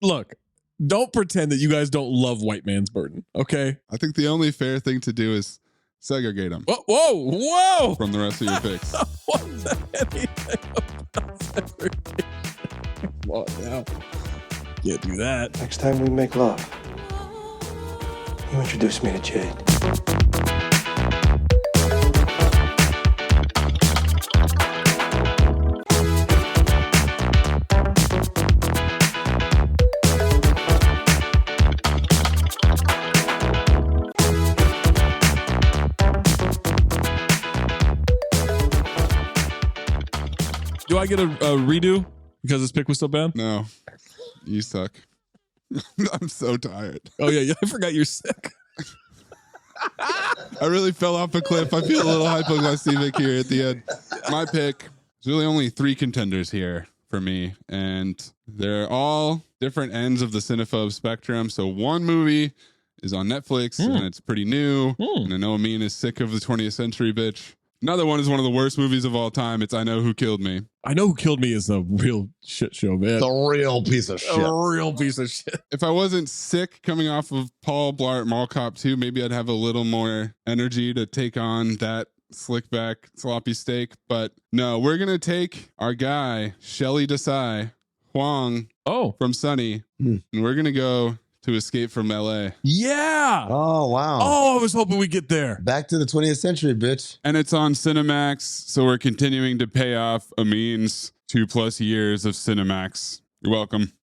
Look, don't pretend that you guys don't love White Man's Burden, okay? I think the only fair thing to do is segregate them. Whoa! From the rest of your picks. What's anything about segregation? Come on now. Can't do that. Next time we make love, you introduce me to Jade. Do I get a redo because this pick was so bad? No. You suck. I'm so tired. Oh, yeah. I forgot you're sick. I really fell off a cliff. I feel a little hypoglycemic here at the end. My pick, there's really only 3 contenders here for me, and they're all different ends of the Cinephobe spectrum. So one movie is on Netflix, and it's pretty new, and I know Amin is sick of the 20th century bitch. Another one is one of the worst movies of all time. It's I Know Who Killed Me. I Know Who Killed Me is a real shit show, man. The real piece of shit. A real piece of shit. If I wasn't sick coming off of Paul Blart Mall Cop 2, maybe I'd have a little more energy to take on that slick back sloppy steak. But no, we're going to take our guy, Shelley Desai, Huang from Sunny, and we're going to go to Escape from LA. Yeah. Oh, wow. Oh, I was hoping we'd get there. Back to the 20th century, bitch. And it's on Cinemax, so we're continuing to pay off Amin's 2+ years of Cinemax. You're welcome.